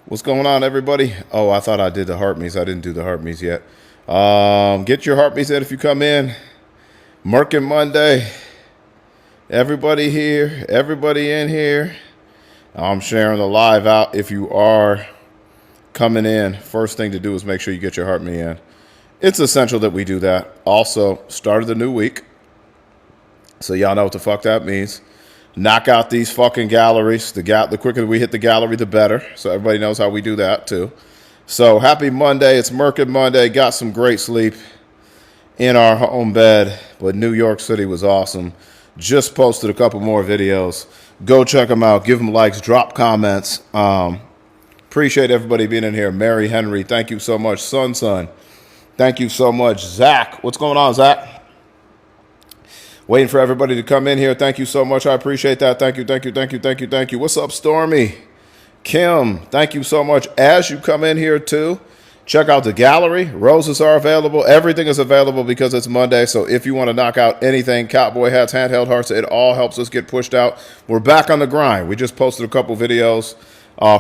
What's going on, everybody? Oh, I thought I did the heart me's. I didn't do the heart me's yet. Get your heart me's in if you come in. Merkin Monday. Everybody here. Everybody in here. I'm sharing the live out. If you are coming in, first thing to do is make sure you get your heart me in. It's essential that we do that. Also, started the new week. So y'all know what the fuck that means. Knock out these fucking galleries. The quicker we hit the gallery, the better. So everybody knows how we do that too. So happy Monday. It's Merkin Monday. Got some great sleep in our home bed. But New York City was awesome. Just posted a couple more videos. Go check them out. Give them likes. Drop comments. Appreciate everybody being in here. Mary Henry, thank you so much. Son, thank you so much. Zach, what's going on, Zach? Waiting for everybody to come in here. Thank you so much. I appreciate that. Thank you. What's up, Stormy? Kim, thank you so much. As you come in here, too, check out the gallery. Roses are available. Everything is available because it's Monday. So if you want to knock out anything, cowboy hats, handheld hearts, it all helps us get pushed out. We're back on the grind. We just posted a couple videos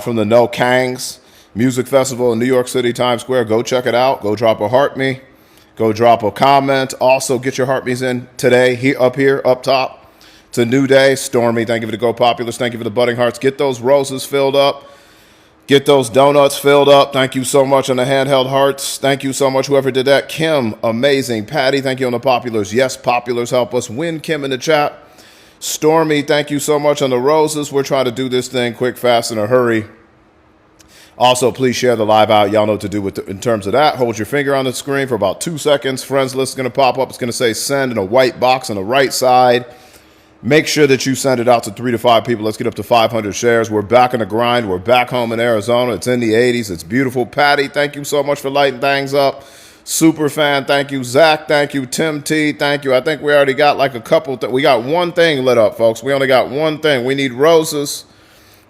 from the No Kangs Music Festival in New York City, Times Square. Go check it out. Go drop a heart me. Go drop a comment. Also, get your heart me's in today, up top. It's a new day. Stormy, thank you for the Go Populars. Thank you for the budding hearts. Get those roses filled up. Get those donuts filled up. Thank you so much on the handheld hearts. Thank you so much, whoever did that. Kim, amazing. Patty, thank you on the populars. Yes, populars help us win. Kim in the chat. Stormy, thank you so much on the roses. We're trying to do this thing quick, fast, in a hurry. Also, please share the live out. Y'all know what to do in terms of that. Hold your finger on the screen for about 2 seconds. Friends list is going to pop up. It's going to say send in a white box on the right side. Make sure that you send it out to 3 to 5 people. Let's get up to 500 shares. We're back in the grind. We're back home in Arizona. It's in the 80s. It's beautiful. Patty, thank you so much for lighting things up. Super fan, thank you. Zach, thank you. Tim T, thank you. I think we already got like a couple. We got one thing lit up, folks. We only got one thing. We need roses.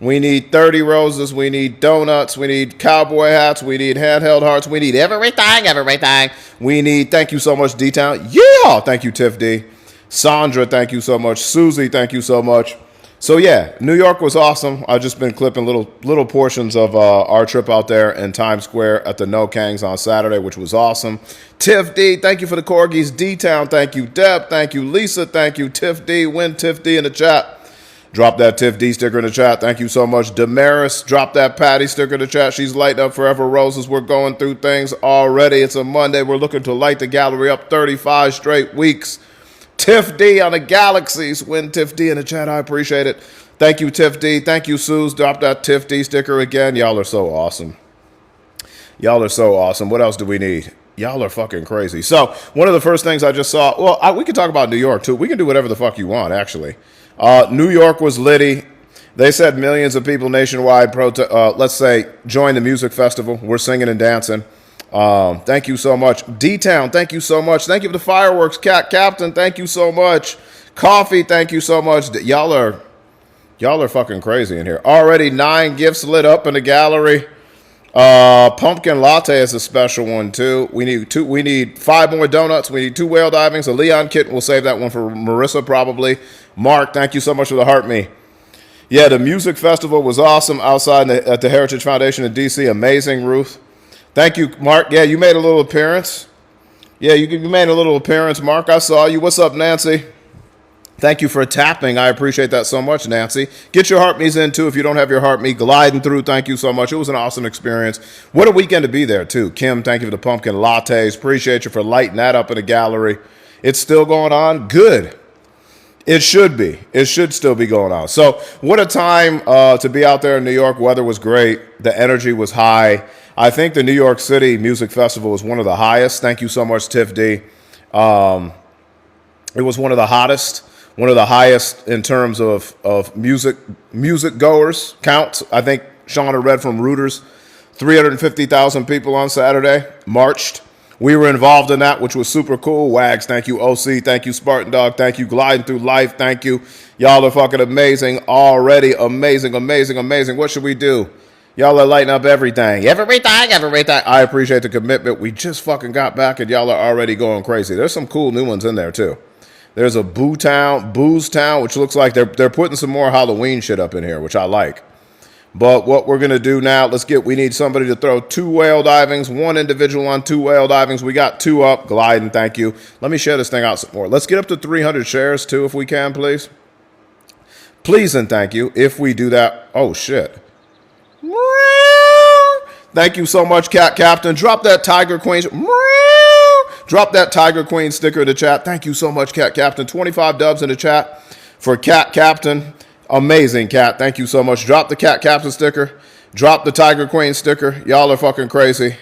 We need 30 roses. We need donuts. We need cowboy hats. We need handheld hearts. We need everything. We need, thank you so much, D-Town. Yeah, thank you, Tiff D. Sandra, thank you so much. Susie, thank you so much. So yeah, New York was awesome. I've just been clipping little portions of our trip out there in Times Square at the No Kangs on Saturday, which was awesome. Tiff D, thank you for the corgis. D-Town, thank you. Deb, thank you. Lisa, thank you. Tiff D, win Tiff D in the chat. Drop that Tiff D sticker in the chat. Thank you so much. Damaris, drop that Patty sticker in the chat. She's lighting up forever roses. We're going through things already. It's a Monday. We're looking to light the gallery up 35 straight weeks. Tiff D on the Galaxies. Win Tiff D in the chat. I appreciate it. Thank you, Tiff D. Thank you, Suze. Drop that Tiff D sticker again. Y'all are so awesome. What else do we need? Y'all are fucking crazy. So one of the first things I just saw, well, we can talk about New York too. We can do whatever the fuck you want, actually. New York was litty. They said millions of people nationwide let's say join the music festival. We're singing and dancing. Thank you so much. D-Town, thank you so much. Thank you for the fireworks. Captain, thank you so much. Coffee, thank you so much. Y'all are fucking crazy in here. Already 9 gifts lit up in the gallery. Pumpkin latte is a special one too. We need 5 more donuts. We need 2 whale divings. A Leon kit. We'll save that one for Marissa probably. Mark, thank you so much for the heart me. Yeah, the music festival was awesome outside at the Heritage Foundation in DC. Amazing, Ruth. Thank you, Mark. Yeah, you made a little appearance. Yeah, you made a little appearance, Mark. I saw you. What's up, Nancy? Thank you for tapping. I appreciate that so much, Nancy. Get your heart me's in, too, if you don't have your heart me. Gliding through, thank you so much. It was an awesome experience. What a weekend to be there, too. Kim, thank you for the pumpkin lattes. Appreciate you for lighting that up in the gallery. It's still going on? Good. It should be. It should still be going on. So what a time to be out there in New York. Weather was great. The energy was high. I think the New York City Music Festival was one of the highest. Thank you so much, Tiff D. It was one of the hottest. One of the highest in terms of music goers counts. I think Shauna read from Reuters, 350,000 people on Saturday marched. We were involved in that, which was super cool. Wags, thank you. OC, thank you. Spartan Dog, thank you. Gliding Through Life, thank you. Y'all are fucking amazing already. Amazing. What should we do? Y'all are lighting up everything. Everything. I appreciate the commitment. We just fucking got back and y'all are already going crazy. There's some cool new ones in there too. There's a Booze Town, which looks like they're putting some more Halloween shit up in here, which I like. But what we're going to do now, we need somebody to throw 2 whale divings, 1 individual on 2 whale divings. We got 2 up. Gliding, thank you. Let me share this thing out some more. Let's get up to 300 shares too, if we can, please. Please and thank you. If we do that, oh shit. Thank you so much, Cat Captain. Drop that Tiger Queen. Drop that Tiger Queen sticker in the chat. Thank you so much, Cat Captain. 25 dubs in the chat for Cat Captain. Amazing, Cat. Thank you so much. Drop the Cat Captain sticker. Drop the Tiger Queen sticker. Y'all are fucking crazy.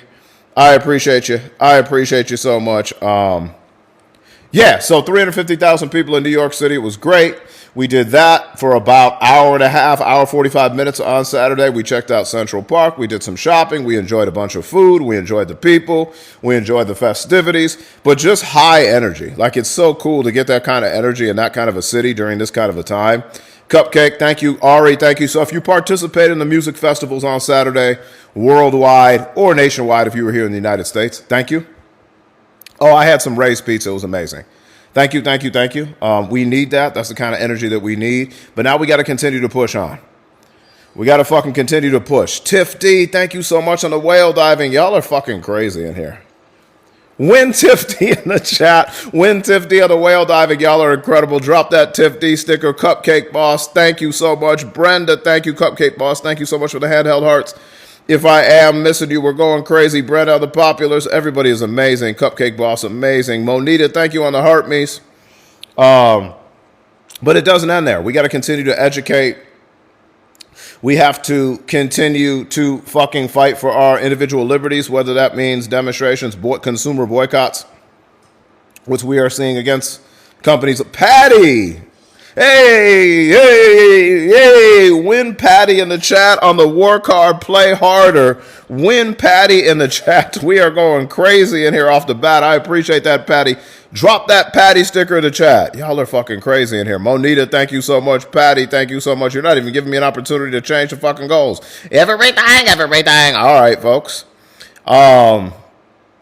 I appreciate you. I appreciate you so much. Yeah, so 350,000 people in New York City. It was great. We did that for about hour and a half, hour 45 minutes on Saturday. We checked out Central Park. We did some shopping. We enjoyed a bunch of food. We enjoyed the people. We enjoyed the festivities. But just high energy. Like, it's so cool to get that kind of energy in that kind of a city during this kind of a time. Cupcake, thank you. Ari, thank you. So if you participate in the music festivals on Saturday, worldwide or nationwide if you were here in the United States, thank you. Oh, I had some raised pizza. It was amazing. Thank you, thank you, thank you. We need that. That's the kind of energy that we need. But now we got to continue to push on. We got to fucking continue to push. Tiff D, thank you so much on the whale diving. Y'all are fucking crazy in here. Win Tiff D in the chat. Win Tiff D on the whale diving. Y'all are incredible. Drop that Tiff D sticker. Cupcake Boss, thank you so much. Brenda, thank you. Cupcake Boss, thank you so much for the handheld hearts. If I am missing you, we're going crazy. Brenda, the populars, everybody is amazing. Cupcake Boss, amazing. Monita, thank you on the heart me's. But it doesn't end there. We got to continue to educate. We have to continue to fucking fight for our individual liberties, whether that means demonstrations, consumer boycotts, which we are seeing against companies. Patty! Hey, hey, hey, win Patty in the chat on the work hard, play harder. Win Patty in the chat. We are going crazy in here off the bat. I appreciate that, Patty. Drop that Patty sticker in the chat. Y'all are fucking crazy in here. Monita, thank you so much. Patty, thank you so much. You're not even giving me an opportunity to change the fucking goals. Everything. All right, folks. Yeah,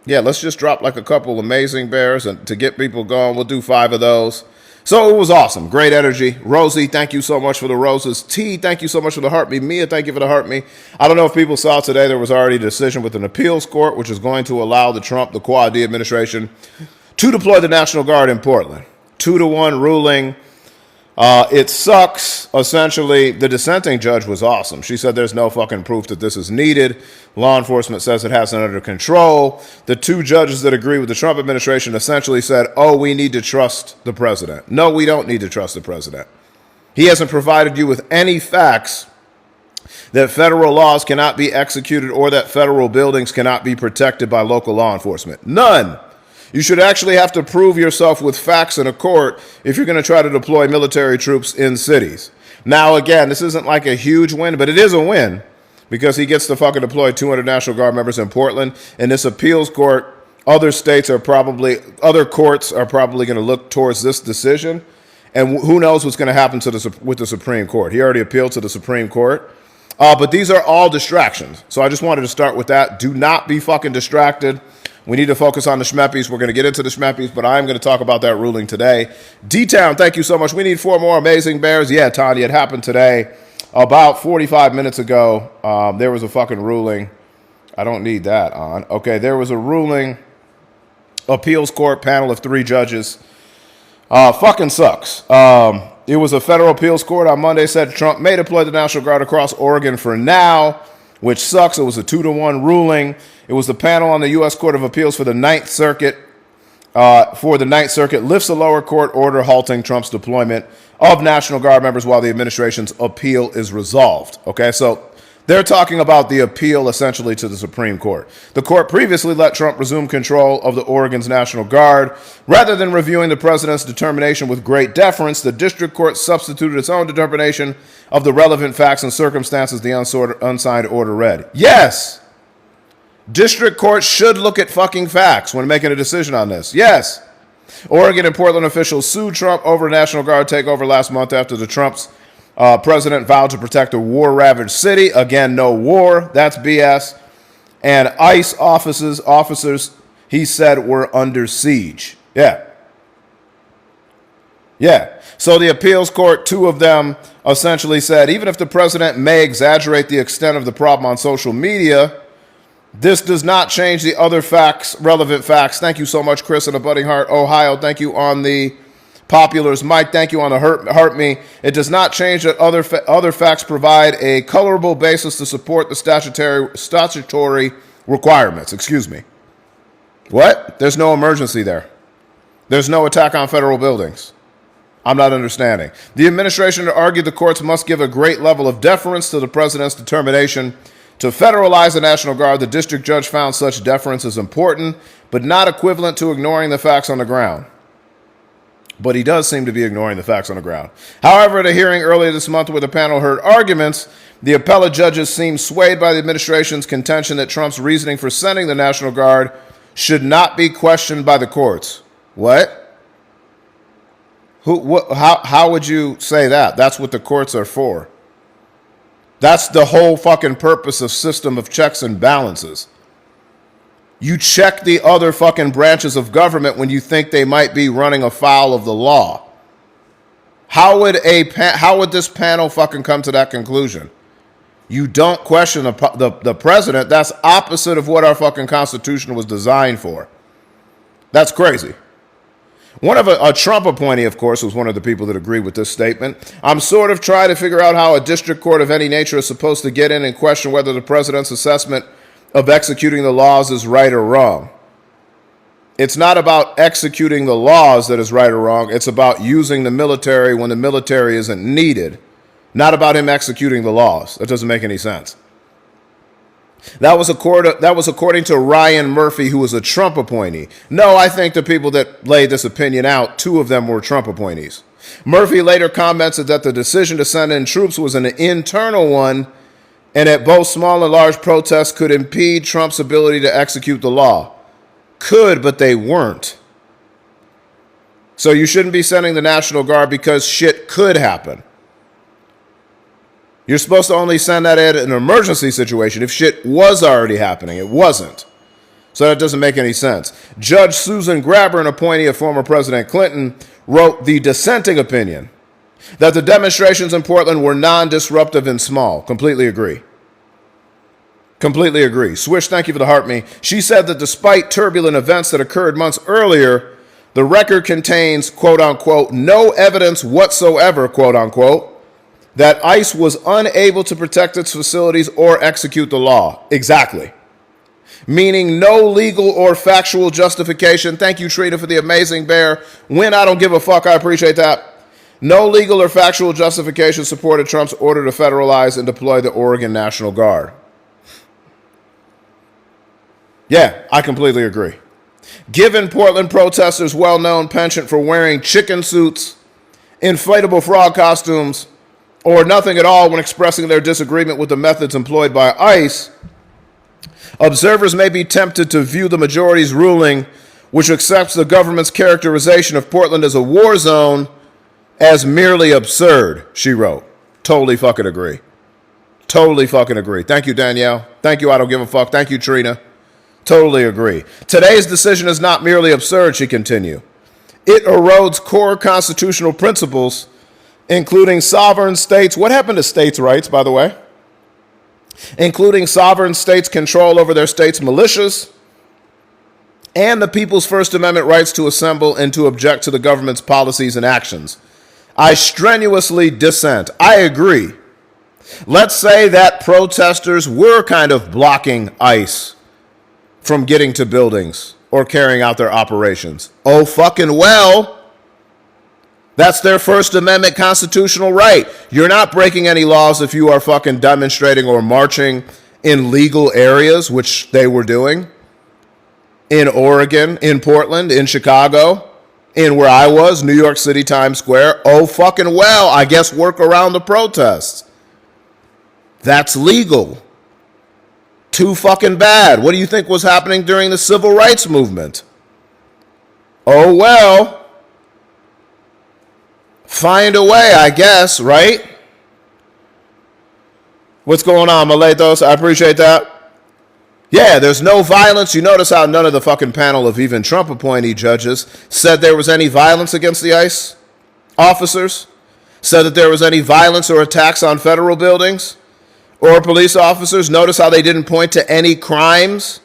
let's just drop like a couple amazing bears and to get people going. We'll do 5 of those. So it was awesome. Great energy. Rosie, thank you so much for the roses. T, thank you so much for the heart me. Mia, thank you for the heart me. I don't know if people saw today, there was already a decision with an appeals court, which is going to allow the Quad D administration to deploy the National Guard in Portland. 2-1 ruling. It sucks. Essentially, the dissenting judge was awesome. She said there's no fucking proof that this is needed. Law enforcement says it has it under control. The 2 judges that agree with the Trump administration essentially said, oh, we need to trust the president. No, we don't need to trust the president. He hasn't provided you with any facts that federal laws cannot be executed or that federal buildings cannot be protected by local law enforcement. None. You should actually have to prove yourself with facts in a court if you're going to try to deploy military troops in cities. Now, again, this isn't like a huge win, but it is a win because he gets to fucking deploy 200 National Guard members in Portland. In this appeals court, other courts are probably going to look towards this decision. And who knows what's going to happen with the Supreme Court. He already appealed to the Supreme Court. But these are all distractions. So I just wanted to start with that. Do not be fucking distracted. We need to focus on the Schmeppies. We're going to get into the Schmeppies, but I'm going to talk about that ruling today. D-Town, thank you so much. We need 4 more amazing bears. Yeah, Tanya, it happened today. About 45 minutes ago, there was a fucking ruling. I don't need that on. Okay, there was a ruling. Appeals court panel of 3 judges. Fucking sucks. It was a federal appeals court on Monday said Trump may deploy the National Guard across Oregon for now, which sucks. It was a 2-1 ruling. It was the panel on the U.S. Court of Appeals for the Ninth Circuit. Lifts a lower court order halting Trump's deployment of National Guard members while the administration's appeal is resolved. Okay, so they're talking about the appeal essentially to the Supreme Court. The court previously let Trump resume control of the Oregon's National Guard. Rather than reviewing the president's determination with great deference, the district court substituted its own determination of the relevant facts and circumstances the unsigned order read. Yes! District courts should look at fucking facts when making a decision on this. Yes. Oregon and Portland officials sued Trump over National Guard takeover last month after the Trump's president vowed to protect a war-ravaged city. Again, no war. That's BS. And ICE officers, he said, were under siege. Yeah. Yeah. So the appeals court, two of them essentially said, even if the president may exaggerate the extent of the problem on social media, this does not change the other facts, relevant facts. Thank you so much, Chris, in the Budding Heart, Ohio. Thank you on the Populars. Mike, thank you on the Heart Me. It does not change that other facts provide a colorable basis to support the statutory requirements. Excuse me. What? There's no emergency there. There's no attack on federal buildings. I'm not understanding. The administration argued the courts must give a great level of deference to the president's determination to federalize the National Guard. The district judge found such deference is important, but not equivalent to ignoring the facts on the ground. But he does seem to be ignoring the facts on the ground. However, at a hearing earlier this month where the panel heard arguments, the appellate judges seemed swayed by the administration's contention that Trump's reasoning for sending the National Guard should not be questioned by the courts. What? How would you say that? That's what the courts are for. That's the whole fucking purpose of system of checks and balances. You check the other fucking branches of government when you think they might be running afoul of the law. How would this panel fucking come to that conclusion? You don't question the president. That's opposite of what our fucking Constitution was designed for. That's crazy. One of a Trump appointee, of course, was one of the people that agreed with this statement. I'm sort of trying to figure out how a district court of any nature is supposed to get in and question whether the president's assessment of executing the laws is right or wrong. It's not about executing the laws that is right or wrong. It's about using the military when the military isn't needed. Not about him executing the laws. That doesn't make any sense. That was according to Ryan Murphy, who was a Trump appointee. No, I think the people that laid this opinion out, two of them were Trump appointees. Murphy later commented that the decision to send in troops was an internal one and that both small and large protests could impede Trump's ability to execute the law. Could, but they weren't. So you shouldn't be sending the National Guard because shit could happen. You're supposed to only send that in an emergency situation if shit was already happening. It wasn't. So that doesn't make any sense. Judge Susan Grabber, an appointee of former President Clinton, wrote the dissenting opinion that the demonstrations in Portland were non-disruptive and small. Completely agree. Completely agree. Swish, thank you for the heart me. She said that despite turbulent events that occurred months earlier, the record contains, quote unquote, no evidence whatsoever, quote unquote, that ICE was unable to protect its facilities or execute the law. Exactly. Meaning no legal or factual justification. Thank you, Trina, for the amazing bear. When I don't give a fuck, I appreciate that. No legal or factual justification supported Trump's order to federalize and deploy the Oregon National Guard. Yeah, I completely agree. Given Portland protesters' well-known penchant for wearing chicken suits, inflatable frog costumes, or nothing at all when expressing their disagreement with the methods employed by ICE, observers may be tempted to view the majority's ruling, which accepts the government's characterization of Portland as a war zone, as merely absurd, she wrote. Totally fucking agree. Totally fucking agree. Thank you, Danielle. Thank you, I don't give a fuck. Thank you, Trina. Totally agree. Today's decision is not merely absurd, she continued. It erodes core constitutional principles, including sovereign states. What happened to states' rights, by the way? Including sovereign states' control over their states' militias and the people's First Amendment rights to assemble and to object to the government's policies and actions. I strenuously dissent. I agree. Let's say that protesters were kind of blocking ICE from getting to buildings or carrying out their operations. Oh, fucking well. That's their First Amendment constitutional right. You're not breaking any laws if you are fucking demonstrating or marching in legal areas, which they were doing. In Oregon, in Portland, in Chicago, in where I was, New York City, Times Square. Oh, fucking well, I guess work around the protests. That's legal. Too fucking bad. What do you think was happening during the civil rights movement? Oh, well. Find a way, I guess, right? What's going on, Maletos? I appreciate that. Yeah, there's no violence. You notice how none of the fucking panel of even Trump appointee judges said there was any violence against the ICE? officers said that there was any violence or attacks on federal buildings or police officers. Notice how they didn't point to any crimes.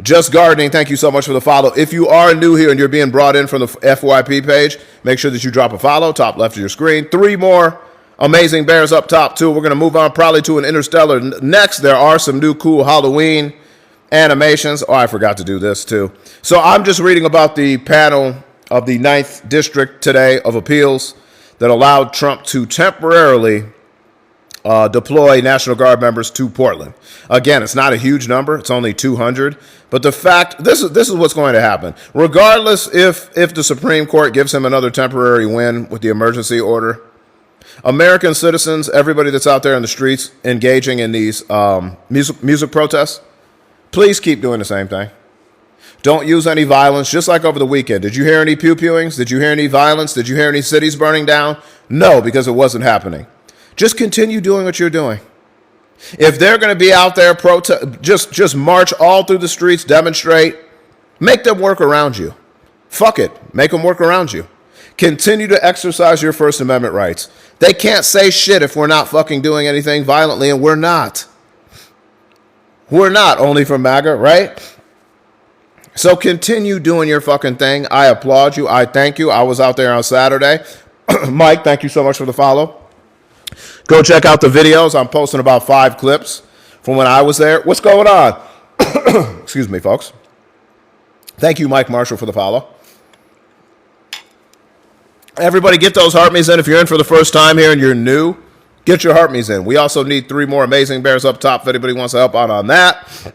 Just Gardening, thank you so much for the follow. If you are new here and you're being brought in from the FYP page, make sure that you drop a follow, top left of your screen. 3 more Amazing Bears up top, too. We're going to move on probably to an Interstellar. Next, there are some new cool Halloween animations. Oh, I forgot to do this, too. So I'm just reading about the panel of the 9th District today of Appeals that allowed Trump to temporarily deploy National Guard members to Portland. Again, it's not a huge number. It's only 200. But the fact, this is what's going to happen. Regardless if the Supreme Court gives him another temporary win with the emergency order, American citizens, everybody that's out there in the streets engaging in these music protests, please keep doing the same thing. Don't use any violence, just like over the weekend. Did you hear any pew-pewings? Did you hear any violence? Did you hear any cities burning down? No, because it wasn't happening. Just continue doing what you're doing. If they're going to be out there, just march all through the streets, demonstrate, make them work around you. Fuck it. Make them work around you. Continue to exercise your First Amendment rights. They can't say shit if we're not fucking doing anything violently, and we're not. We're not, only for MAGA, right? So continue doing your fucking thing. I applaud you. I thank you. I was out there on Saturday. Mike, thank you so much for the follow. Go check out the videos. I'm posting about 5 clips from when I was there. What's going on? Excuse me, folks. Thank you, Mike Marshall, for the follow. Everybody get those heart me's in. If you're in for the first time here and you're new, get your heart me's in. We also need 3 more Amazing Bears up top if anybody wants to help out on that.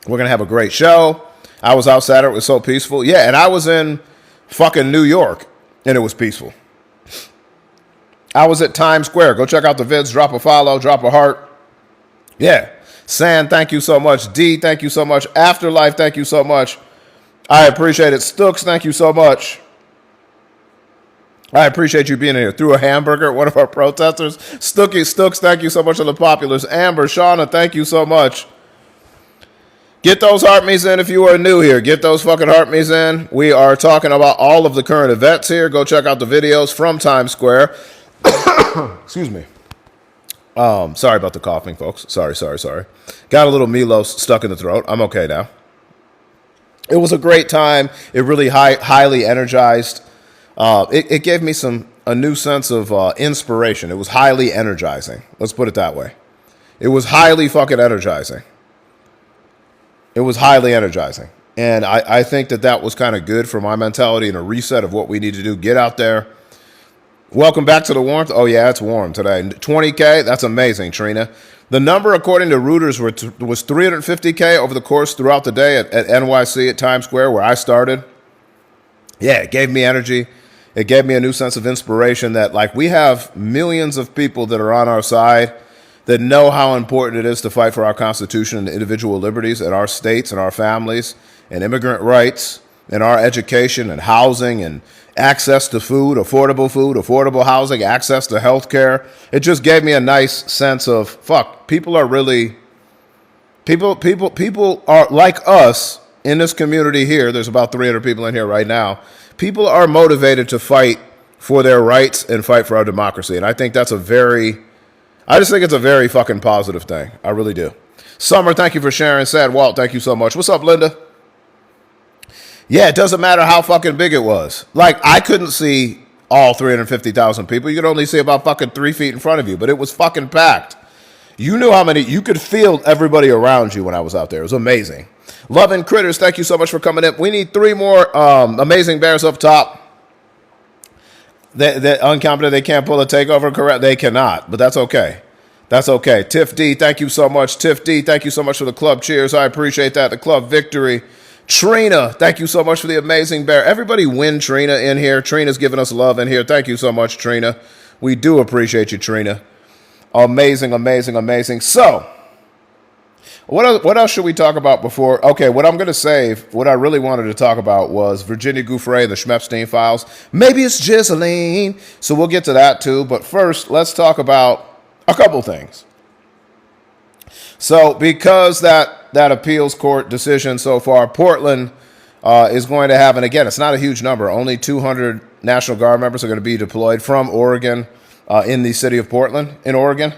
We're going to have a great show. I was out Saturday. It was so peaceful. Yeah, and I was in fucking New York, and it was peaceful. I was at Times Square. Go check out the vids. Drop a follow. Drop a heart. Yeah. San, thank you so much. D, thank you so much. Afterlife, thank you so much. I appreciate it. Stooks, thank you so much. I appreciate you being here. Threw a hamburger at one of our protesters. Stooks, thank you so much for the populars. Amber, Shauna, thank you so much. Get those heart me's in if you are new here. Get those fucking heart me's in. We are talking about all of the current events here. Go check out the videos from Times Square. Excuse me. Sorry about the coughing, folks. Sorry. Got a little Milos stuck in the throat. I'm okay now. It was a great time. It really highly energized. It gave me a new sense of inspiration. It was highly energizing. Let's put it that way. It was highly fucking energizing. It was highly energizing. And I think that was kind of good for my mentality and a reset of what we need to do. Get out there. Welcome back to the warmth. Oh, yeah, it's warm today. 20K, that's amazing, Trina. The number, according to Reuters, was 350K over the course throughout the day at NYC at Times Square, where I started. Yeah, it gave me energy. It gave me a new sense of inspiration that, like, we have millions of people that are on our side that know how important it is to fight for our Constitution and individual liberties and our states and our families and immigrant rights and our education and housing and access to food, affordable housing, access to health care. It just gave me a nice sense of, fuck, people are like us in this community here. There's about 300 people in here right now. People are motivated to fight for their rights and fight for our democracy. And I think I just think it's a very fucking positive thing. I really do. Summer, thank you for sharing. Sad Walt, thank you so much. What's up, Linda? Yeah, it doesn't matter how fucking big it was. Like, I couldn't see all 350,000 people. You could only see about fucking 3 feet in front of you, but it was fucking packed. You knew how many, you could feel everybody around you when I was out there. It was amazing. Loving Critters, thank you so much for coming in. We need 3 more Amazing Bears up top. They're incompetent, they can't pull a takeover, correct? They cannot, but that's okay. That's okay. Tiff D, thank you so much. Tiff D, thank you so much for the club cheers. I appreciate that. The club victory. Trina, thank you so much for the Amazing Bear. Everybody win Trina in here. Trina's giving us love in here. Thank you so much, Trina. We do appreciate you, Trina. Amazing. So, what else should we talk about before? Okay, what I'm going to save, what I really wanted to talk about was Virginia Giuffre and the Epstein files. Maybe it's Ghislaine. So we'll get to that too. But first, let's talk about a couple things. So because that appeals court decision so far, Portland is going to have, and again, it's not a huge number, only 200 National Guard members are going to be deployed from Oregon in the city of Portland in Oregon.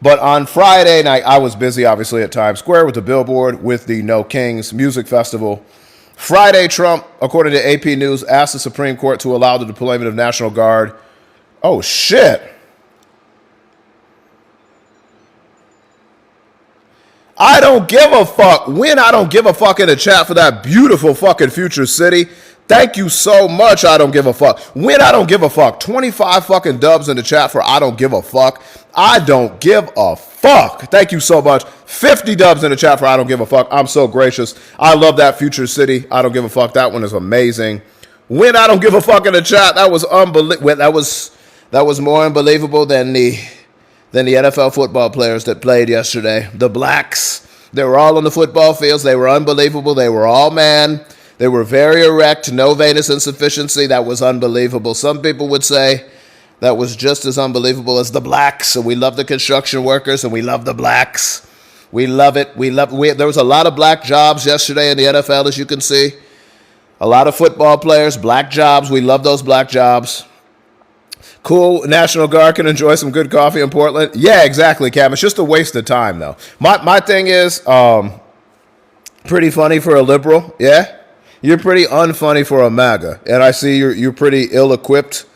But on Friday night, I was busy, obviously, at Times Square with the billboard with the No Kings Music Festival. Friday, Trump, according to AP News, asked the Supreme Court to allow the deployment of National Guard. Oh, shit. I don't give a fuck. When I don't give a fuck in the chat for that beautiful fucking future city. Thank you so much, I don't give a fuck. When I don't give a fuck. 25 fucking dubs in the chat for I don't give a fuck. I don't give a fuck. Thank you so much. 50 dubs in the chat for I don't give a fuck. I'm so gracious. I love that future city. I don't give a fuck. That one is amazing. When I don't give a fuck in the chat, that was unbelievable. That was more unbelievable than the NFL football players that played yesterday. The blacks. They were all on the football fields. They were unbelievable. They were all man. They were very erect, no venous insufficiency. That was unbelievable. Some people would say that was just as unbelievable as the blacks. And we love the construction workers, and we love the blacks. We love it. There was a lot of black jobs yesterday in the NFL, as you can see. A lot of football players, black jobs. We love those black jobs. Cool. National Guard can enjoy some good coffee in Portland. Yeah, exactly, Cam. It's just a waste of time, though. My thing is pretty funny for a liberal, yeah? You're pretty unfunny for a MAGA, and I see you're pretty ill-equipped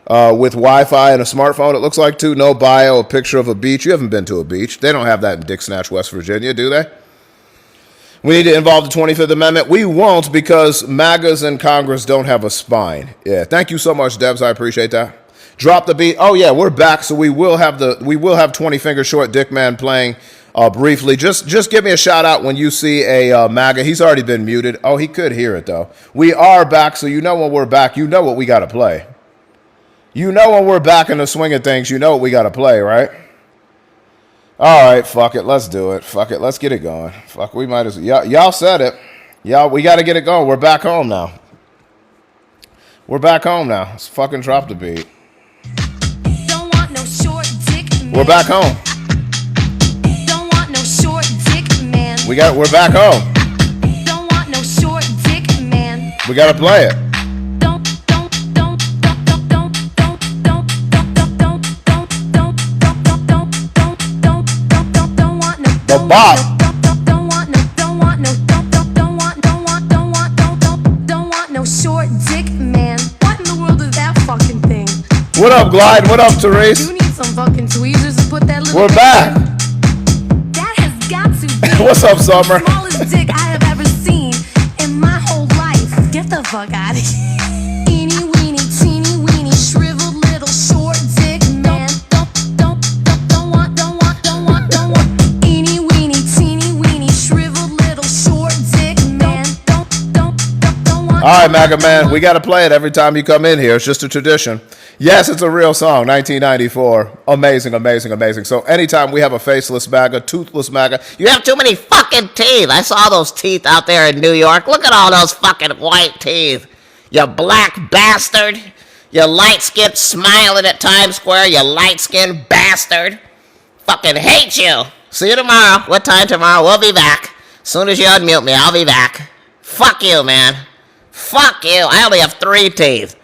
with Wi-Fi and a smartphone, it looks like, too. No bio, a picture of a beach. You haven't been to a beach. They don't have that in Dick Snatch, West Virginia, do they? We need to involve the 25th Amendment. We won't because MAGAs in Congress don't have a spine. Yeah, thank you so much, Debs. I appreciate that. Drop the beat. Oh, yeah, we're back, so we will have 20 Finger Short Dick Man playing briefly. Just give me a shout out when you see a MAGA. He's already been muted. Oh, he could hear it, though. We are back, so you know when we're back, you know what we got to play. You know when we're back in the swing of things, you know what we got to play, right? All right, fuck it. Let's do it. Fuck it. Let's get it going. Fuck, we might as well. Y'all said it. We got to get it going. We're back home now. We're back home now. Let's fucking drop the beat. Don't want no short dick, man. We're back home. Don't want no short dick, man. We're back home. Don't want no short dick, man. We got to play it. The bop. Don't want no short dick, man. What in the world is that fucking thing? What up, Glide? What up, Therese? You need some fucking tweezers to put that little. We're back. That has got to be. What's up, Summer? The smallest dick I have ever seen in my whole life. Get the fuck out of here. Eeny weeny, teeny weeny, shriveled little short dick, man. Don't want. Eeny weeny, teeny weeny, shriveled little short dick, man. Don't want. All right, MAGA man, we got to play it every time you come in here. It's just a tradition. Yes, it's a real song, 1994. Amazing, amazing, amazing. So anytime we have a faceless MAGA, toothless MAGA, You have too many fucking teeth. I saw those teeth out there in New York. Look at all those fucking white teeth. You black bastard. You light-skinned smiling at Times Square. You light-skinned bastard. Fucking hate you. See you tomorrow. What time tomorrow? We'll be back. Soon as you unmute me, I'll be back. Fuck you, man. Fuck you. I only have 3 teeth.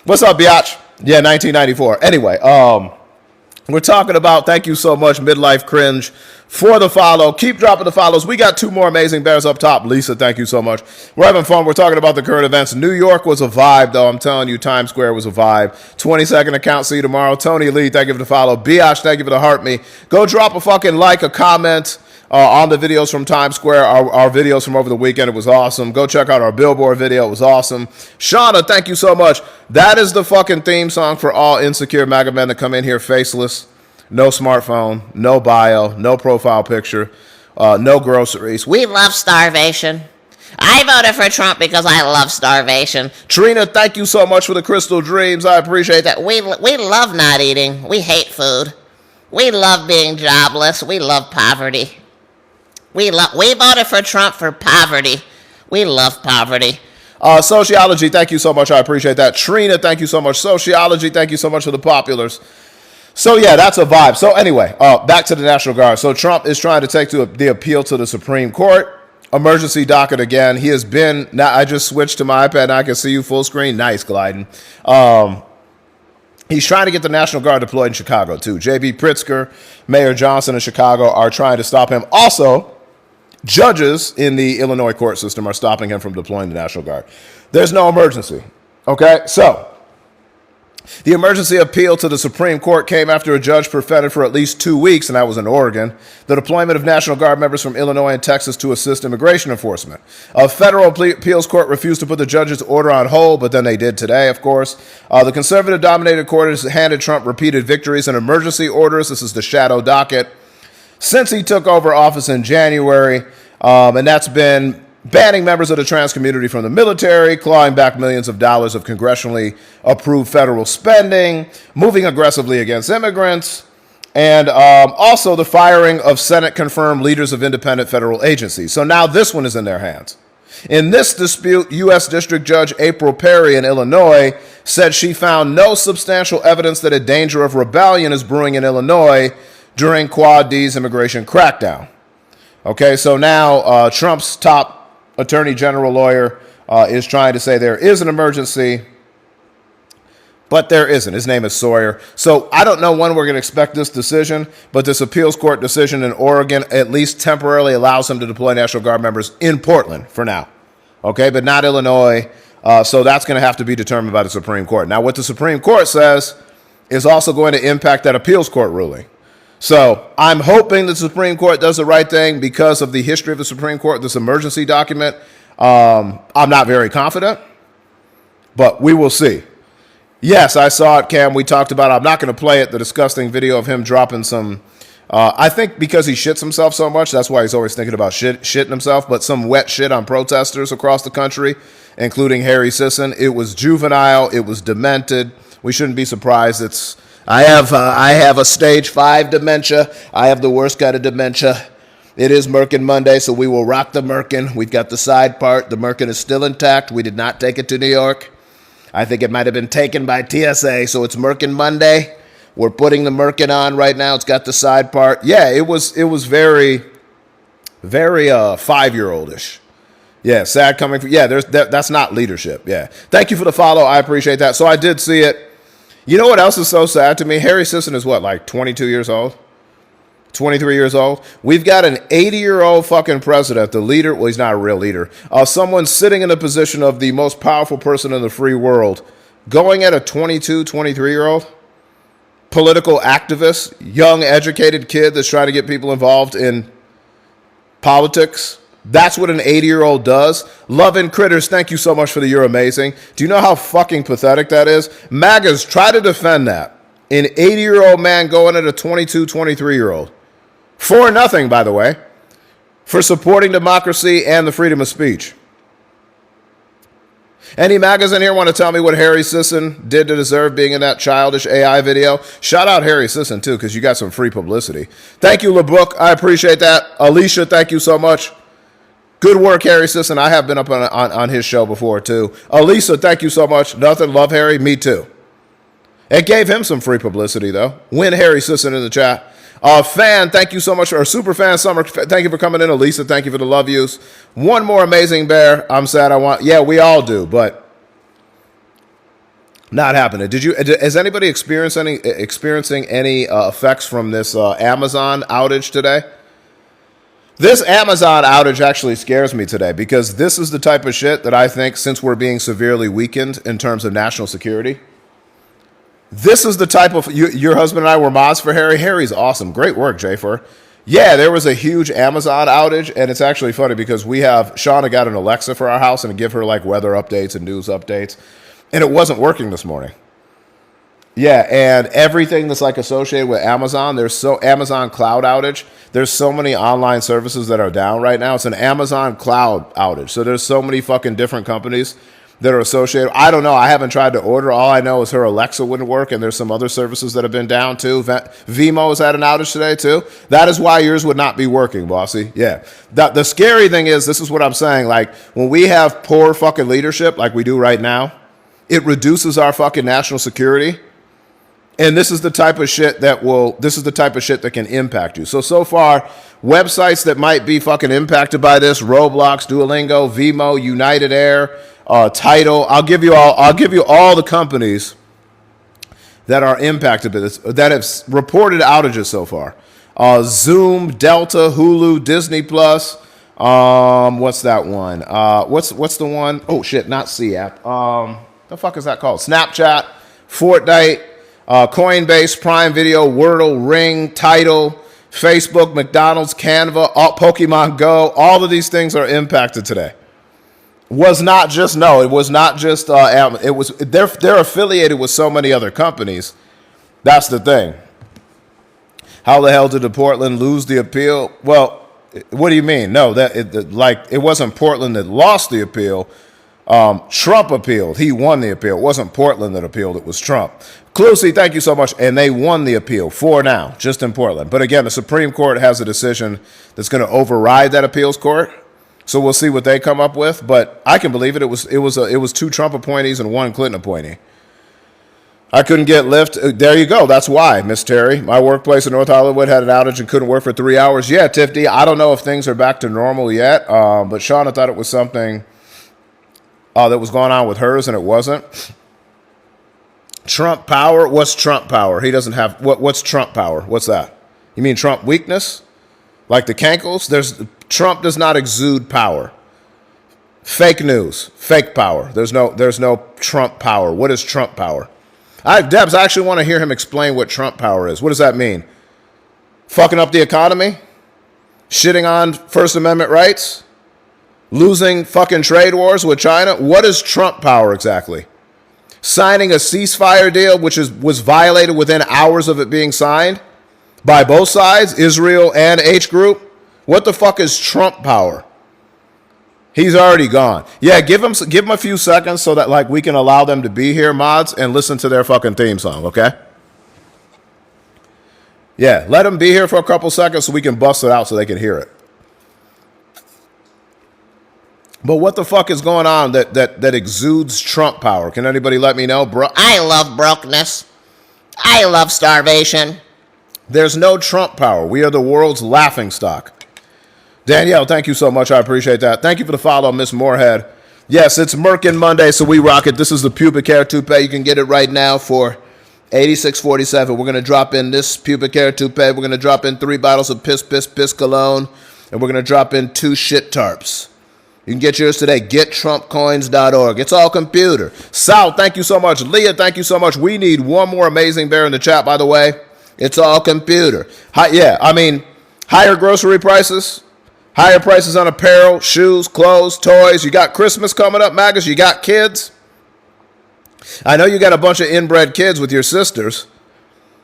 what's up, biatch? Yeah, 1994. Anyway, we're talking about, thank you so much, Midlife Cringe, for the follow. Keep dropping the follows. We got 2 more amazing bears up top. Lisa, thank you so much. We're having fun. We're talking about the current events. New York was a vibe, though. I'm telling you, Times Square was a vibe. 20-second account. See you tomorrow. Tony Lee, thank you for the follow. Biatch, thank you for the heart me. Go drop a fucking like, a comment on the videos from Times Square, our videos from over the weekend. It was awesome. Go check out our Billboard video. It was awesome. Shauna, thank you so much. That is the fucking theme song for all insecure MAGA men that come in here faceless. No smartphone, no bio, no profile picture, no groceries. We love starvation. I voted for Trump because I love starvation. Trina, thank you so much for the crystal dreams. I appreciate that. We love not eating. We hate food. We love being jobless. We love poverty. We voted for Trump for poverty. We love poverty. Sociology, thank you so much. I appreciate that. Trina, thank you so much. Sociology, thank you so much for the populars. So, yeah, that's a vibe. So, anyway, back to the National Guard. So, Trump is trying to take the appeal to the Supreme Court. emergency docket again. He has been, now I just switched to my iPad and I can see you full screen. Nice, gliding. He's trying to get the National Guard deployed in Chicago, too. J.B. Pritzker, Mayor Johnson in Chicago are trying to stop him. Also, judges in the Illinois court system are stopping him from deploying the National Guard. There's no emergency, okay? So, the emergency appeal to the Supreme Court came after a judge prevented for at least 2 weeks, and that was in Oregon, the deployment of National Guard members from Illinois and Texas to assist immigration enforcement. A federal appeals court refused to put the judge's order on hold, but then they did today, of course. The conservative-dominated court has handed Trump repeated victories and emergency orders. This is the shadow docket since he took over office in January, and that's been banning members of the trans community from the military, clawing back millions of dollars of congressionally approved federal spending, moving aggressively against immigrants, and also the firing of Senate-confirmed leaders of independent federal agencies. So now this one is in their hands. In this dispute, U.S. District Judge April Perry in Illinois said she found no substantial evidence that a danger of rebellion is brewing in Illinois during Quad D's immigration crackdown. Okay, so now Trump's top attorney general lawyer is trying to say there is an emergency, but there isn't. His name is Sawyer. So I don't know when we're going to expect this decision, but this appeals court decision in Oregon at least temporarily allows him to deploy National Guard members in Portland for now. Okay, but not Illinois. So that's going to have to be determined by the Supreme Court. Now, what the Supreme Court says is also going to impact that appeals court ruling. So I'm hoping the Supreme Court does the right thing because of the history of the Supreme Court, this emergency document. I'm not very confident, but we will see. Yes, I saw it, Cam. We talked about it. I'm not going to play it, the disgusting video of him dropping some, I think because he shits himself so much, that's why he's always thinking about shitting himself, but some wet shit on protesters across the country, including Harry Sisson. It was juvenile. It was demented. We shouldn't be surprised. I have a stage 5 dementia. I have the worst kind of dementia. It is Merkin Monday, so we will rock the Merkin. We've got the side part. The Merkin is still intact. We did not take it to New York. I think it might have been taken by TSA, so it's Merkin Monday. We're putting the Merkin on right now. It's got the side part. Yeah, it was very, very 5-year-old-ish. Yeah, sad coming from, yeah, that's not leadership. Yeah. Thank you for the follow. I appreciate that. So I did see it. You know what else is so sad to me? Harry Sisson is what, like 22 years old? 23 years old? We've got an 80-year-old fucking president, the leader. Well, he's not a real leader. Someone sitting in the position of the most powerful person in the free world, going at a 22, 23-year-old political activist, young, educated kid that's trying to get people involved in politics. That's what an 80-year-old does. Love and Critters, thank you so much for the You're Amazing. Do you know how fucking pathetic that is? MAGAs, try to defend that. An 80-year-old man going at a 22, 23-year-old. For nothing, by the way. For supporting democracy and the freedom of speech. Any MAGAs in here want to tell me what Harry Sisson did to deserve being in that childish AI video? Shout out Harry Sisson, too, because you got some free publicity. Thank you, LeBrook. I appreciate that. Alicia, thank you so much. Good work, Harry Sisson. I have been up on his show before, too. Elisa, thank you so much. Nothing. Love Harry. Me, too. It gave him some free publicity, though. Win Harry Sisson in the chat. Fan, thank you so much. Or super fan Summer, thank you for coming in. Elisa, thank you for the love yous. One more amazing bear. I'm sad I want. Yeah, we all do, but not happening. Is anybody experiencing any effects from this Amazon outage today? This Amazon outage actually scares me today because this is the type of shit that I think, since we're being severely weakened in terms of national security, this is the type of, your husband and I were mods for Harry. Harry's awesome. Great work, Jafer. Yeah, there was a huge Amazon outage, and it's actually funny because Shauna got an Alexa for our house and give her like weather updates and news updates, and it wasn't working this morning. Yeah, and everything that's like associated with Amazon, Amazon cloud outage. There's so many online services that are down right now. It's an Amazon cloud outage. So there's so many fucking different companies that are associated. I don't know. I haven't tried to order. All I know is her Alexa wouldn't work, and there's some other services that have been down too. Vimo has had an outage today too. That is why yours would not be working, bossy. Yeah. The scary thing is, this is what I'm saying. Like, when we have poor fucking leadership like we do right now, it reduces our fucking national security. And this is the type of shit that can impact you. So far, websites that might be fucking impacted by this: Roblox, Duolingo, Vimo, United Air, Tidal. I'll give you all the companies that are impacted by this, that have reported outages so far. Zoom, Delta, Hulu, Disney Plus. What's that one? What's the one? Oh shit, not C app. The fuck is that called? Snapchat, Fortnite, Coinbase, Prime Video, Wordle, Ring, Tidal, Facebook, McDonald's, Canva, Pokemon Go. All of these things are impacted today. It was not just it was they're affiliated with so many other companies. That's the thing. How the hell did the Portland lose the appeal? Well, what do you mean? No, it wasn't Portland that lost the appeal. Trump appealed. He won the appeal. It wasn't Portland that appealed. It was Trump. Clusie, thank you so much. And they won the appeal for now, just in Portland. But again, the Supreme Court has a decision that's going to override that appeals court. So we'll see what they come up with. But I can believe it. It was 2 Trump appointees and 1 Clinton appointee. I couldn't get Lyft. There you go. That's why, Miss Terry. My workplace in North Hollywood had an outage and couldn't work for 3 hours. Yeah, Tiffany, I don't know if things are back to normal yet. But Shauna thought it was something that was going on with hers, and it wasn't. Trump power? What's Trump power? He doesn't have... What's Trump power? What's that? You mean Trump weakness? Like the Cankles? Trump does not exude power. Fake news. Fake power. There's no Trump power. What is Trump power? Debs, I actually want to hear him explain what Trump power is. What does that mean? Fucking up the economy? Shitting on First Amendment rights? Losing fucking trade wars with China? What is Trump power exactly? Signing a ceasefire deal which was violated within hours of it being signed by both sides, Israel and H Group? What the fuck is Trump power? He's already gone. Yeah, give him a few seconds so that we can allow them to be here, mods, and listen to their fucking theme song, okay? Yeah, let them be here for a couple seconds so we can bust it out so they can hear it. But what the fuck is going on that exudes Trump power? Can anybody let me know, bro? I love brokenness. I love starvation. There's no Trump power. We are the world's laughingstock. Danielle, thank you so much. I appreciate that. Thank you for the follow, Miss Moorhead. Yes, it's Merkin Monday, so we rock it. This is the pubic hair toupee. You can get it right now for $86.47. We're going to drop in this pubic hair toupee. We're going to drop in 3 bottles of piss cologne, and we're going to drop in 2 shit tarps. You can get yours today. GetTrumpCoins.org. It's all computer. Sal, thank you so much. Leah, thank you so much. We need one more amazing bear in the chat, by the way. It's all computer. Higher grocery prices. Higher prices on apparel, shoes, clothes, toys. You got Christmas coming up, Magus. You got kids. I know you got a bunch of inbred kids with your sisters.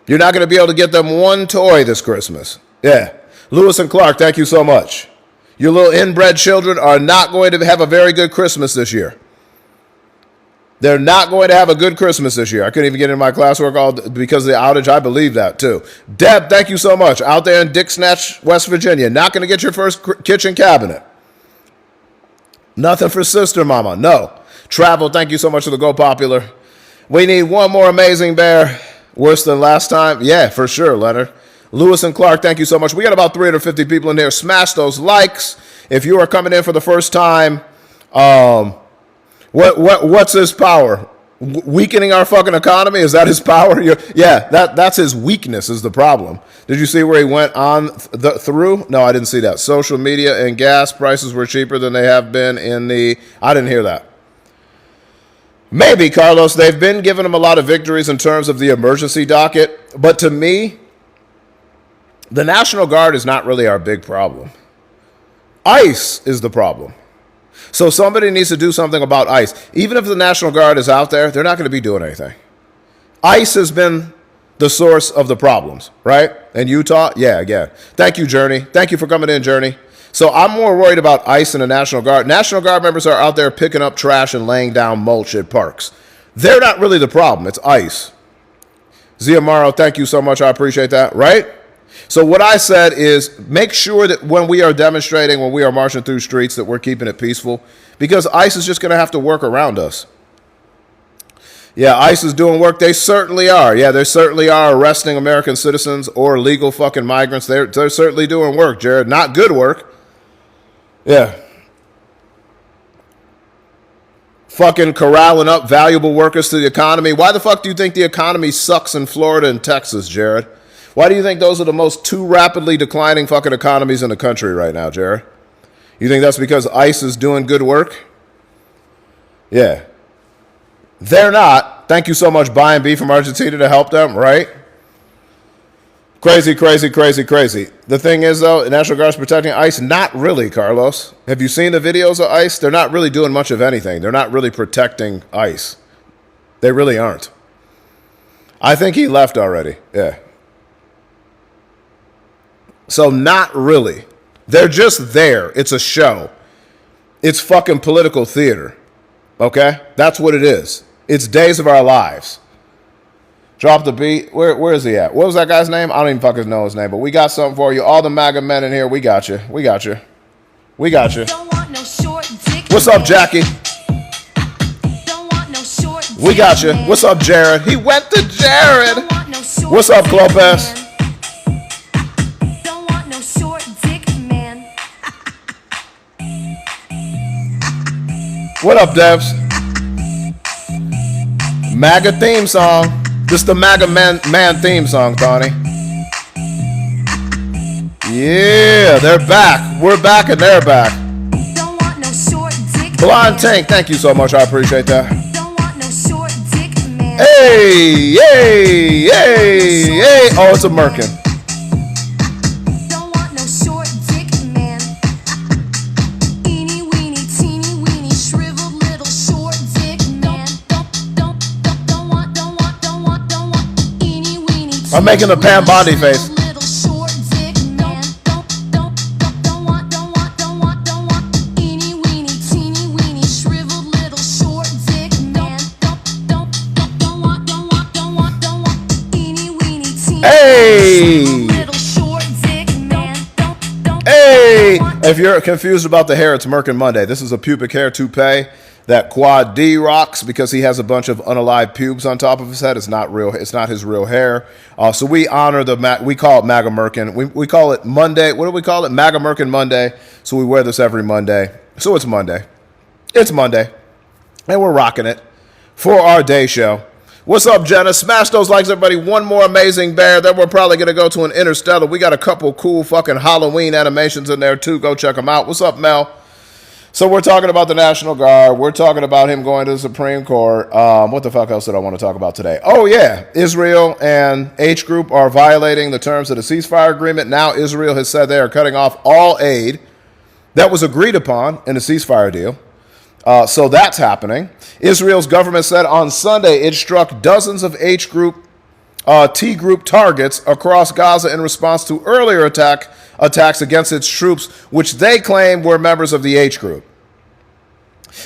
You're not going to be able to get them one toy this Christmas. Yeah. Lewis and Clark, thank you so much. Your little inbred children are not going to have a very good Christmas this year. They're not going to have a good Christmas this year. I couldn't even get in my classwork because of the outage. I believe that, too. Deb, thank you so much. Out there in Dick Snatch, West Virginia. Not going to get your first kitchen cabinet. Nothing for sister mama. No. Travel, thank you so much for the Go Popular. We need one more amazing bear. Worse than last time? Yeah, for sure, Leonard. Lewis and Clark, thank you so much. We got about 350 people in there. Smash those likes. If you are coming in for the first time, what's his power? Weakening our fucking economy? Is that his power? Yeah, that's his weakness is the problem. Did you see where he went on through? No, I didn't see that. Social media and gas prices were cheaper than they have been I didn't hear that. Maybe, Carlos, they've been giving him a lot of victories in terms of the emergency docket. But to me, the National Guard is not really our big problem. ICE is the problem. So somebody needs to do something about ICE. Even if the National Guard is out there, they're not going to be doing anything. ICE has been the source of the problems, right? In Utah? Yeah, again. Thank you, Journey. Thank you for coming in, Journey. So I'm more worried about ICE and the National Guard. National Guard members are out there picking up trash and laying down mulch at parks. They're not really the problem. It's ICE. Zia Morrow, thank you so much. I appreciate that, right? So what I said is make sure that when we are demonstrating, when we are marching through streets, that we're keeping it peaceful, because ICE is just going to have to work around us. Yeah, ICE is doing work. They certainly are. Yeah, they certainly are arresting American citizens or legal fucking migrants. They're certainly doing work, Jared. Not good work. Yeah. Fucking corralling up valuable workers to the economy. Why the fuck do you think the economy sucks in Florida and Texas, Jared? Why do you think those are the most two rapidly declining fucking economies in the country right now, Jared? You think that's because ICE is doing good work? Yeah. They're not. Thank you so much, buying beef from Argentina to help them, right? Crazy, crazy, crazy, crazy. The thing is, though, the National Guard's protecting ICE. Not really, Carlos. Have you seen the videos of ICE? They're not really doing much of anything. They're not really protecting ICE. They really aren't. I think he left already. Yeah. So not really. They're just there. It's a show. It's fucking political theater. Okay? That's what it is. It's days of our lives. Drop the beat. Where is he at? What was that guy's name? I don't even fucking know his name, but we got something for you. All the MAGA men in here, we got you. We got you. We got you. What's up, Jackie? We got you. What's up, Jared? He went to Jared. What's up, Clopez? What up, Devs? MAGA theme song. This is the MAGA man theme song, Tony. Yeah, they're back. We're back and they're back. Blonde Tank, thank you so much. I appreciate that. Hey, hey, hey, hey. Oh, it's a Merkin. I'm making the Pam Bondi face. Hey! Hey! If you're confused about the hair, it's Merkin Monday. This is a pubic hair toupee that Quad D rocks because he has a bunch of unalive pubes on top of his head. It's not real. It's not his real hair. So we honor we call it MAGA Merkin. We call it Monday. What do we call it? MAGA Merkin Monday. So we wear this every Monday. So it's Monday. It's Monday. And we're rocking it for our day show. What's up, Jenna? Smash those likes, everybody. One more amazing bear. Then we're probably going to go to an Interstellar. We got a couple cool fucking Halloween animations in there, too. Go check them out. What's up, Mel? So we're talking about the National Guard. We're talking about him going to the Supreme Court. What the fuck else did I want to talk about today? Oh, yeah. Israel and H Group are violating the terms of the ceasefire agreement. Now Israel has said they are cutting off all aid that was agreed upon in the ceasefire deal. So that's happening. Israel's government said on Sunday it struck dozens of H Group, T Group targets across Gaza in response to earlier attacks against its troops, which they claim were members of the H Group.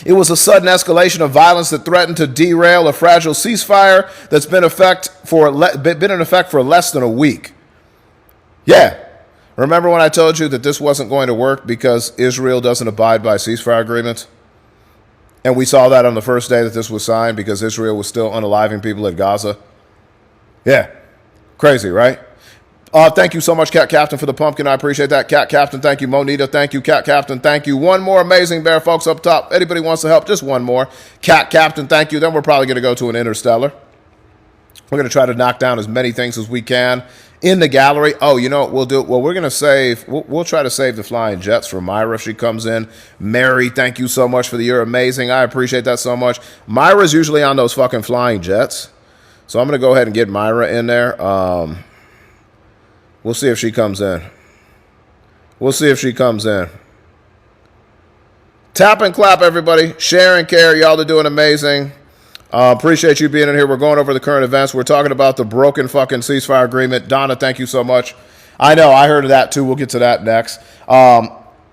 It was a sudden escalation of violence that threatened to derail a fragile ceasefire that's been in effect for less than a week. Yeah. Remember when I told you that this wasn't going to work because Israel doesn't abide by ceasefire agreements? And we saw that on the first day that this was signed because Israel was still unaliving people at Gaza. Yeah. Crazy, right? Thank you so much, Cat Captain, for the pumpkin. I appreciate that. Cat Captain, thank you. Monita, thank you. Cat Captain, thank you. One more amazing bear, folks, up top. Anybody wants to help? Just one more. Cat Captain, thank you. Then we're probably going to go to an Interstellar. We're going to try to knock down as many things as we can in the gallery. Oh, you know what we'll do? Well, we're going to save, we'll try to save the flying jets for Myra if she comes in. Mary, thank you so much for the you're amazing. I appreciate that so much. Myra's usually on those fucking flying jets. So I'm going to go ahead and get Myra in there. We'll see if she comes in. We'll see if she comes in. Tap and clap, everybody. Share and care. Y'all are doing amazing. Appreciate you being in here. We're going over the current events. We're talking about the broken fucking ceasefire agreement. Donna, thank you so much. I know, I heard of that too. We'll get to that next.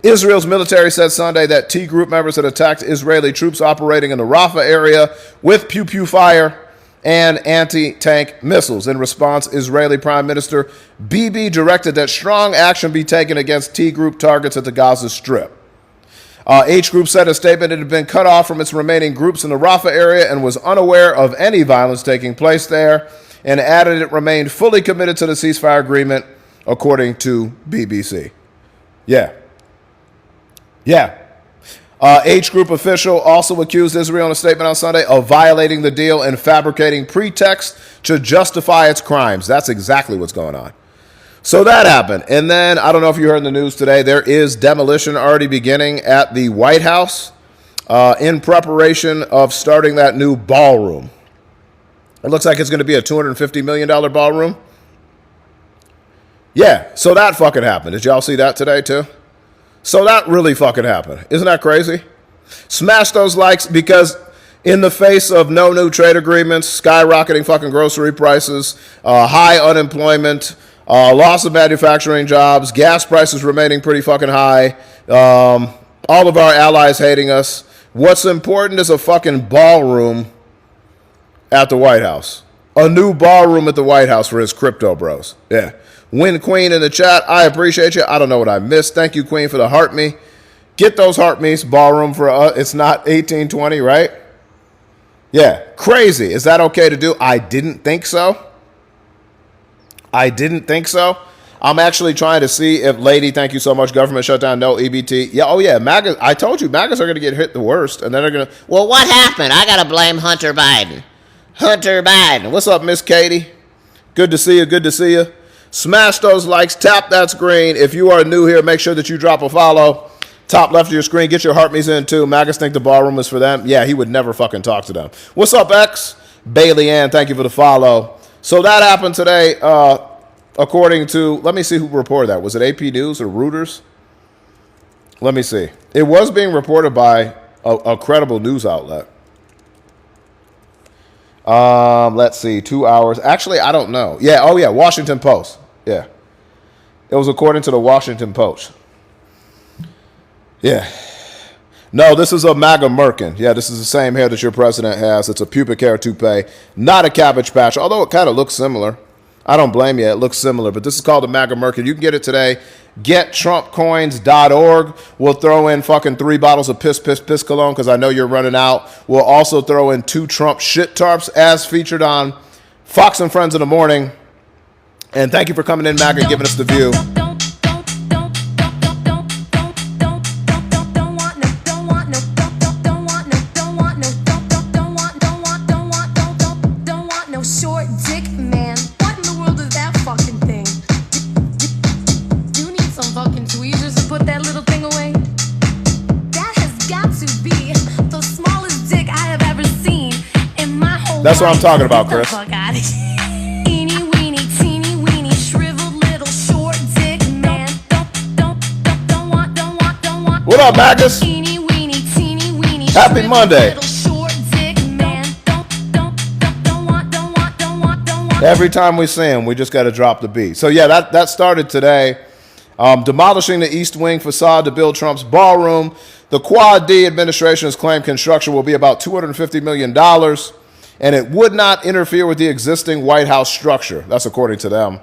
Israel's military said Sunday that T Group members had attacked Israeli troops operating in the Rafah area with pew-pew fire and anti-tank missiles. In response, Israeli Prime Minister Bibi directed that strong action be taken against T Group targets at the Gaza Strip. H Group said in a statement it had been cut off from its remaining groups in the Rafah area and was unaware of any violence taking place there, and added it remained fully committed to the ceasefire agreement, according to BBC. Yeah. H Group official also accused Israel in a statement on Sunday of violating the deal and fabricating pretext to justify its crimes. That's exactly what's going on. So that happened. And then, I don't know if you heard in the news today, there is demolition already beginning at the White House in preparation of starting that new ballroom. It looks like it's going to be a $250 million ballroom. Yeah, so that fucking happened. Did y'all see that today too? So that really fucking happened. Isn't that crazy? Smash those likes, because in the face of no new trade agreements, skyrocketing fucking grocery prices, high unemployment, loss of manufacturing jobs, gas prices remaining pretty fucking high, all of our allies hating us, what's important is a fucking ballroom at the White House. A new ballroom at the White House for his crypto bros. Yeah. Win Queen in the chat. I appreciate you. I don't know what I missed. Thank you, Queen, for the heart me. Get those heart me's. Ballroom for us. It's not 1820, right? Yeah. Crazy. Is that okay to do? I didn't think so. I'm actually trying to see if, lady, thank you so much, government shutdown, no EBT. Yeah, oh yeah, MAGA. I told you, MAGAs are going to get hit the worst, and then they're going to... Well, what happened? I got to blame Hunter Biden. What's up, Miss Katie? Good to see you. Smash those likes, tap that screen. If you are new here, make sure that you drop a follow. Top left of your screen, get your heart me's in too. MAGAs think the ballroom is for them. Yeah, he would never fucking talk to them. What's up, X? Bailey Ann, thank you for the follow. So that happened today, according to, let me see who reported that. Was it AP News or Reuters? Let me see. It was being reported by a credible news outlet. Let's see, 2 hours. Actually, I don't know. Yeah, oh yeah, Washington Post. Yeah. It was according to the Washington Post. Yeah. No, this is a MAGA Merkin. Yeah, this is the same hair that your president has. It's a pubic hair toupee, not a cabbage patch, although it kind of looks similar. I don't blame you. It looks similar, but this is called the MAGA Merkin. You can get it today. GetTrumpCoins.org. We'll throw in fucking 3 bottles of piss cologne because I know you're running out. We'll also throw in 2 Trump shit tarps as featured on Fox and Friends in the Morning. And thank you for coming in, MAGA, and giving us the view. Short dick man. What in the world is that fucking thing? You need some fucking tweezers to put that little thing away. That has got to be the smallest dick I have ever seen in my whole life. That's what I'm talking about, Chris. Get the fuck out of here. Eeny weeny, teeny weeny, shriveled little short dick man. Don't want. What up, MAGAs? Eeny weeny, teeny weeny, Happy Monday. Every time we see him, we just got to drop the beat. So yeah, that started today. Demolishing the East Wing facade to build Trump's ballroom. The Quad D administration has claimed construction will be about $250 million, and it would not interfere with the existing White House structure. That's according to them.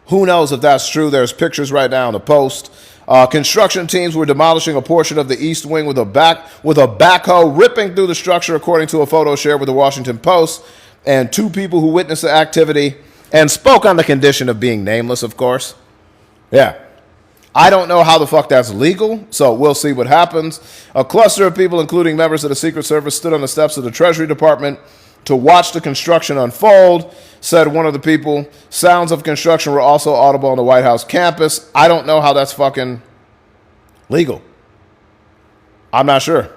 Who knows if that's true? There's pictures right now in the Post. Construction teams were demolishing a portion of the East Wing with a backhoe ripping through the structure, according to a photo shared with the Washington Post. And 2 people who witnessed the activity and spoke on the condition of being nameless, of course. Yeah. I don't know how the fuck that's legal, so we'll see what happens. A cluster of people, including members of the Secret Service, stood on the steps of the Treasury Department to watch the construction unfold, said one of the people. Sounds of construction were also audible on the White House campus. I don't know how that's fucking legal. I'm not sure.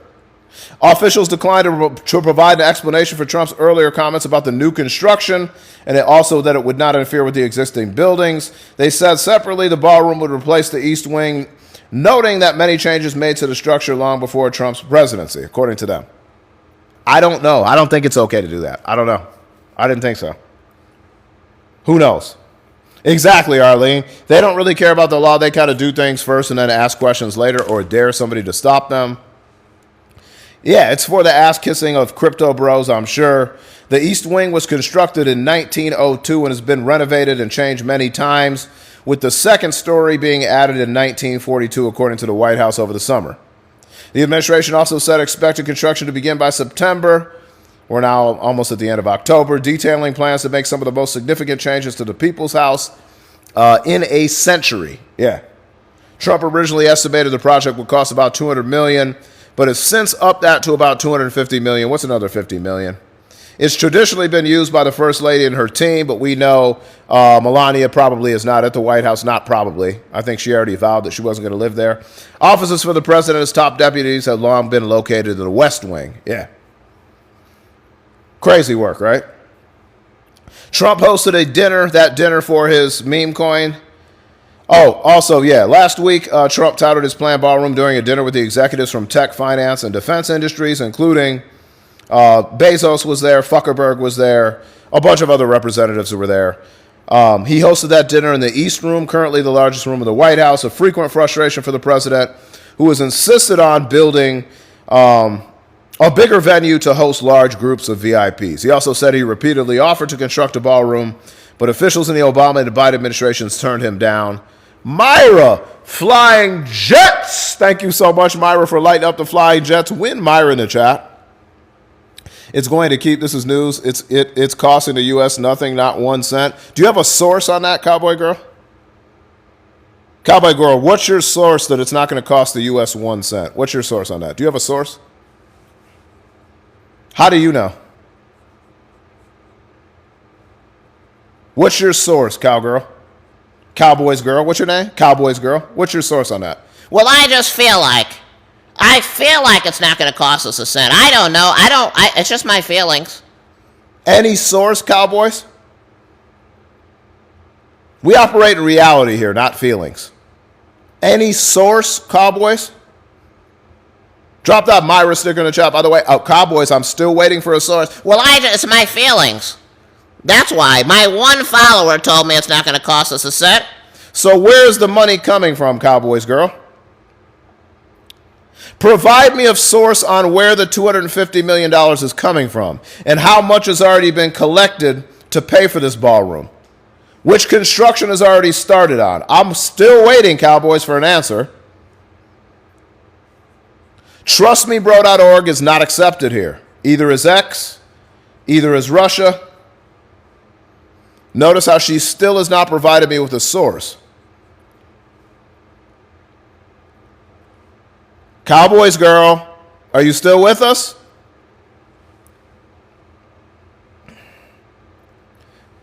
Officials declined to provide an explanation for Trump's earlier comments about the new construction, and also that it would not interfere with the existing buildings. They said separately the ballroom would replace the East Wing, noting that many changes made to the structure long before Trump's presidency, according to them. I don't know. I don't think it's okay to do that. I don't know. I didn't think so. Who knows? Exactly, Arlene. They don't really care about the law. They kind of do things first and then ask questions later or dare somebody to stop them. Yeah, it's for the ass-kissing of crypto bros, I'm sure. The East Wing was constructed in 1902 and has been renovated and changed many times, with the second story being added in 1942, according to the White House over the summer. The administration also said expected construction to begin by September. We're now almost at the end of October, detailing plans to make some of the most significant changes to the People's House in a century. Yeah. Trump originally estimated the project would cost about $200 million, but has since upped that to about $250 million. What's another $50 million? It's traditionally been used by the First Lady and her team, but we know Melania probably is not at the White House. Not probably. I think she already vowed that she wasn't going to live there. Offices for the president and his top deputies have long been located in the West Wing. Yeah. Crazy work, right? Trump hosted a dinner, that dinner for his meme coin. Oh, also, yeah, last week, Trump touted his planned ballroom during a dinner with the executives from tech, finance, and defense industries, including Bezos was there, Zuckerberg was there, a bunch of other representatives who were there. He hosted that dinner in the East Room, currently the largest room of the White House, a frequent frustration for the president, who has insisted on building a bigger venue to host large groups of VIPs. He also said he repeatedly offered to construct a ballroom, but officials in the Obama and Biden administrations turned him down. Myra, flying jets. Thank you so much, Myra, for lighting up the flying jets. Win Myra in the chat. It's going to keep, this is news, it's costing the U.S. nothing, not 1 cent. Do you have a source on that, Cowboy Girl? Cowboy Girl, what's your source that it's not going to cost the U.S. 1 cent? What's your source on that? Do you have a source? How do you know? What's your source, Cowgirl? Cowboys Girl, what's your name? Cowboys Girl, what's your source on that? Well, I feel like it's not going to cost us a cent. I don't know. It's just my feelings. Any source, Cowboys? We operate in reality here, not feelings. Any source, Cowboys? Drop that Myra sticker in the chat. By the way, Cowboys, I'm still waiting for a source. Well, it's my feelings. That's why. My one follower told me it's not going to cost us a cent. So where's the money coming from, Cowboys Girl? Provide me a source on where the $250 million is coming from and how much has already been collected to pay for this ballroom. Which construction has already started on. I'm still waiting, Cowboys, for an answer. TrustMeBro.org is not accepted here. Either is X, either is Russia. Notice how she still has not provided me with a source. Cowboys Girl, are you still with us?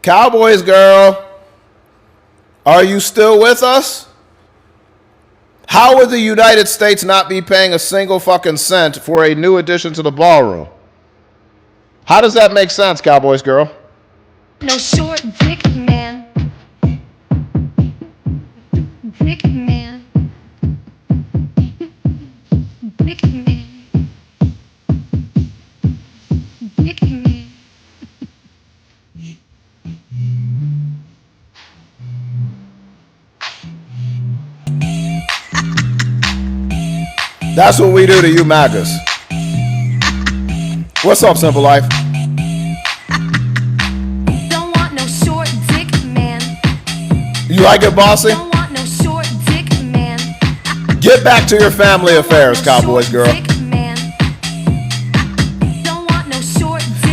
Cowboys Girl, are you still with us? How would the United States not be paying a single fucking cent for a new addition to the ballroom? How does that make sense, Cowboys Girl? No short dick man. Dick man. Dick man. Dick man. That's what we do to you MAGAs. What's up, Simple Life? Don't want no short dick man. You like it, bossy? Don't want no short dick man. Get back to your family affairs, Cowboys Girl.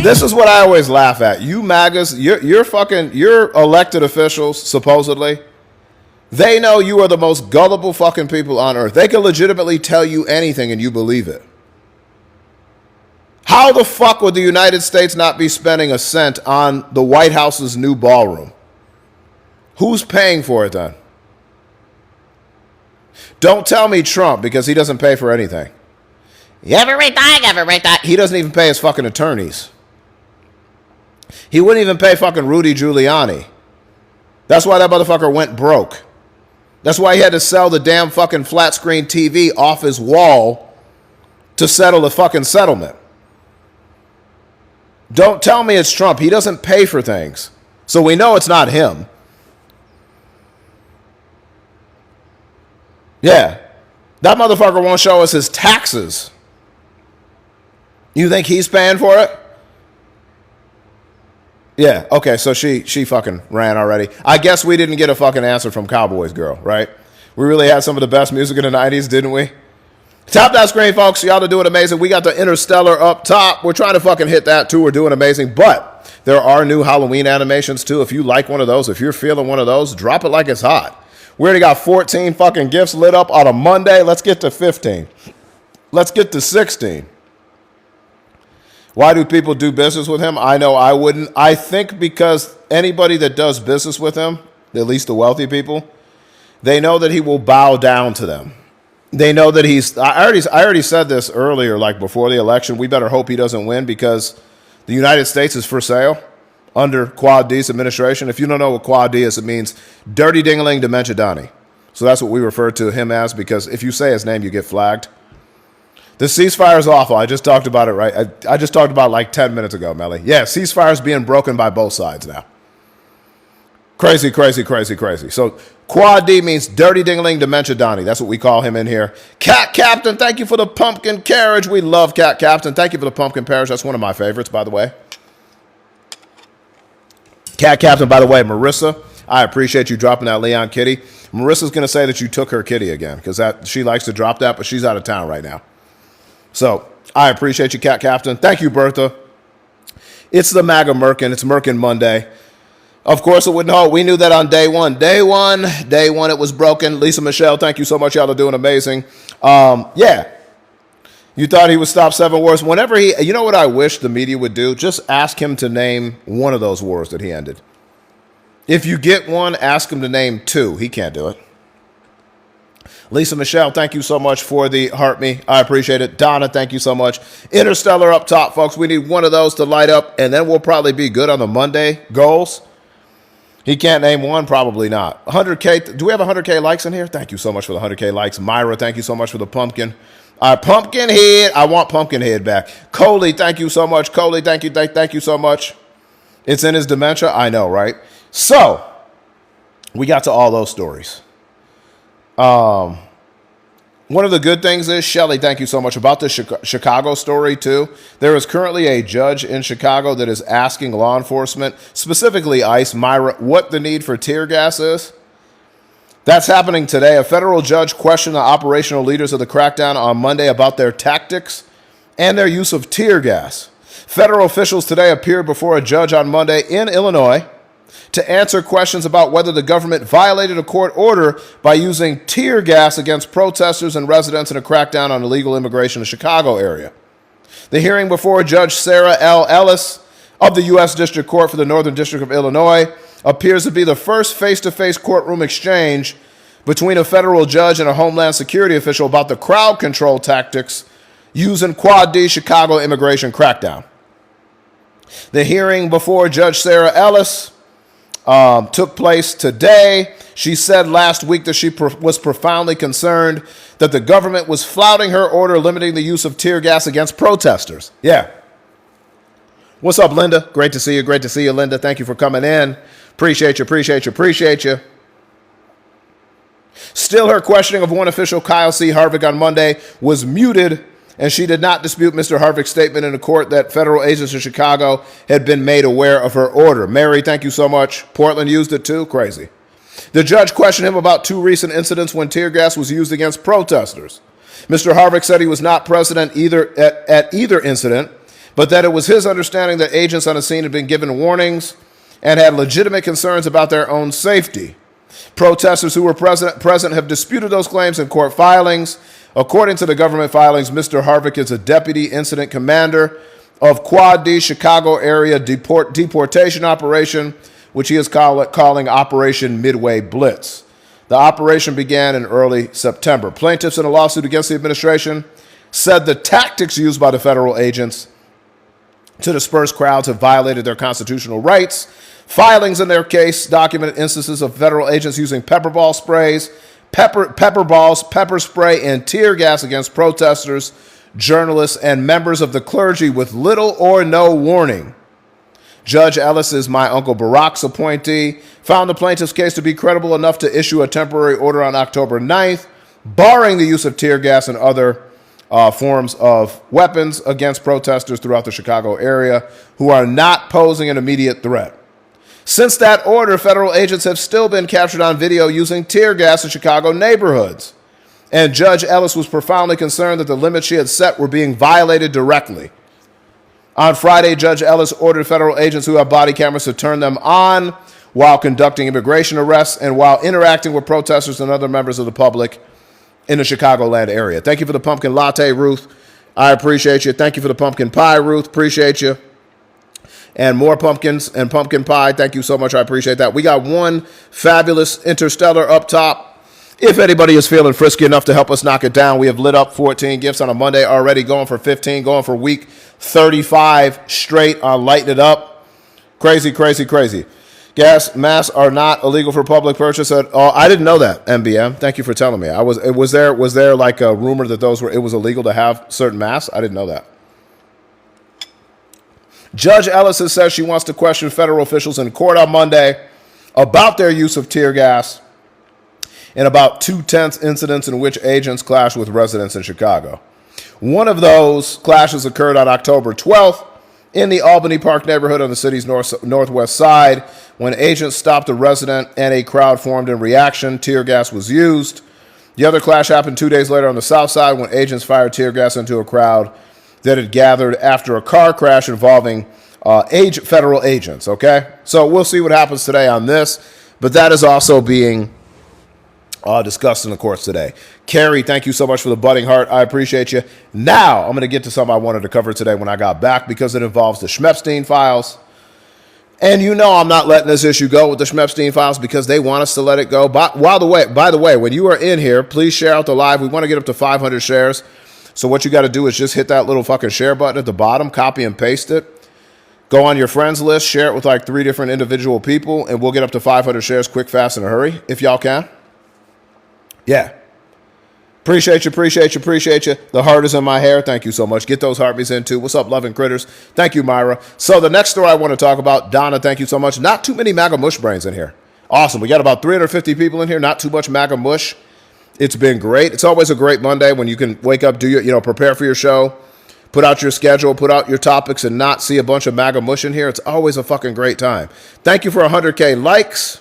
This is what I always laugh at. You MAGAs, you're elected officials, supposedly. They know you are the most gullible fucking people on earth. They can legitimately tell you anything and you believe it. How the fuck would the United States not be spending a cent on the White House's new ballroom? Who's paying for it then? Don't tell me Trump, because he doesn't pay for anything. Everything. He doesn't even pay his fucking attorneys. He wouldn't even pay fucking Rudy Giuliani. That's why that motherfucker went broke. That's why he had to sell the damn fucking flat screen TV off his wall to settle the fucking settlement. Don't tell me it's Trump. He doesn't pay for things. So we know it's not him. Yeah. That motherfucker won't show us his taxes. You think he's paying for it? Yeah, okay, so she fucking ran already. I guess we didn't get a fucking answer from Cowboys Girl, right? We really had some of the best music in the 90s, didn't we? Tap that screen, folks. Y'all are doing amazing. We got the Interstellar up top. We're trying to fucking hit that too. We're doing amazing. But there are new Halloween animations too. If you like one of those, if you're feeling one of those, drop it like it's hot. We already got 14 fucking gifts lit up on a Monday. Let's get to 15. Let's get to 16. Why do people do business with him? I know I wouldn't. I think because anybody that does business with him, at least the wealthy people, they know that he will bow down to them. They know that he's. I already said this earlier, like before the election. We better hope he doesn't win because the United States is for sale under Quad D's administration. If you don't know what Quad D is, it means Dirty Dingling Dementia Donnie. So that's what we refer to him as, because if you say his name, you get flagged. The ceasefire is awful. I just talked about it, right? I just talked about it like 10 minutes ago, Melly. Yeah, ceasefire is being broken by both sides now. Crazy, crazy, crazy, crazy. So Quad D means Dirty Dingling Dementia Donnie. That's what we call him in here. Cat Captain, thank you for the pumpkin carriage. We love Cat Captain. Thank you for the pumpkin carriage. That's one of my favorites, by the way. Cat Captain, by the way, Marissa, I appreciate you dropping that Leon kitty. Marissa's going to say that you took her kitty again because she likes to drop that, but she's out of town right now. So I appreciate you, Cat Captain. Thank you, Bertha. It's the MAGA Merkin. It's Merkin Monday. Of course, it wouldn't hold. We knew that on day one. Day one, it was broken. Lisa Michelle, thank you so much. Y'all are doing amazing. Yeah. You thought he would stop 7 wars. Whenever you know what I wish the media would do? Just ask him to name one of those wars that he ended. If you get one, ask him to name 2. He can't do it. Lisa Michelle, thank you so much for the heart me. I appreciate it. Donna, thank you so much. Interstellar up top, folks. We need one of those to light up, and then we'll probably be good on the Monday goals. He can't name one? Probably not. 100K. Do we have 100K likes in here? Thank you so much for the 100K likes. Myra, thank you so much for the pumpkin. Pumpkin head. I want pumpkin head back. Coley, thank you so much. Coley, thank you so much. It's in his dementia. I know, right? So, we got to all those stories. One of the good things is, Shelly, thank you so much, about the Chicago story, too. There is currently a judge in Chicago that is asking law enforcement, specifically ICE, Myra, what the need for tear gas is. That's happening today. A federal judge questioned the operational leaders of the crackdown on Monday about their tactics and their use of tear gas. Federal officials today appeared before a judge on Monday in Illinois to answer questions about whether the government violated a court order by using tear gas against protesters and residents in a crackdown on illegal immigration in the Chicago area. The hearing before Judge Sarah L. Ellis of the U.S. District Court for the Northern District of Illinois appears to be the first face-to-face courtroom exchange between a federal judge and a Homeland Security official about the crowd control tactics used in Quad D Chicago immigration crackdown. The hearing before Judge Sarah Ellis took place today. She said last week that she was profoundly concerned that the government was flouting her order limiting the use of tear gas against protesters. Yeah. What's up, Linda? Great to see you. Great to see you, Linda. Thank you for coming in. Appreciate you. Still, her questioning of one official, Kyle C. Harvick, on Monday was muted, and she did not dispute Mr. Harvick's statement in the court that federal agents in Chicago had been made aware of her order. Mary, thank you so much. Portland used it too? Crazy. The judge questioned him about 2 recent incidents when tear gas was used against protesters. Mr. Harvick said he was not present at either incident, but that it was his understanding that agents on the scene had been given warnings and had legitimate concerns about their own safety. Protesters who were present have disputed those claims in court filings. According to the government filings, Mr. Harvick is a deputy incident commander of Quad D Chicago area deportation operation, which he is calling Operation Midway Blitz. The operation began in early September. Plaintiffs in a lawsuit against the administration said the tactics used by the federal agents to disperse crowds have violated their constitutional rights. Filings in their case documented instances of federal agents using pepper spray, and tear gas against protesters, journalists, and members of the clergy with little or no warning. Judge Ellis is my Uncle Barack's appointee, found the plaintiff's case to be credible enough to issue a temporary order on October 9th, barring the use of tear gas and other forms of weapons against protesters throughout the Chicago area who are not posing an immediate threat. Since that order, federal agents have still been captured on video using tear gas in Chicago neighborhoods. and Judge Ellis was profoundly concerned that the limits she had set were being violated directly. On Friday, Judge Ellis ordered federal agents who have body cameras to turn them on while conducting immigration arrests and while interacting with protesters and other members of the public in the Chicagoland area. Thank you for the pumpkin latte, Ruth. I appreciate you. Thank you for the pumpkin pie, Ruth. Appreciate you. And more pumpkins and pumpkin pie. Thank you so much. I appreciate that. We got one fabulous interstellar up top. If anybody is feeling frisky enough to help us knock it down, we have lit up 14 gifts on a Monday already, going for 15, going for week 35 straight on Lighten It Up. Crazy, crazy, crazy. Gas masks are not illegal for public purchase at all. I didn't know that, MBM. Thank you for telling me. Was there like a rumor that it was illegal to have certain masks? I didn't know that. Judge Ellis has said she wants to question federal officials in court on Monday about their use of tear gas in about 2 tense incidents in which agents clashed with residents in Chicago. One of those clashes occurred on October 12th in the Albany Park neighborhood on the city's northwest side. When agents stopped a resident and a crowd formed in reaction, tear gas was used. The other clash happened 2 days later on the south side when agents fired tear gas into a crowd that had gathered after a car crash involving federal agents, okay? So we'll see what happens today on this, but that is also being discussed in the courts today. Carrie, thank you so much for the budding heart. I appreciate you. Now, I'm going to get to something I wanted to cover today when I got back because it involves the Epstein files. And you know I'm not letting this issue go with the Epstein files because they want us to let it go. By the way, when you are in here, please share out the live. We want to get up to 500 shares. So what you got to do is just hit that little fucking share button at the bottom, copy and paste it. Go on your friends list, share it with like 3 different individual people, and we'll get up to 500 shares quick, fast, in a hurry, if y'all can. Yeah. Appreciate you. The heart is in my hair. Thank you so much. Get those heartbeats in too. What's up, loving critters? Thank you, Myra. So the next story I want to talk about, Donna, thank you so much. Not too many MAGA mush brains in here. Awesome. We got about 350 people in here. Not too much MAGA mush. It's been great. It's always a great Monday when you can wake up, prepare for your show, put out your schedule, put out your topics, and not see a bunch of MAGA mush in here. It's always a fucking great time. Thank you for 100K likes.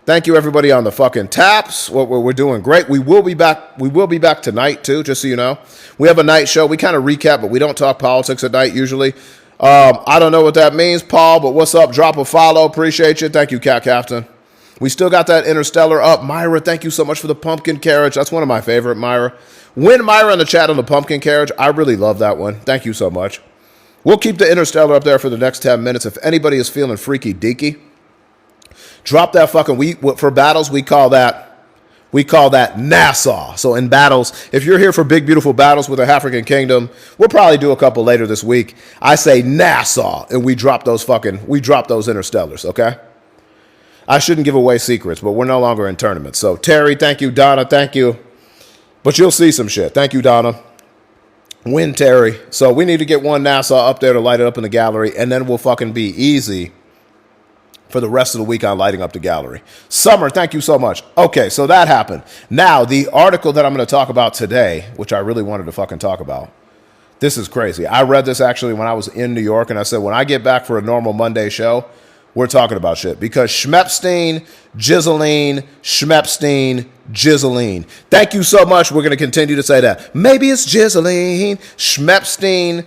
Thank you, everybody on the fucking taps. We're doing great. We will be back. We will be back tonight, too, just so you know. We have a night show. We kind of recap, but we don't talk politics at night usually. I don't know what that means, Paul, but what's up? Drop a follow. Appreciate you. Thank you, Cat Captain. We still got that Interstellar up. Myra, thank you so much for the pumpkin carriage. That's one of my favorite, Myra. Win Myra in the chat on the pumpkin carriage. I really love that one. Thank you so much. We'll keep the Interstellar up there for the next 10 minutes. If anybody is feeling freaky deaky, drop that fucking, for battles, we call that Nassau. So in battles, if you're here for big, beautiful battles with the African Kingdom, we'll probably do a couple later this week. I say Nassau, and we drop those Interstellars, okay? I shouldn't give away secrets, but we're no longer in tournaments. So Terry, thank you. Donna, thank you. But you'll see some shit. Thank you, Donna. Win, Terry. So we need to get one Nassau up there to light it up in the gallery, and then we'll fucking be easy for the rest of the week on lighting up the gallery. Summer, thank you so much. Okay, so that happened. Now, the article that I'm going to talk about today, which I really wanted to fucking talk about, this is crazy. I read this actually when I was in New York, and I said, when I get back for a normal Monday show, we're talking about shit. Because Schmepstein, Ghislaine. Thank you so much. We're going to continue to say that. Maybe it's Ghislaine. Schmepstein,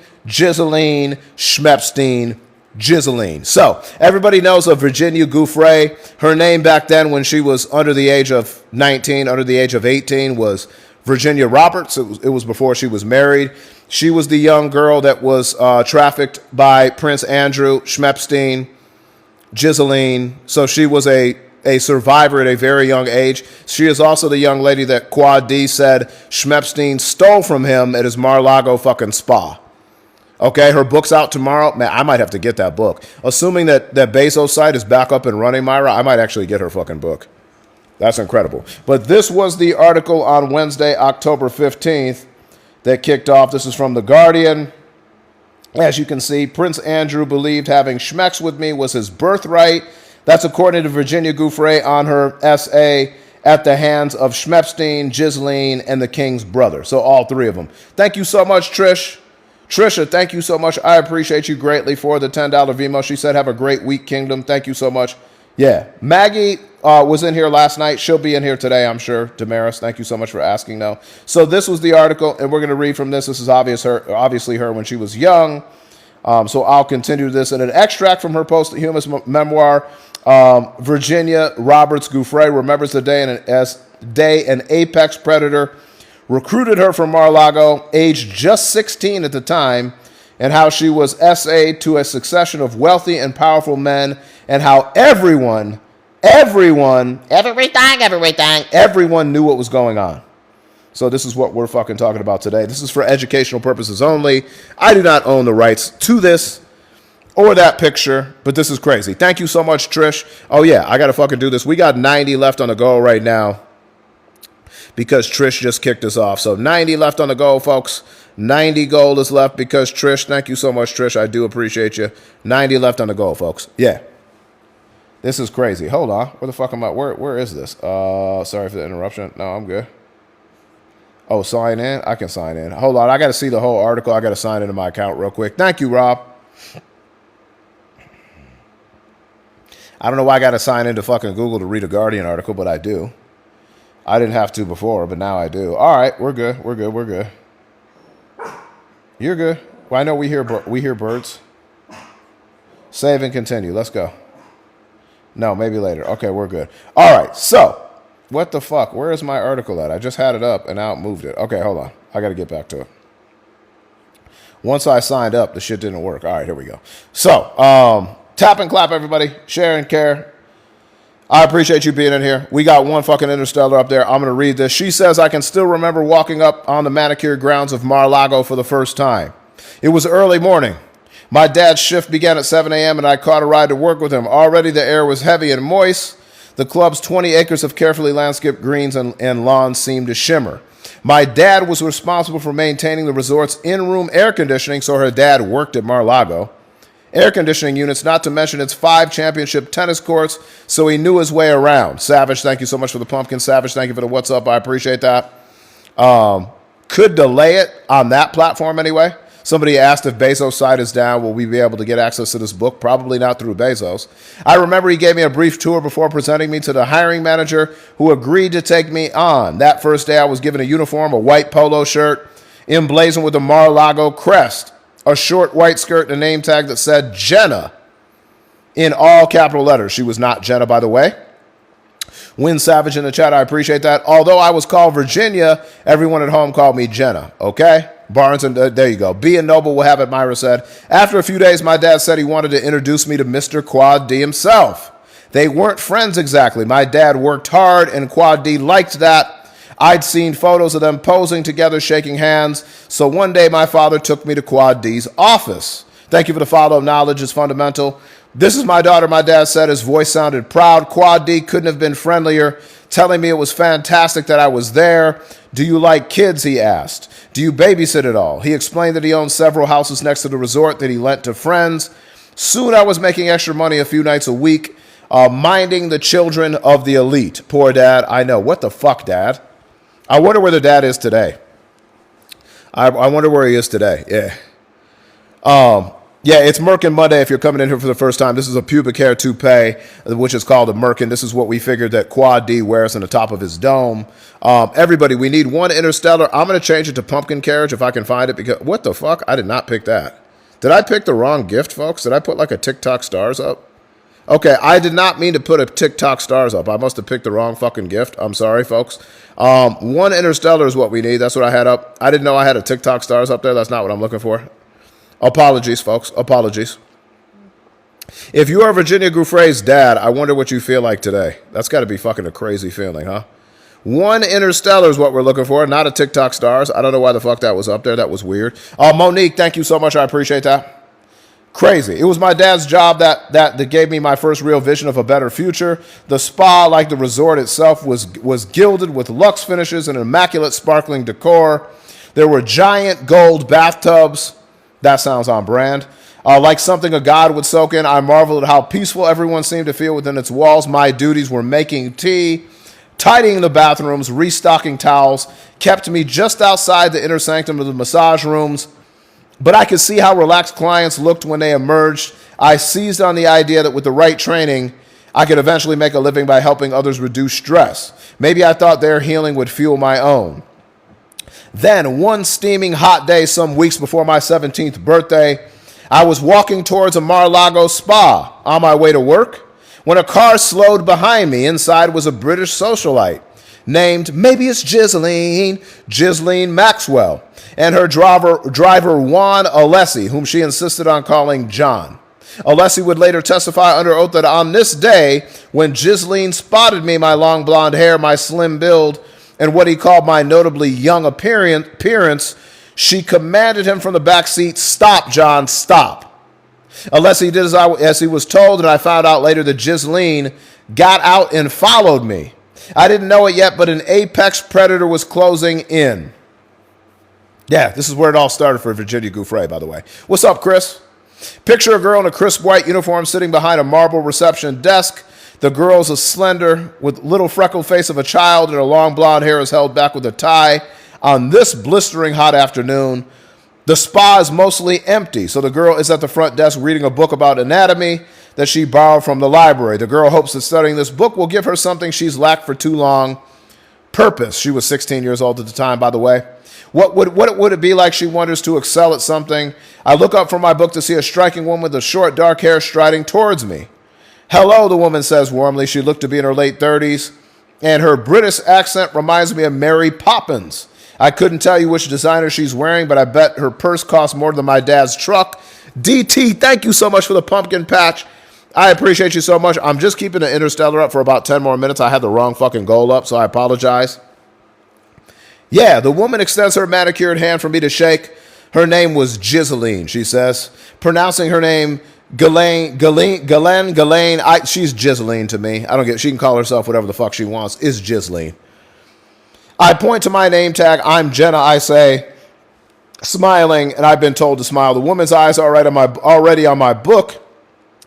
Ghislaine. So, everybody knows of Virginia Giuffre. Her name back then when she was under the age of 19, under the age of 18, was Virginia Roberts. It was before she was married. She was the young girl that was trafficked by Prince Andrew Schmepstein, Ghislaine. So she was a survivor at a very young age. She is also the young lady that Quad D said Schmepstein stole from him at his Mar-a-Lago fucking spa. Okay, her book's out tomorrow. Man, I might have to get that book. Assuming that Bezos site is back up and running, Myra, I might actually get her fucking book. That's incredible. But this was the article on Wednesday, October 15th, that kicked off. This is from The Guardian. As you can see, Prince Andrew believed having schmecks with me was his birthright. That's according to Virginia Giuffre on her essay, At the Hands of Schmepstein, Ghislaine, and the King's Brother. So all 3 of them. Thank you so much, Trish. Trisha, thank you so much. I appreciate you greatly for the $10 Vimo. She said, have a great week, Kingdom. Thank you so much. Yeah, Maggie was in here last night. She'll be in here today, I'm sure. Damaris, thank you so much for asking, though. So this was the article, and we're going to read from this. This is obviously her when she was young. So I'll continue this. In an extract from her posthumous memoir, Virginia Roberts Gouffre remembers the day an apex predator recruited her from Mar-a-Lago, aged just 16 at the time, and how she was SA'd to a succession of wealthy and powerful men, and how everyone knew what was going on. So this is what we're fucking talking about today. This is for educational purposes only. I do not own the rights to this or that picture, but this is crazy. Thank you so much, Trish. Oh yeah, I gotta fucking do this. We got 90 left on the goal right now because Trish just kicked us off. So 90 left on the goal, folks. 90 goal is left because Trish, thank you so much, Trish. I do appreciate you. 90 left on the goal, folks. Yeah. This is crazy. Hold on. Where the fuck am I? Where is this? Sorry for the interruption. No, I'm good. Oh, sign in? I can sign in. Hold on. I got to see the whole article. I got to sign into my account real quick. Thank you, Rob. I don't know why I got to sign into fucking Google to read a Guardian article, but I do. I didn't have to before, but now I do. All right. We're good. We're good. We're good. You're good. Well, I know we hear birds. Save and continue. Let's go. No, maybe later. Okay, we're good. All right, so what the fuck? Where is my article at? I just had it up and now it moved it. Okay, hold on. I got to get back to it. Once I signed up, the shit didn't work. All right, here we go. So, tap and clap, everybody. Share and care. I appreciate you being in here. We got one fucking interstellar up there. I'm going to read this. She says, I can still remember walking up on the manicured grounds of Mar-a-Lago for the first time. It was early morning. My dad's shift began at 7 a.m. and I caught a ride to work with him. Already the air was heavy and moist. The club's 20 acres of carefully landscaped greens and lawns seemed to shimmer. My dad was responsible for maintaining the resort's in-room air conditioning, so her dad worked at Mar-a-Lago. Air conditioning units, not to mention its 5 championship tennis courts, so he knew his way around. Savage, thank you so much for the pumpkin. Savage, thank you for the what's up. I appreciate that. Could delay it on that platform anyway. Somebody asked if Bezos' site is down, will we be able to get access to this book? Probably not through Bezos. I remember he gave me a brief tour before presenting me to the hiring manager who agreed to take me on. That first day I was given a uniform, a white polo shirt, emblazoned with the Mar-a-Lago crest, a short white skirt, and a name tag that said Jenna in all capital letters. She was not Jenna, by the way. Win Savage in the chat, I appreciate that. Although I was called Virginia, everyone at home called me Jenna, okay? Barnes, and there you go. B and Noble will have it, Myra said. After a few days, my dad said he wanted to introduce me to Mr. Quad D himself. They weren't friends exactly. My dad worked hard, and Quad D liked that. I'd seen photos of them posing together, shaking hands. So one day, my father took me to Quad D's office. Thank you for the follow. Knowledge is fundamental. This is my daughter, my dad said. His voice sounded proud. Quad D couldn't have been friendlier, telling me it was fantastic that I was there. Do you like kids, he asked. Do you babysit at all? He explained that he owned several houses next to the resort that he lent to friends. Soon I was making extra money a few nights a week, minding the children of the elite. Poor dad. I know. What the fuck, Dad? I wonder where the dad is today. I wonder where he is today. Yeah. Yeah, it's Merkin Monday if you're coming in here for the first time. This is a pubic hair toupee, which is called a Merkin. This is what we figured that Quad D wears on the top of his dome. Everybody, we need one interstellar. I'm going to change it to pumpkin carriage if I can find it. Because what the fuck? I did not pick that. Did I pick the wrong gift, folks? Did I put like a TikTok stars up? Okay, I did not mean to put a TikTok stars up. I must have picked the wrong fucking gift. I'm sorry, folks. One interstellar is what we need. That's what I had up. I didn't know I had a TikTok stars up there. That's not what I'm looking for. Apologies, folks. Apologies. If you are Virginia Gouffre's dad, I wonder what you feel like today. That's got to be fucking a crazy feeling, huh? One interstellar is what we're looking for, not a TikTok stars. I don't know why the fuck that was up there. That was weird. Monique, thank you so much. I appreciate that. Crazy. It was my dad's job that gave me my first real vision of a better future. The spa, like the resort itself, was gilded with luxe finishes and immaculate sparkling decor. There were giant gold bathtubs. That sounds on brand. Like something a god would soak in, I marveled at how peaceful everyone seemed to feel within its walls. My duties were making tea, tidying the bathrooms, restocking towels, kept me just outside the inner sanctum of the massage rooms. But I could see how relaxed clients looked when they emerged. I seized on the idea that with the right training, I could eventually make a living by helping others reduce stress. Maybe I thought their healing would fuel my own. Then, one steaming hot day some weeks before my 17th birthday, I was walking towards a Mar-a-Lago spa on my way to work when a car slowed behind me. Inside was a British socialite named, maybe it's Ghislaine Maxwell, and her driver Juan Alessi, whom she insisted on calling John. Alessi would later testify under oath that on this day, when Ghislaine spotted me, my long blonde hair, my slim build, and what he called my notably young appearance, she commanded him from the back seat, "Stop, John, stop." Alessi did as he was told, and I found out later that Ghislaine got out and followed me. I didn't know it yet, but an apex predator was closing in. Yeah, this is where it all started for Virginia Gouffre, by the way. What's up, Chris? Picture a girl in a crisp white uniform sitting behind a marble reception desk. The girl's a slender, with little freckled face of a child, and her long blonde hair is held back with a tie. On this blistering hot afternoon, the spa is mostly empty, so the girl is at the front desk reading a book about anatomy that she borrowed from the library. The girl hopes that studying this book will give her something she's lacked for too long: purpose. She was 16 years old at the time, by the way. What would it be like, she wonders, to excel at something? I look up from my book to see a striking woman with short, dark hair striding towards me. "Hello," the woman says warmly. She looked to be in her late 30s, and her British accent reminds me of Mary Poppins. I couldn't tell you which designer she's wearing, but I bet her purse costs more than my dad's truck. DT, thank you so much for the pumpkin patch. I appreciate you so much. I'm just keeping the Interstellar up for about 10 more minutes. I had the wrong fucking goal up, so I apologize. Yeah, the woman extends her manicured hand for me to shake. Her name was Ghislaine, she says, pronouncing her name Ghislaine. She's Ghislaine to me. I don't get. She can call herself whatever the fuck she wants. Is Ghislaine. I point to my name tag. I'm Jenna, I say, smiling, and I've been told to smile. The woman's eyes are already on my book,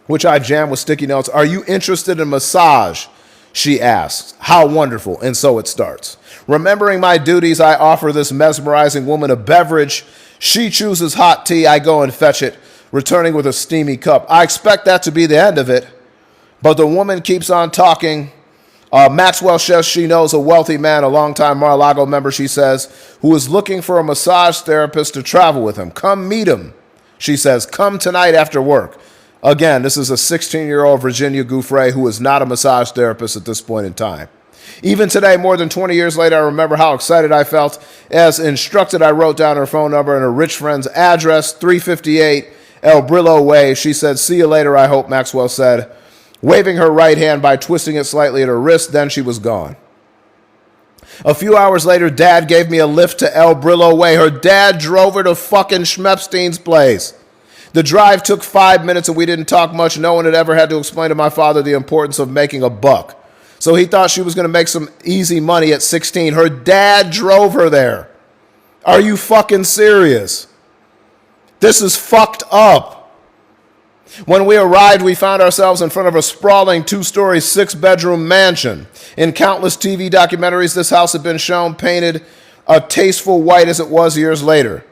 which I jammed with sticky notes. "Are you interested in massage?" she asks. How wonderful. And so it starts. Remembering my duties, I offer this mesmerizing woman a beverage. She chooses hot tea. I go and fetch it, returning with a steamy cup. I expect that to be the end of it, but the woman keeps on talking. Maxwell says she knows a wealthy man, a longtime Mar-a-Lago member, she says, who is looking for a massage therapist to travel with him. Come meet him, she says. Come tonight after work. Again, this is a 16-year-old Virginia Gouffre who is not a massage therapist at this point in time. Even today, more than 20 years later, I remember how excited I felt. As instructed, I wrote down her phone number and her rich friend's address, 358 El Brillo Way. She said, "See you later, I hope," Maxwell said, waving her right hand by twisting it slightly at her wrist. Then she was gone. A few hours later, Dad gave me a lift to El Brillo Way. Her dad drove her to fucking Epstein's place. The drive took 5 minutes and we didn't talk much. No one had ever had to explain to my father the importance of making a buck. So he thought she was going to make some easy money at 16. Her dad drove her there. Are you fucking serious? This is fucked up. When we arrived, we found ourselves in front of a sprawling 2-story, 6-bedroom mansion. In countless TV documentaries, this house had been shown painted a tasteful white as it was years later.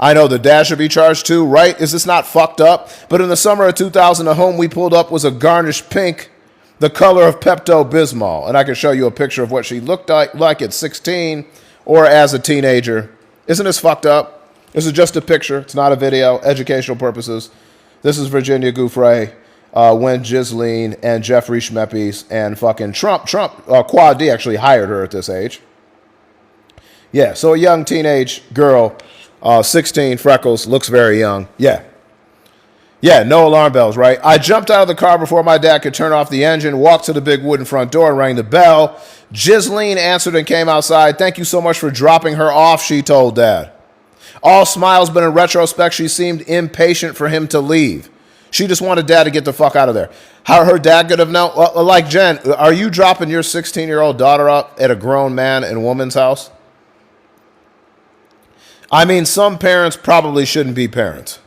I know the dad should be charged too, right? Is this not fucked up? But in the summer of 2000, the home we pulled up was a garnished pink, the color of Pepto-Bismol. And I can show you a picture of what she looked like at 16 or as a teenager. Isn't this fucked up? This is just a picture. It's not a video. Educational purposes. This is Virginia Gouffre when Ghislaine and Jeffrey Schmeppes and fucking Trump, Quad D actually hired her at this age. Yeah, so a young teenage girl, 16, freckles, looks very young. Yeah, no alarm bells, right? I jumped out of the car before my dad could turn off the engine, walked to the big wooden front door and rang the bell. Ghislaine answered and came outside. "Thank you so much for dropping her off," she told Dad. All smiles, but in retrospect, she seemed impatient for him to leave. She just wanted Dad to get the fuck out of there. How her dad could have known? Well, like, Jen, are you dropping your 16-year-old daughter up at a grown man and woman's house? I mean, some parents probably shouldn't be parents.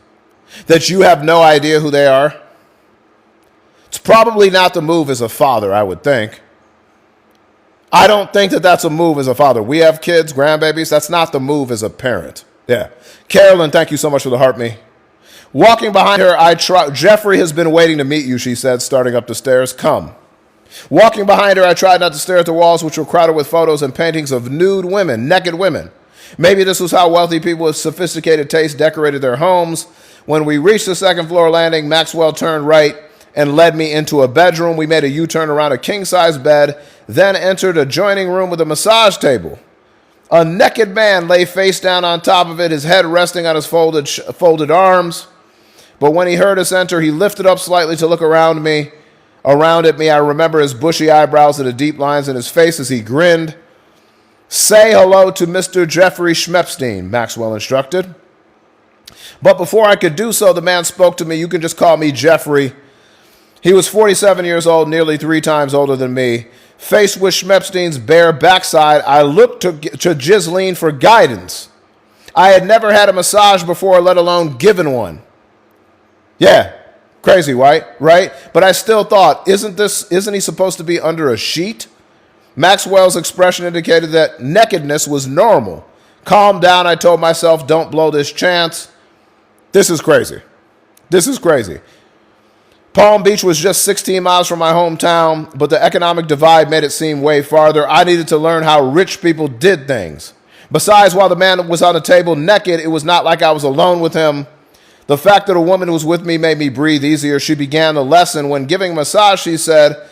That you have no idea who they are. It's probably not the move as a father, I would think. I don't think that that's a move as a father. We have kids, grandbabies. That's not the move as a parent. Yeah. Carolyn, thank you so much for the heart me. Walking behind her, Jeffrey has been waiting to meet you, she said, starting up the stairs. Come. Walking behind her, I tried not to stare at the walls, which were crowded with photos and paintings of nude women, naked women. Maybe this was how wealthy people with sophisticated taste decorated their homes. When we reached the second floor landing, Maxwell turned right and led me into a bedroom. We made a U-turn around a king-size bed, then entered a adjoining room with a massage table. A naked man lay face down on top of it, his head resting on his folded arms. But when he heard us enter, he lifted up slightly to look around at me. I remember his bushy eyebrows and the deep lines in his face as he grinned. Say hello to Mr. Jeffrey Epstein, Maxwell instructed. But before I could do so, the man spoke to me. You can just call me Jeffrey. He was 47 years old, nearly 3 times older than me. Faced with Epstein's bare backside, I looked to Ghislaine for guidance. I had never had a massage before, let alone given one. Yeah. Crazy, right? But I still thought, isn't he supposed to be under a sheet? Maxwell's expression indicated that nakedness was normal. Calm down, I told myself, don't blow this chance. This is crazy. Palm Beach was just 16 miles from my hometown, but the economic divide made it seem way farther. I needed to learn how rich people did things. Besides, while the man was on the table naked, it was not like I was alone with him. The fact that a woman was with me made me breathe easier. She began the lesson. When giving a massage, she said,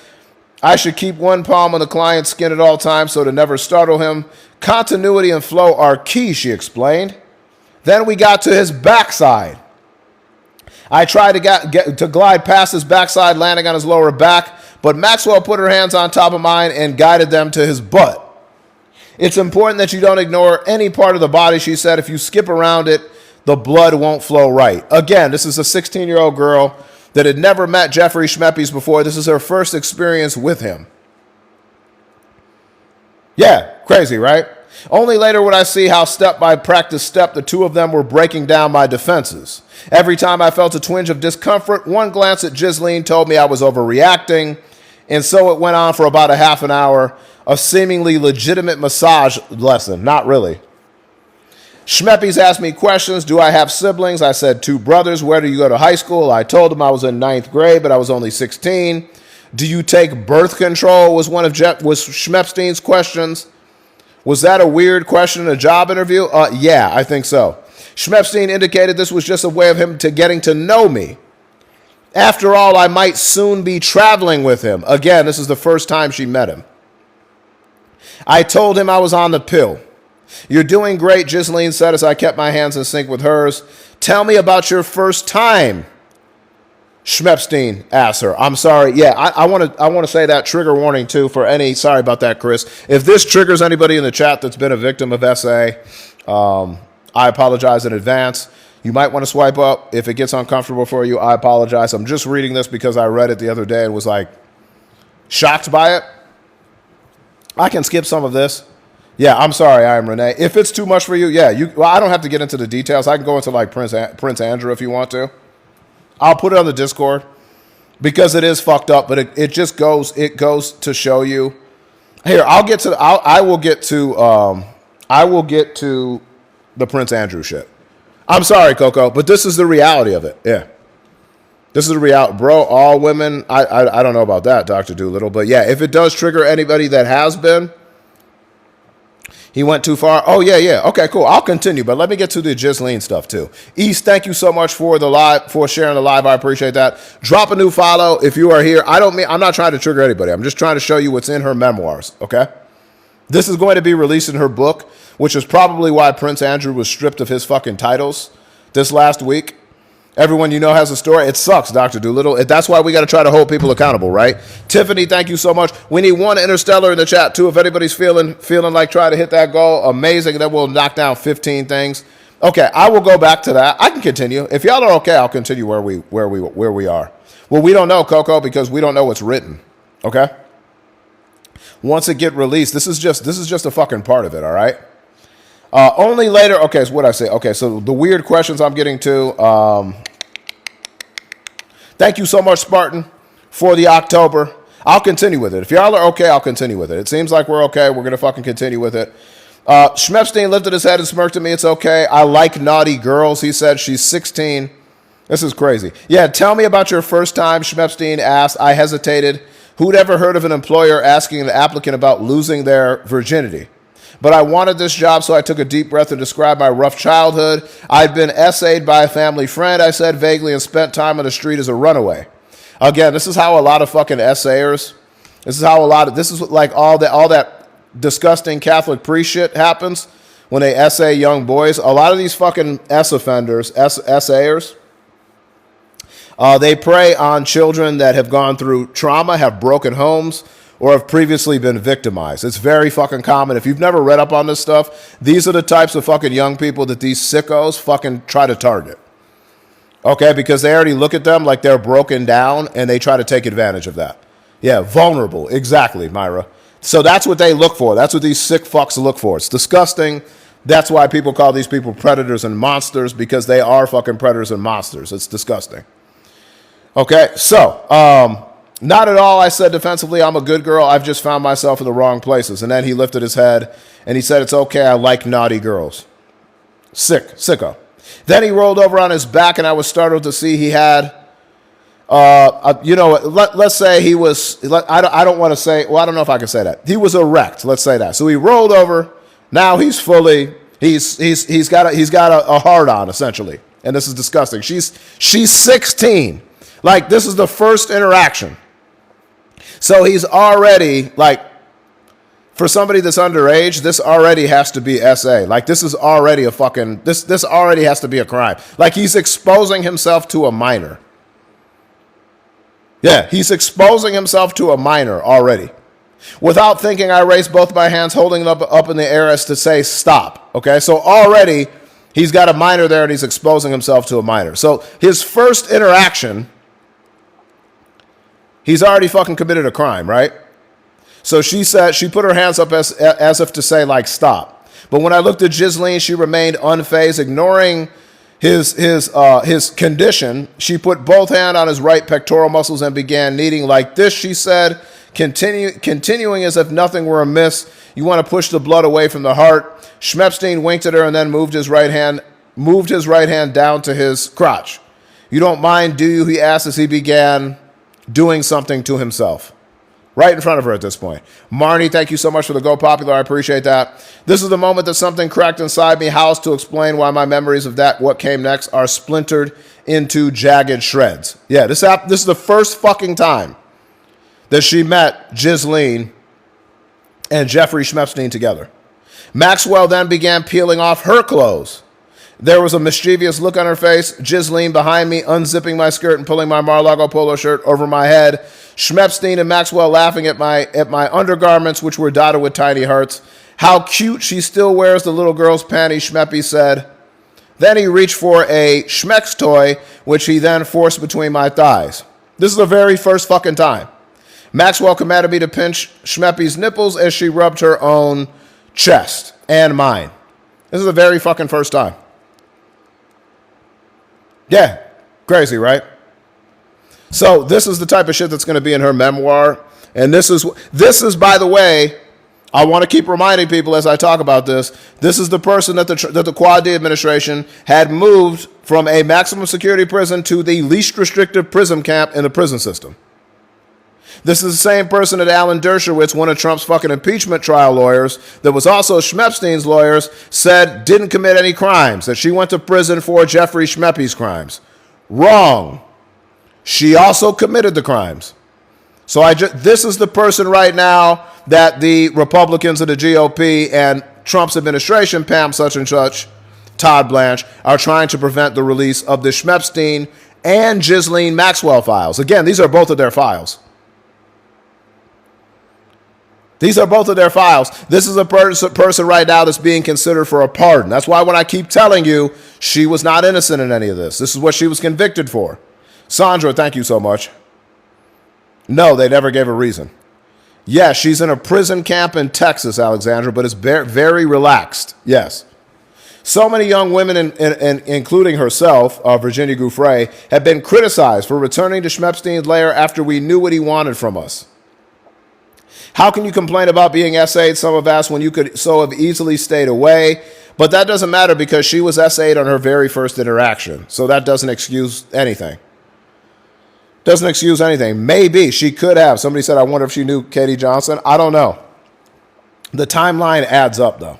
I should keep one palm on the client's skin at all times so to never startle him. Continuity and flow are key, she explained. Then we got to his backside. I tried to glide past his backside, landing on his lower back, but Maxwell put her hands on top of mine and guided them to his butt. It's important that you don't ignore any part of the body, she said. If you skip around it, the blood won't flow right. Again, this is a 16-year-old girl that had never met Jeffrey Schmeppes before. This is her first experience with him. Yeah, crazy, right? Only later would I see how step by practice step the two of them were breaking down my defenses. Every time I felt a twinge of discomfort, one glance at Ghislaine told me I was overreacting, and so it went on for about a half an hour, a seemingly legitimate massage lesson. Not really. Schmeppes asked me questions. Do I have siblings? I said 2 brothers. Where do you go to high school? I told him I was in 9th grade, but I was only 16. Do you take birth control? Was Schmepstein's questions. Was that a weird question in a job interview? Yeah, I think so. Schmepstein indicated this was just a way of him getting to know me. After all, I might soon be traveling with him. Again, this is the first time she met him. I told him I was on the pill. You're doing great, Ghislaine said as I kept my hands in sync with hers. Tell me about your first time, Schmepstein asked her. I'm sorry. Yeah, I want to say that trigger warning, too, for any. Sorry about that, Chris. If this triggers anybody in the chat that's been a victim of SA, I apologize in advance. You might want to swipe up. If it gets uncomfortable for you, I apologize. I'm just reading this because I read it the other day and was like shocked by it. I can skip some of this. Yeah, I'm sorry, I am Renee. If it's too much for you, yeah, well, I don't have to get into the details. I can go into like Prince Andrew if you want to. I'll put it on the Discord because it is fucked up, but it just goes to show you. Here, I will get to the Prince Andrew shit. I'm sorry, Coco, but this is the reality of it. Yeah. This is the reality. Bro, all women, I don't know about that, Dr. Doolittle, but yeah, if it does trigger anybody that has been, he went too far. Oh, yeah. Okay, cool. I'll continue, but let me get to the Ghislaine stuff, too. East, thank you so much for sharing the live. I appreciate that. Drop a new follow if you are here. I'm not trying to trigger anybody. I'm just trying to show you what's in her memoirs, okay? This is going to be released in her book, which is probably why Prince Andrew was stripped of his fucking titles this last week. Everyone you know has a story. It sucks, Dr. Doolittle. That's why we got to try to hold people accountable, right? Tiffany, thank you so much. We need 1 interstellar in the chat, too. If anybody's feeling like trying to hit that goal, amazing. Then we'll knock down 15 things. Okay, I will go back to that. I can continue. If y'all are okay, I'll continue where we are. Well, we don't know, Coco, because we don't know what's written. Okay? Once it get released, this is just a fucking part of it, all right? Only later. Okay, so what I say? Okay, so the weird questions I'm getting to. Thank you so much, Spartan, for the October. I'll continue with it. If y'all are okay, I'll continue with it. It seems like we're okay. We're going to fucking continue with it. Schmepstein lifted his head and smirked at me. It's okay. I like naughty girls, he said. She's 16. This is crazy. Yeah, tell me about your first time, Schmepstein asked. I hesitated. Who'd ever heard of an employer asking an applicant about losing their virginity? But I wanted this job, so I took a deep breath and described my rough childhood. I'd been essayed by a family friend, I said vaguely, and spent time on the street as a runaway. Again, this is how a lot of fucking essayers, this is like all that disgusting Catholic priest shit happens when they essay young boys. A lot of these fucking essayers, they prey on children that have gone through trauma, have broken homes, or have previously been victimized. It's very fucking common. If you've never read up on this stuff, these are the types of fucking young people that these sickos fucking try to target. Okay, because they already look at them like they're broken down and they try to take advantage of that. Yeah, vulnerable. Exactly, Myra. So that's what they look for. That's what these sick fucks look for. It's disgusting. That's why people call these people predators and monsters, because they are fucking predators and monsters. It's disgusting. Okay, so, not at all, I said defensively. I'm a good girl. I've just found myself in the wrong places. And then he lifted his head and he said, it's okay. I like naughty girls. Sicko. Then he rolled over on his back and I was startled to see he had, let's say he was, I don't want to say, well, I don't know if I can say that. He was erect. Let's say that. So he rolled over. Now he's fully, he's got a hard on essentially. And this is disgusting. She's 16. Like, this is the first interaction. So he's already, like, for somebody that's underage, this already has to be SA. Like, this is already a fucking, this already has to be a crime. Like, he's exposing himself to a minor. Yeah, he's exposing himself to a minor already. Without thinking, I raised both my hands, holding them up in the air as to say, stop. Okay, so already he's got a minor there and he's exposing himself to a minor. So his first interaction, he's already fucking committed a crime, right? So she said, she put her hands up as if to say, like, stop. But when I looked at Ghislaine, she remained unfazed, ignoring his condition. She put both hands on his right pectoral muscles and began kneading like this, she said, continuing as if nothing were amiss. You want to push the blood away from the heart. Schmepstein winked at her and then moved his right hand down to his crotch. You don't mind, do you? He asked as he began doing something to himself. Right in front of her at this point. Marnie, thank you so much for the Go Popular. I appreciate that. This is the moment that something cracked inside me. How else to explain why my memories of that, what came next, are splintered into jagged shreds. Yeah, this is the first fucking time that she met Ghislaine and Jeffrey Schmepstein together. Maxwell then began peeling off her clothes. There was a mischievous look on her face. Ghislaine behind me, unzipping my skirt and pulling my Mar-a-Lago polo shirt over my head. Schmepstein and Maxwell laughing at my undergarments, which were dotted with tiny hearts. How cute, she still wears the little girl's panties, Schmeppy said. Then he reached for a Schmex toy, which he then forced between my thighs. This is the very first fucking time. Maxwell commanded me to pinch Schmeppy's nipples as she rubbed her own chest and mine. This is the very fucking first time. Yeah, crazy, right? So this is the type of shit that's going to be in her memoir. And this is, by the way, I want to keep reminding people as I talk about this, this is the person that the Quad D administration had moved from a maximum security prison to the least restrictive prison camp in the prison system. This is the same person that Alan Dershowitz, one of Trump's fucking impeachment trial lawyers, that was also Schmepstein's lawyers, said didn't commit any crimes, that she went to prison for Jeffrey Schmeppy's crimes. Wrong. She also committed the crimes. So this is the person right now that the Republicans of the GOP and Trump's administration, Pam such and such, Todd Blanche, are trying to prevent the release of the Schmepstein and Ghislaine Maxwell files. Again, these are both of their files. These are both of their files. This is a person right now that's being considered for a pardon. That's why when I keep telling you she was not innocent in any of this. This is what she was convicted for. Sandra, thank you so much. No, they never gave a reason. Yes, she's in a prison camp in Texas, Alexandra, but it's very relaxed. Yes. So many young women, including herself, Virginia Gouffre, have been criticized for returning to Schmepstein's lair after we knew what he wanted from us. How can you complain about being essayed, some have asked, when you could so have easily stayed away? But that doesn't matter because she was SA'd on her very first interaction. So that doesn't excuse anything. Doesn't excuse anything. Maybe she could have. Somebody said, I wonder if she knew Katie Johnson. I don't know. The timeline adds up, though.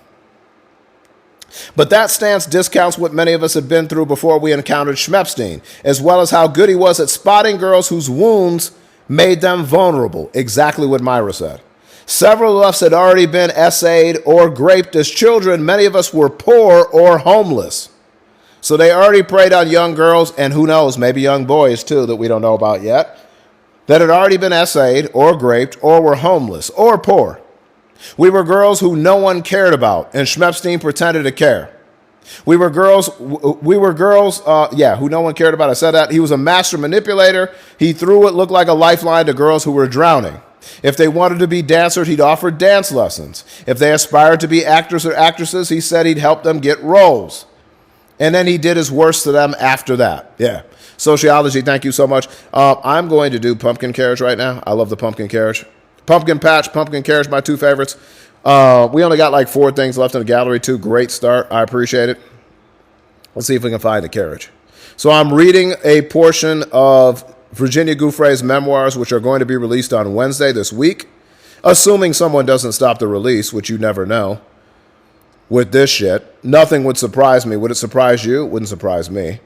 But that stance discounts what many of us had been through before we encountered Epstein, as well as how good he was at spotting girls whose wounds made them vulnerable. Exactly what Myra said. Several of us had already been SA'd or raped as children. Many of us were poor or homeless. So they already preyed on young girls, and who knows, maybe young boys too that we don't know about yet, that had already been SA'd or raped or were homeless or poor. We were girls who no one cared about, and Epstein pretended to care. We were girls, who no one cared about. I said that. He was a master manipulator. He threw what looked like a lifeline to girls who were drowning. If they wanted to be dancers, he'd offer dance lessons. If they aspired to be actors or actresses, he said he'd help them get roles. And then he did his worst to them after that. Yeah. Sociology, thank you so much. I'm going to do pumpkin carriage right now. I love the pumpkin carriage. Pumpkin patch, pumpkin carriage, my two favorites. We only got like 4 things left in the gallery too. Great start. I appreciate it. Let's see if we can find the carriage. So I'm reading a portion of Virginia Giuffre's memoirs, which are going to be released on Wednesday this week, assuming someone doesn't stop the release, which you never know. With this shit, nothing would surprise me. Would it surprise you? It wouldn't surprise me.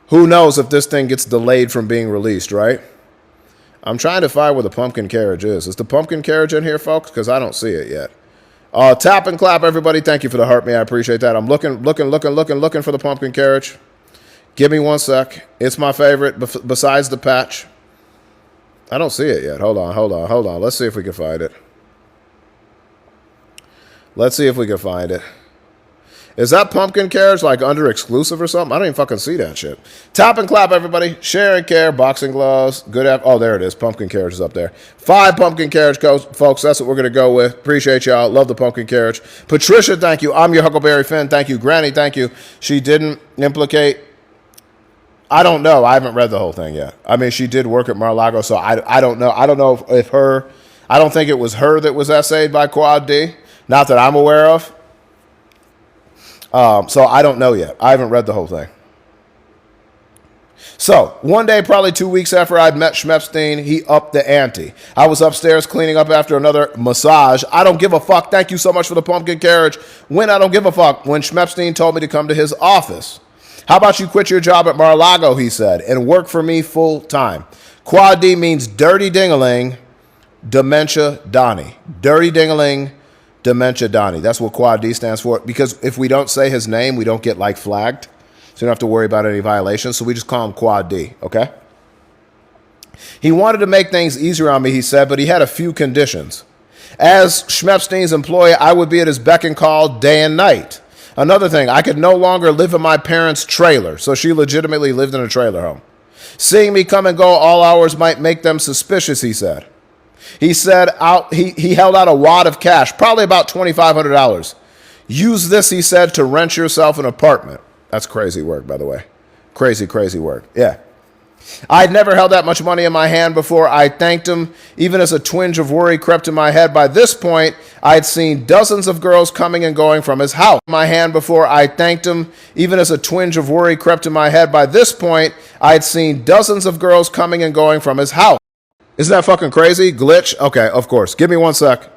Who knows if this thing gets delayed from being released, right? I'm trying to find where the pumpkin carriage is. Is the pumpkin carriage in here, folks? Because I don't see it yet. Tap and clap, everybody. Thank you for the heart me. I appreciate that. I'm looking for the pumpkin carriage. Give me 1 sec. It's my favorite besides the patch. I don't see it yet. Hold on. Let's see if we can find it. Is that pumpkin carriage like under exclusive or something? I don't even fucking see that shit. Tap and clap, everybody. Share and care. Boxing gloves. Oh, there it is. Pumpkin carriage is up there. 5 pumpkin carriage, folks. That's what we're going to go with. Appreciate y'all. Love the pumpkin carriage. Patricia, thank you. I'm your Huckleberry Finn. Thank you. Granny, thank you. She didn't implicate. I don't know. I haven't read the whole thing yet. I mean, she did work at Mar-a-Lago, so I don't know. I don't know if her. I don't think it was her that was essayed by Quad D. Not that I'm aware of. So I don't know yet. I haven't read the whole thing. So one day, probably 2 weeks after I'd met Epstein, he upped the ante. I was upstairs cleaning up after another massage. I don't give a fuck. Thank you so much for the pumpkin carriage. When I don't give a fuck. When Epstein told me to come to his office. How about you quit your job at Mar-a-Lago, he said, and work for me full time. Quad D means dirty dingaling, dementia Donnie. Dirty dingaling, dementia Donnie. That's what Quad D stands for. Because if we don't say his name, we don't get like flagged. So you don't have to worry about any violations. So we just call him Quad D, okay? He wanted to make things easier on me, he said, but he had a few conditions. As Epstein's employee, I would be at his beck and call day and night. Another thing, I could no longer live in my parents' trailer. So she legitimately lived in a trailer home. Seeing me come and go all hours might make them suspicious, he said. He said he held out a wad of cash, probably about $2,500. Use this, he said, to rent yourself an apartment. That's crazy work, by the way. Crazy, crazy work. Yeah. I'd never held that much money in my hand before. I thanked him, even as a twinge of worry crept in my head. By this point, I'd seen dozens of girls coming and going from his house. My hand before I thanked him, even as a twinge of worry crept in my head. By this point, I'd seen dozens of girls coming and going from his house. Isn't that fucking crazy? Glitch? Okay, of course. Give me 1 sec.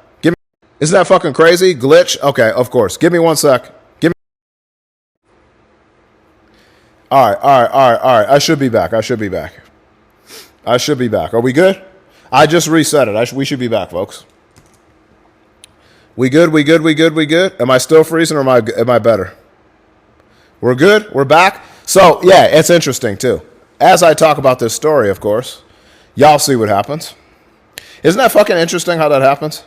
Isn't that fucking crazy? Glitch? Okay, of course. Give me 1 sec. All right. I should be back. Are we good? I just reset it. We should be back, folks. We good? Am I still freezing or am I better? We're good? We're back? So, yeah, it's interesting, too. As I talk about this story, of course, y'all see what happens. Isn't that fucking interesting how that happens?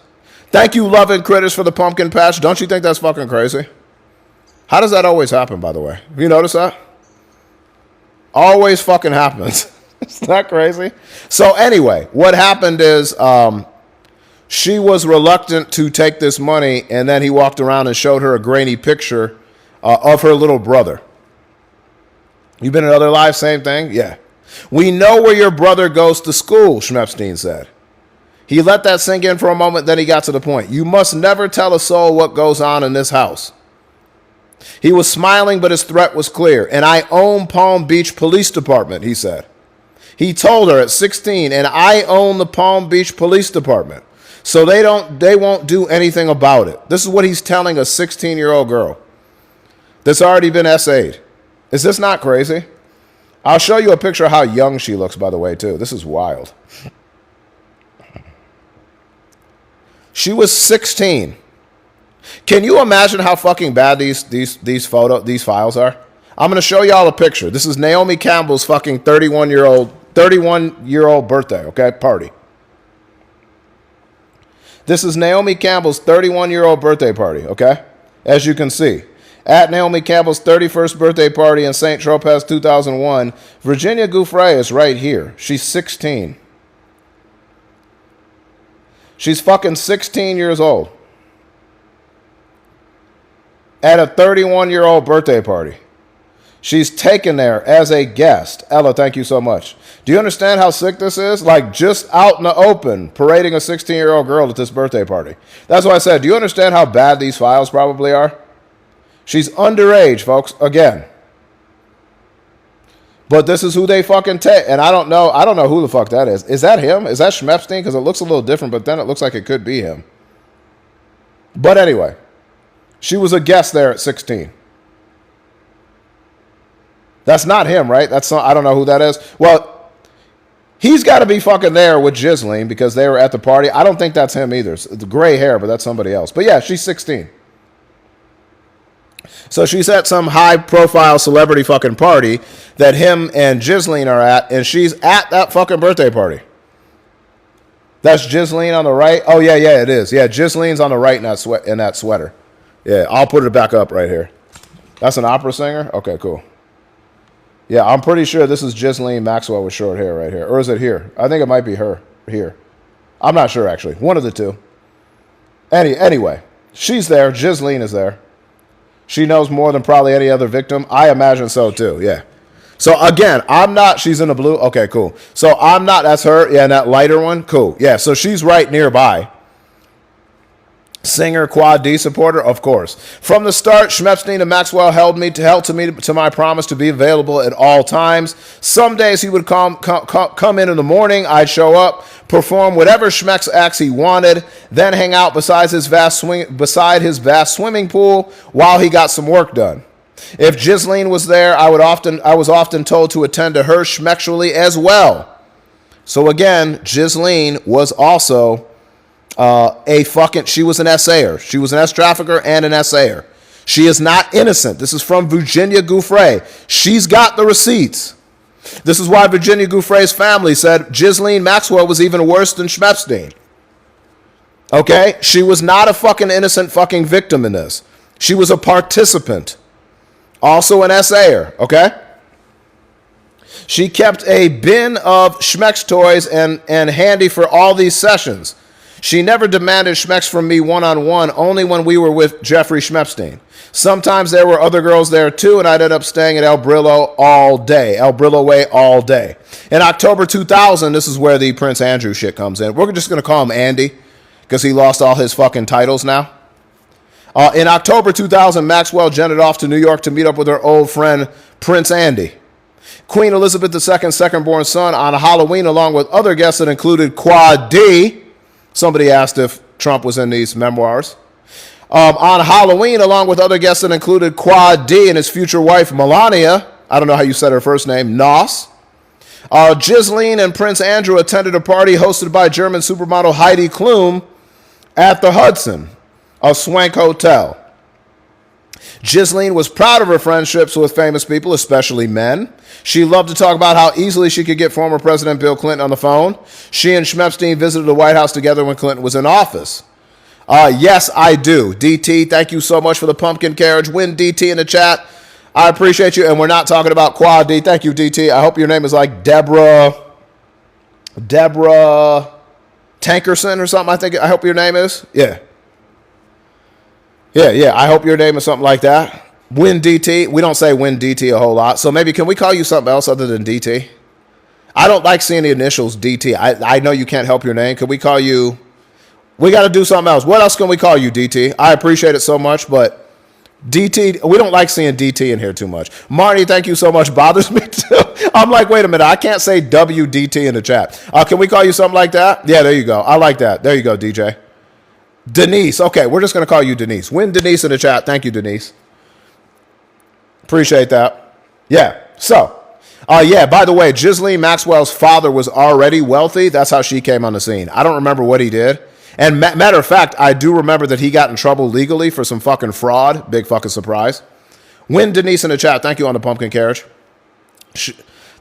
Thank you, loving critters, for the pumpkin patch. Don't you think that's fucking crazy? How does that always happen, by the way? Have you noticed that? Always fucking happens. Isn't that crazy? So anyway, what happened is she was reluctant to take this money, and then he walked around and showed her a grainy picture of her little brother. You've been in other lives, same thing? Yeah. We know where your brother goes to school, Epstein said. He let that sink in for a moment, then he got to the point. You must never tell a soul what goes on in this house. He was smiling, but his threat was clear. And I own Palm Beach Police Department, he said. He told her at 16, and I own the Palm Beach Police Department. So they won't do anything about it. This is what he's telling a 16-year-old girl that's already been essayed. Is this not crazy? I'll show you a picture of how young she looks, by the way, too. This is wild. She was 16. Can you imagine how fucking bad these files are? I'm going to show y'all a picture. This is Naomi Campbell's fucking 31-year-old birthday, okay? Party. This is Naomi Campbell's 31-year-old birthday party, okay? As you can see. At Naomi Campbell's 31st birthday party in St. Tropez 2001, Virginia Giuffre is right here. She's 16. She's fucking 16 years old. At a 31-year-old birthday party. She's taken there as a guest. Ella, thank you so much. Do you understand how sick this is? Like, just out in the open, parading a 16-year-old girl at this birthday party. That's why I said, do you understand how bad these files probably are? She's underage, folks, again. But this is who they fucking take. And I don't know who the fuck that is. Is that him? Is that Epstein? Because it looks a little different, but then it looks like it could be him. But anyway, she was a guest there at 16. That's not him, right? I don't know who that is. Well, he's got to be fucking there with Ghislaine because they were at the party. I don't think that's him either. It's gray hair, but that's somebody else. But yeah, she's 16. So she's at some high-profile celebrity fucking party that him and Ghislaine are at, and she's at that fucking birthday party. That's Ghislaine on the right. Oh, yeah, it is. Yeah, Ghislaine's on the right in that sweater. Yeah, I'll put it back up right here. That's an opera singer? Okay, cool. Yeah, I'm pretty sure this is Ghislaine Maxwell with short hair right here. Or is it here? I think it might be her here. I'm not sure, actually. One of the two. Anyway, she's there. Ghislaine is there. She knows more than probably any other victim. I imagine so, too. Yeah. So, again, I'm not. She's in the blue. Okay, cool. So, I'm not. That's her. Yeah, and that lighter one. Cool. Yeah, so she's right nearby. Singer, Quad D supporter, of course. From the start, Schmepstein and Maxwell held to my promise to be available at all times. Some days he would come in the morning. I'd show up, perform whatever Schmeck's acts he wanted, then hang out beside his vast swimming pool while he got some work done. If Ghislaine was there, I was often told to attend to her schmexually as well. So again, Ghislaine was also she was an assayer. She was an S-trafficker and an assayer. She is not innocent. This is from Virginia Giuffre. She's got the receipts. This is why Virginia Giuffre's family said Ghislaine Maxwell was even worse than Schmepstein. Okay? She was not a fucking innocent fucking victim in this. She was a participant. Also an assayer. Okay? She kept a bin of Schmeck's toys and handy for all these sessions. She never demanded Schmecks from me one-on-one, only when we were with Jeffrey Schmepstein. Sometimes there were other girls there too, and I'd end up staying at El Brillo Way all day. In October 2000, this is where the Prince Andrew shit comes in. We're just going to call him Andy, because he lost all his fucking titles now. In October 2000, Maxwell jetted off to New York to meet up with her old friend, Prince Andy. Queen Elizabeth II's second-born son on Halloween, along with other guests that included Quad D. Somebody asked if Trump was in these memoirs. On Halloween, along with other guests that included Quad D and his future wife, Melania. I don't know how you said her first name. Noss. Ghislaine and Prince Andrew attended a party hosted by German supermodel Heidi Klum at the Hudson, a swank hotel. Ghislaine was proud of her friendships with famous people, especially men. She loved to talk about how easily she could get former President Bill Clinton on the phone. She and Schmepstein visited the White House together when Clinton was in office. Yes, I do. DT, thank you so much for the pumpkin carriage. Win DT in the chat. I appreciate you. And we're not talking about Quad D. Thank you, DT. I hope your name is like Deborah Tankerson or something. I hope your name is. Yeah. I hope your name is something like that. Win DT. We don't say Win DT a whole lot. So maybe can we call you something else other than DT? I don't like seeing the initials DT. I know you can't help your name. Could we call you? We got to do something else. What else can we call you, DT? I appreciate it so much, but DT, we don't like seeing DT in here too much. Marnie, thank you so much. Bothers me too. I'm like, wait a minute. I can't say WDT in the chat. Can we call you something like that? Yeah, there you go. I like that. There you go, DJ. Denise. Okay, we're just going to call you Denise. Win Denise in the chat. Thank you, Denise. Appreciate that. Yeah. So, yeah, by the way, Ghislaine Maxwell's father was already wealthy. That's how she came on the scene. I don't remember what he did. And matter of fact, I do remember that he got in trouble legally for some fucking fraud. Big fucking surprise. Win Denise in the chat. Thank you on the pumpkin carriage.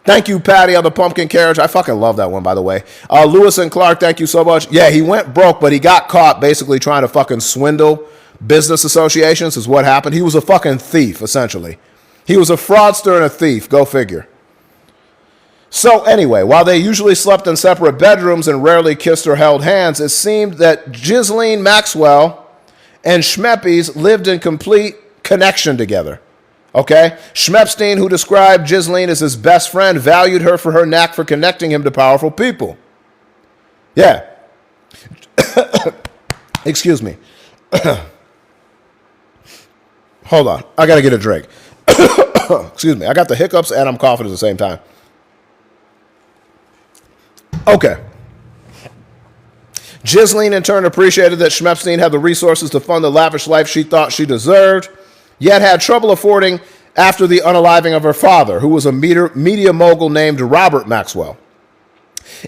Thank you, Patty, on the pumpkin carriage. I fucking love that one, by the way. Lewis and Clark, thank you so much. Yeah, he went broke, but he got caught basically trying to fucking swindle business associations is what happened. He was a fucking thief, essentially. He was a fraudster and a thief. Go figure. So anyway, while they usually slept in separate bedrooms and rarely kissed or held hands, it seemed that Ghislaine Maxwell and Schmeppes lived in complete connection together. Okay? Schmepstein, who described Ghislaine as his best friend, valued her for her knack for connecting him to powerful people. Yeah. Excuse me. Hold on. I got to get a drink. Excuse me. I got the hiccups and I'm coughing at the same time. Okay. Ghislaine, in turn, appreciated that Schmepstein had the resources to fund the lavish life she thought she deserved, yet had trouble affording after the unaliving of her father, who was a media mogul named Robert Maxwell.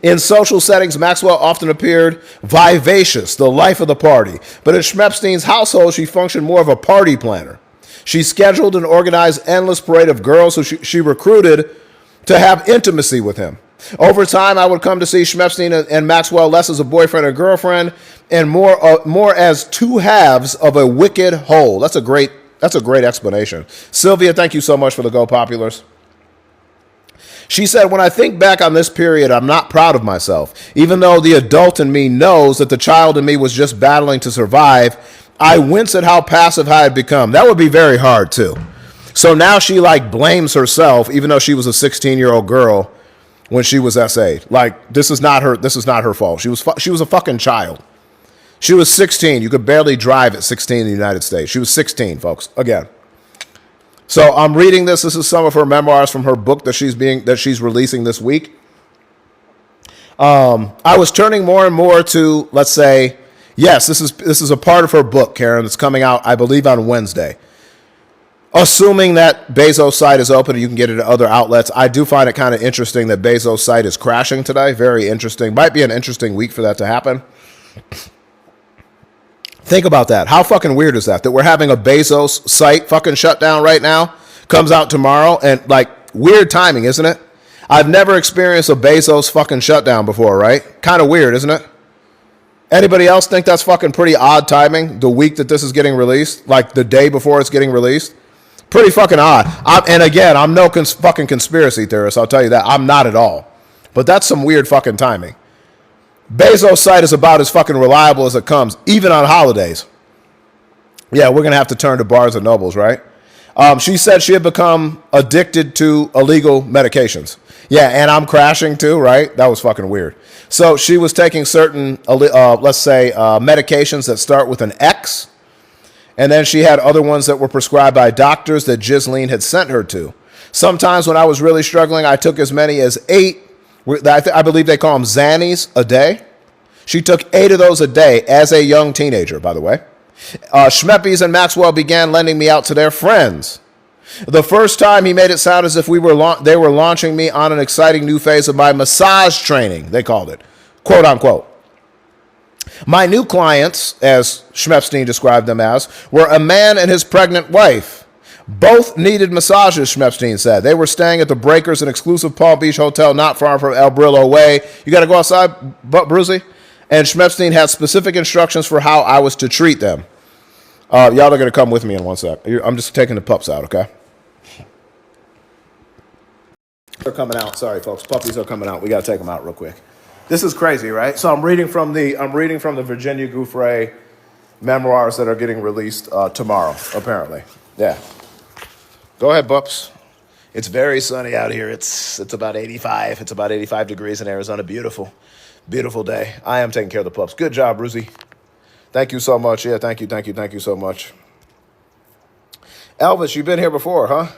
In social settings, Maxwell often appeared vivacious, the life of the party, but in Schmepstein's household, she functioned more of a party planner. She scheduled and organized endless parade of girls who she recruited to have intimacy with him. Over time, I would come to see Schmepstein and Maxwell less as a boyfriend or girlfriend and more as two halves of a wicked whole. That's a great explanation. Sylvia, thank you so much for the Go Populars. She said, when I think back on this period, I'm not proud of myself. Even though the adult in me knows that the child in me was just battling to survive, I wince at how passive I had become. That would be very hard, too. So now she, blames herself, even though she was a 16-year-old girl, when she was SA'd. This is not her fault. She was a fucking child. She was 16. You could barely drive at 16 in the United States. She was 16, folks. Again. So I'm reading this. This is some of her memoirs from her book that she's releasing this week. I was turning more and more to, let's say, yes, this is a part of her book, Karen, that's coming out, I believe, on Wednesday. Assuming that Bezos' site is open and you can get it at other outlets, I do find it kind of interesting that Bezos' site is crashing today. Very interesting. Might be an interesting week for that to happen. Think about that. How fucking weird is that? That we're having a Bezos site fucking shut down right now, comes out tomorrow, and weird timing, isn't it? I've never experienced a Bezos fucking shutdown before, right? Kind of weird, isn't it? Anybody else think that's fucking pretty odd timing? The week that this is getting released? The day before it's getting released? Pretty fucking odd. And again, I'm no fucking conspiracy theorist, I'll tell you that. I'm not at all. But that's some weird fucking timing. Bezos' site is about as fucking reliable as it comes, even on holidays. Yeah, we're going to have to turn to Barnes & Nobles, right? She said she had become addicted to illegal medications. Yeah, and I'm crashing too, right? That was fucking weird. So she was taking certain, let's say, medications that start with an X. And then she had other ones that were prescribed by doctors that Ghislaine had sent her to. Sometimes when I was really struggling, I took as many as 8, I believe they call them Xannies, a day. She took 8 of those a day as a young teenager, by the way. Schmeppes and Maxwell began lending me out to their friends. The first time he made it sound as if they were launching me on an exciting new phase of my massage training, they called it, quote unquote. My new clients, as Schmepstein described them as, were a man and his pregnant wife. Both needed massages, Schmepstein said. They were staying at the Breakers, an exclusive Palm Beach hotel not far from El Brillo Way. You got to go outside, Brucey? And Schmepstein had specific instructions for how I was to treat them. Y'all are going to come with me in one sec. I'm just taking the pups out, okay? They're coming out. Sorry, folks. Puppies are coming out. We got to take them out real quick. This is crazy, right? So I'm reading from the Virginia Gouffre memoirs that are getting released tomorrow, apparently. Yeah. Go ahead, Bups. It's very sunny out here. It's about 85. It's about 85 degrees in Arizona. Beautiful. Beautiful day. I am taking care of the pups. Good job, Ruzy. Thank you so much. Yeah, thank you so much. Elvis, you've been here before, huh?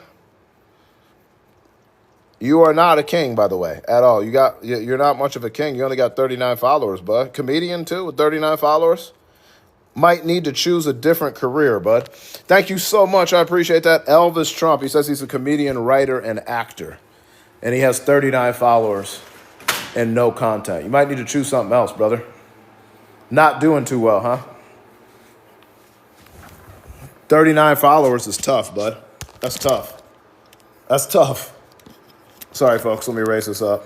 You are not a king, by the way, at all. You're not much of a king. You only got 39 followers, bud. Comedian too with 39 followers. Might need to choose a different career, bud. Thank you so much. I appreciate that. Elvis Trump. He says he's a comedian, writer, and actor, and he has 39 followers and no content. You might need to choose something else, brother. Not doing too well, huh? 39 followers is tough, bud. That's tough. That's tough. Sorry, folks. Let me raise this up.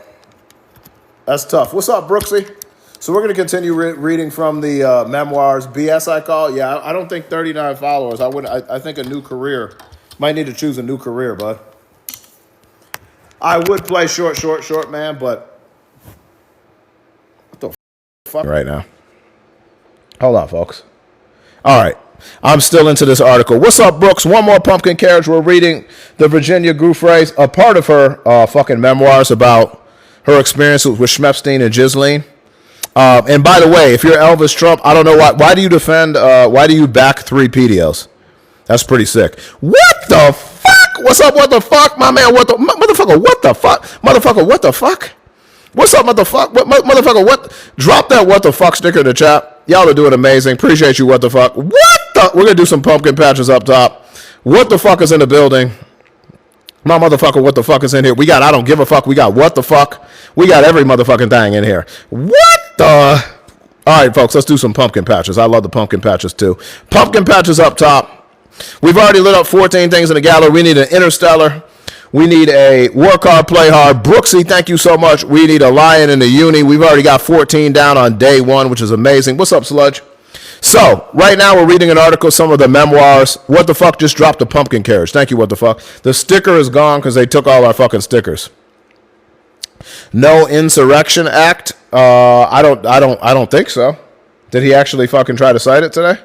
That's tough. What's up, Brooksy? So we're going to continue reading from the memoirs. BS, I call. Yeah, I don't think 39 followers. I think a new career. Might need to choose a new career, bud. I would play short, man, but what the fuck right now? Hold on, folks. All right. I'm still into this article. What's up, Brooks? One more pumpkin carriage. We're reading the Virginia Giuffre's, a part of her fucking memoirs about her experience with Epstein and Ghislaine. And by the way, if you're Elvis Trump, I don't know why do you defend, why do you back 3 PDOs? That's pretty sick. What the fuck? What's up? What the fuck? My man, motherfucker, what the fuck? Motherfucker, what the fuck? What's up, motherfucker? Motherfucker, what? Drop that what the fuck sticker in the chat. Y'all are doing amazing. Appreciate you, what the fuck. What the? We're going to do some pumpkin patches up top. What the fuck is in the building? My motherfucker, what the fuck is in here? We got I don't give a fuck. We got what the fuck. We got every motherfucking thing in here. What the? All right, folks, let's do some pumpkin patches. I love the pumpkin patches, too. Pumpkin patches up top. We've already lit up 14 things in the gallery. We need an interstellar. We need a work hard, play hard. Brooksy, thank you so much. We need a lion in the uni. We've already got 14 down on day 1, which is amazing. What's up, Sludge? So, right now we're reading an article, some of the memoirs. What the fuck just dropped the pumpkin carriage. Thank you, what the fuck. The sticker is gone because they took all our fucking stickers. No Insurrection Act. I don't think so. Did he actually fucking try to cite it today?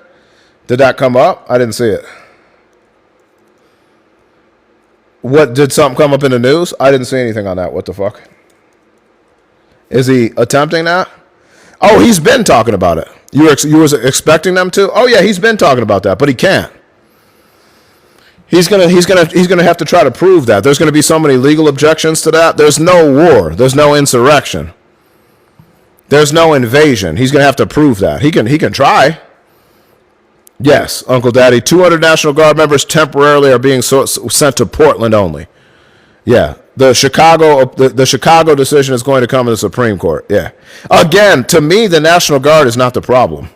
Did that come up? I didn't see it. What, did something come up in the news? I didn't see anything on that. What the fuck? Is he attempting that? Oh, he's been talking about it. You was expecting them to? Oh yeah, he's been talking about that, but he can't. He's gonna have to try to prove that. There's gonna be so many legal objections to that. There's no war. There's no insurrection. There's no invasion. He's gonna have to prove that. He can try. Yes, Uncle Daddy. 200 National Guard members temporarily are being sent to Portland only. Yeah, the Chicago decision is going to come to the Supreme Court. Yeah. Again, to me, the National Guard is not the problem.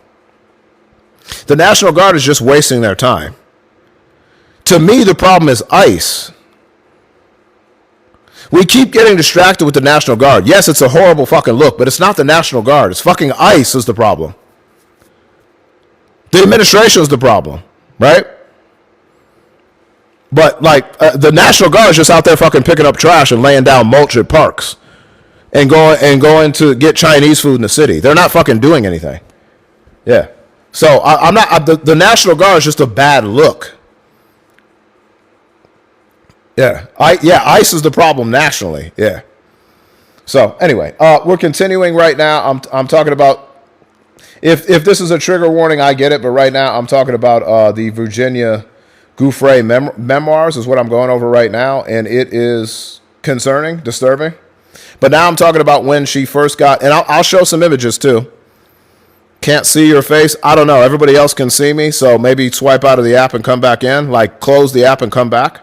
The National Guard is just wasting their time. To me, the problem is ICE. We keep getting distracted with the National Guard. Yes, it's a horrible fucking look, but it's not the National Guard. It's fucking ICE is the problem. The administration is the problem, right? But like the National Guard is just out there fucking picking up trash and laying down mulch at parks, and going to get Chinese food in the city. They're not fucking doing anything. Yeah. So I'm not. The National Guard is just a bad look. Yeah. ICE is the problem nationally. Yeah. So anyway, we're continuing right now. I'm talking about. If this is a trigger warning, I get it. But right now, I'm talking about the Virginia Giuffre memoirs is what I'm going over right now. And it is concerning, disturbing. But now I'm talking about when she first got, and I'll show some images too. Can't see your face. I don't know. Everybody else can see me. So maybe swipe out of the app and come back in. Like close the app and come back.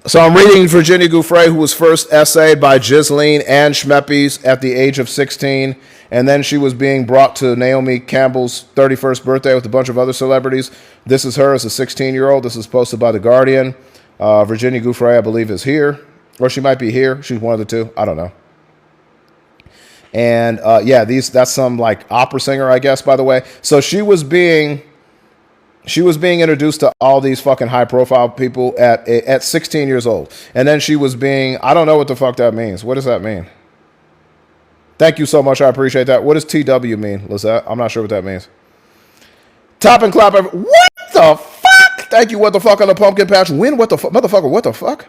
So I'm reading Virginia Giuffre, who was first essayed by Ghislaine and Schmeppes at the age of 16. And then she was being brought to Naomi Campbell's 31st birthday with a bunch of other celebrities. This is her as a 16-year-old. This is posted by The Guardian. Virginia Giuffre, I believe, is here. Or she might be here. She's one of the two. I don't know. And, yeah, that's some, like, opera singer, I guess, by the way. So she was being introduced to all these fucking high-profile people at 16 years old. And then she was being, I don't know what the fuck that means. What does that mean? Thank you so much. I appreciate that. What does TW mean, Lizette? I'm not sure what that means. Top and clap. What the fuck? Thank you, what the fuck, on the pumpkin patch. Win, what the fuck? Motherfucker, what the fuck?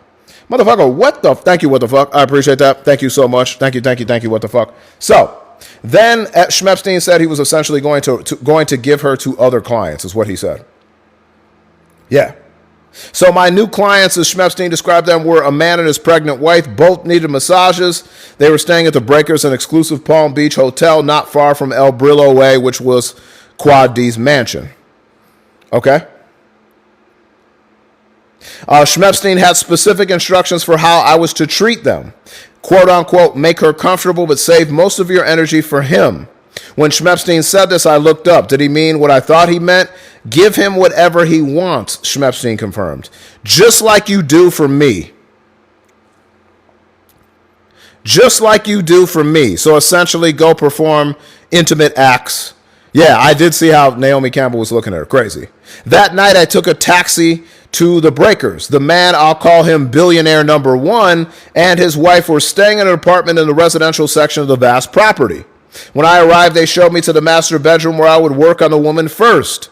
Motherfucker, what the? Thank you, what the fuck? I appreciate that. Thank you so much. Thank you, what the fuck? So, then Epstein said he was essentially going to give her to other clients, is what he said. Yeah. So my new clients, as Schmepstein described them, were a man and his pregnant wife. Both needed massages. They were staying at the Breakers, an exclusive Palm Beach hotel not far from El Brillo Way, which was Quad D's mansion. Okay? Schmepstein had specific instructions for how I was to treat them. Quote unquote, make her comfortable, but save most of your energy for him. When Schmepstein said this, I looked up. Did he mean what I thought he meant? Give him whatever he wants, Schmepstein confirmed. Just like you do for me. Just like you do for me. So essentially, go perform intimate acts. Yeah, I did see how Naomi Campbell was looking at her. Crazy. That night, I took a taxi to the Breakers. The man, I'll call him billionaire number one, and his wife were staying in an apartment in the residential section of the vast property. When I arrived, they showed me to the master bedroom where I would work on the woman first.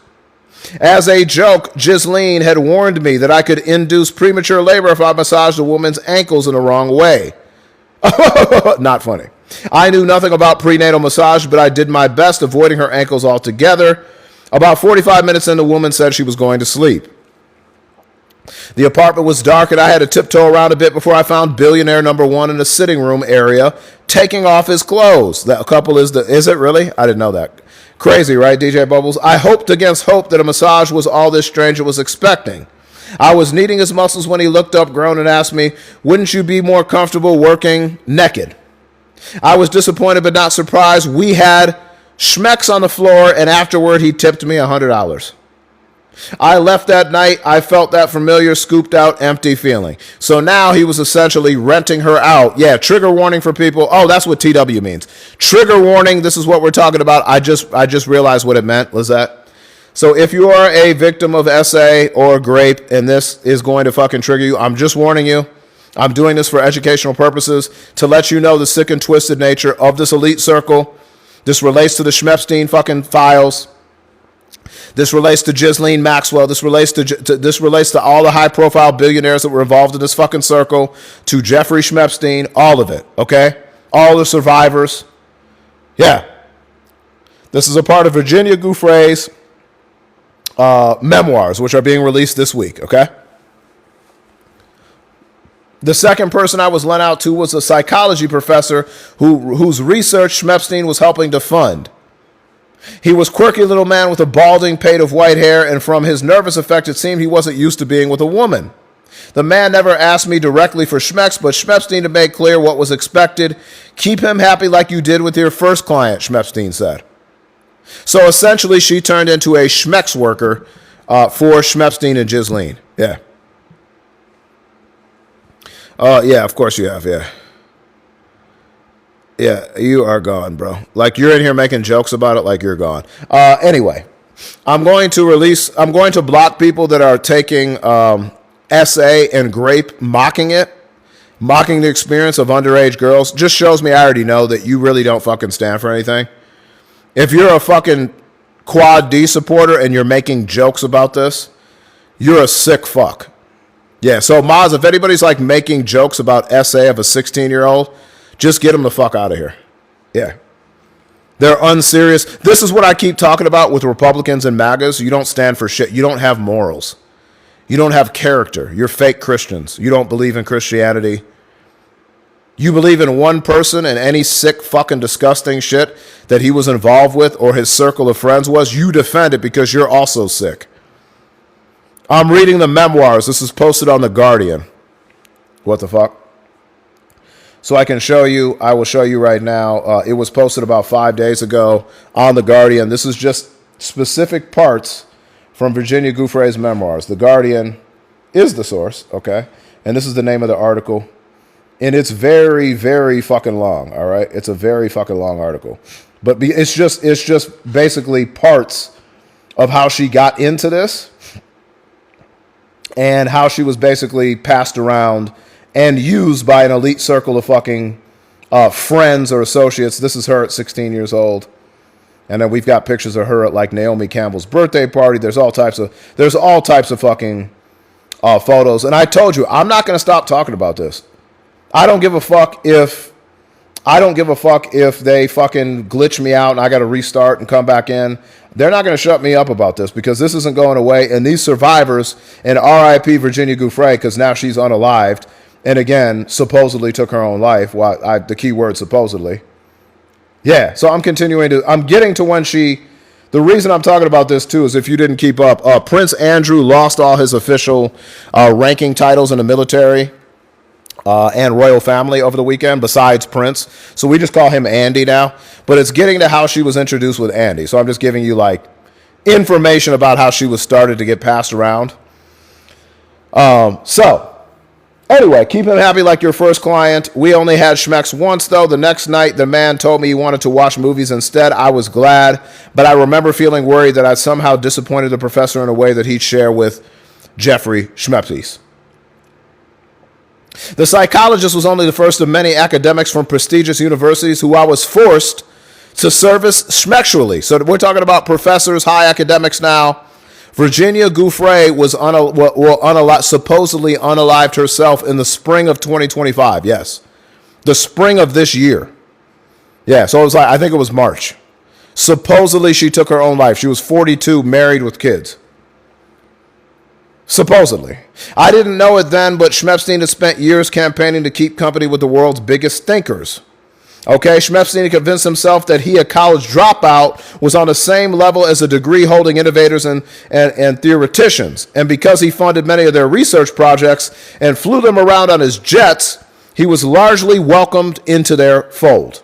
As a joke, Ghislaine had warned me that I could induce premature labor if I massaged a woman's ankles in the wrong way. Not funny. I knew nothing about prenatal massage, but I did my best, avoiding her ankles altogether. About 45 minutes in, the woman said she was going to sleep. The apartment was dark, and I had to tiptoe around a bit before I found billionaire number one in the sitting room area, taking off his clothes. That couple is it really? I didn't know that. Crazy, right, DJ Bubbles? I hoped against hope that a massage was all this stranger was expecting. I was kneading his muscles when he looked up, groaned, and asked me, wouldn't you be more comfortable working naked? I was disappointed but not surprised. We had schmecks on the floor, and afterward he tipped me $100. I left that night. I felt that familiar, scooped out, empty feeling. So now he was essentially renting her out. Yeah, trigger warning for people. Oh, that's what TW means. Trigger warning. This is what we're talking about. I just realized what it meant, Lizette. So if you are a victim of SA or grape and this is going to fucking trigger you, I'm just warning you. I'm doing this for educational purposes to let you know the sick and twisted nature of this elite circle. This relates to the Schmepstein fucking files. This relates to Ghislaine Maxwell. This relates to all the high-profile billionaires that were involved in this fucking circle, to Jeffrey Schmepstein, all of it, okay? All the survivors. Yeah. This is a part of Virginia Giuffre's memoirs, which are being released this week, okay? The second person I was lent out to was a psychology professor whose research Schmepstein was helping to fund. He was a quirky little man with a balding pate of white hair, and from his nervous effect, it seemed he wasn't used to being with a woman. The man never asked me directly for schmecks, but Schmepstein to make clear what was expected. Keep him happy like you did with your first client, Schmepstein said. So essentially, she turned into a schmecks worker for Schmepstein and Ghislaine. Yeah. Yeah, of course you have, yeah. Yeah, you are gone, bro. Like, you're in here making jokes about it like you're gone. Anyway, I'm going to block people that are taking SA and grape, mocking it, mocking the experience of underage girls. Just shows me I already know that you really don't fucking stand for anything. If you're a fucking Quad D supporter and you're making jokes about this, you're a sick fuck. Yeah, so Maz, if anybody's like making jokes about SA of a 16-year-old, just get them the fuck out of here. Yeah. They're unserious. This is what I keep talking about with Republicans and MAGAs. You don't stand for shit. You don't have morals. You don't have character. You're fake Christians. You don't believe in Christianity. You believe in one person and any sick fucking disgusting shit that he was involved with or his circle of friends was, you defend it because you're also sick. I'm reading the memoirs. This is posted on The Guardian. What the fuck? So I can show you, I will show you right now. It was posted about 5 days ago on The Guardian. This is just specific parts from Virginia Giuffre's memoirs. The Guardian is the source, okay? And this is the name of the article. And it's very, very fucking long, all right? It's a very fucking long article. But it's just basically parts of how she got into this and how she was basically passed around and used by an elite circle of fucking friends or associates. This is her at 16 years old. And then we've got pictures of her at like Naomi Campbell's birthday party. There's all types of fucking photos. And I told you, I'm not going to stop talking about this. I don't give a fuck if I don't give a fuck if they fucking glitch me out and I got to restart and come back in. They're not going to shut me up about this because this isn't going away. And these survivors, and RIP Virginia Giuffre, because now she's unalived, and again, supposedly took her own life. Well, the key word, supposedly. Yeah, so I'm getting to when the reason I'm talking about this too is if you didn't keep up, Prince Andrew lost all his official ranking titles in the military and royal family over the weekend, besides Prince. So we just call him Andy now. But it's getting to how she was introduced with Andy. So I'm just giving you like information about how she was started to get passed around. So anyway, keep him happy like your first client. We only had Schmecks once, though. The next night, the man told me he wanted to watch movies instead. I was glad, but I remember feeling worried that I'd somehow disappointed the professor in a way that he'd share with Jeffrey Schmeppies. The psychologist was only the first of many academics from prestigious universities who I was forced to service schmexually. So we're talking about professors, high academics now. Virginia Giuffre was supposedly unalived herself in the spring of 2025. Yes. The spring of this year. Yeah, so it was I think it was March. Supposedly she took her own life. She was 42, married with kids. Supposedly. I didn't know it then, but Schmepstein has spent years campaigning to keep company with the world's biggest thinkers. Okay, Schmepstein convinced himself that he, a college dropout, was on the same level as the degree-holding innovators and theoreticians. And because he funded many of their research projects and flew them around on his jets, he was largely welcomed into their fold.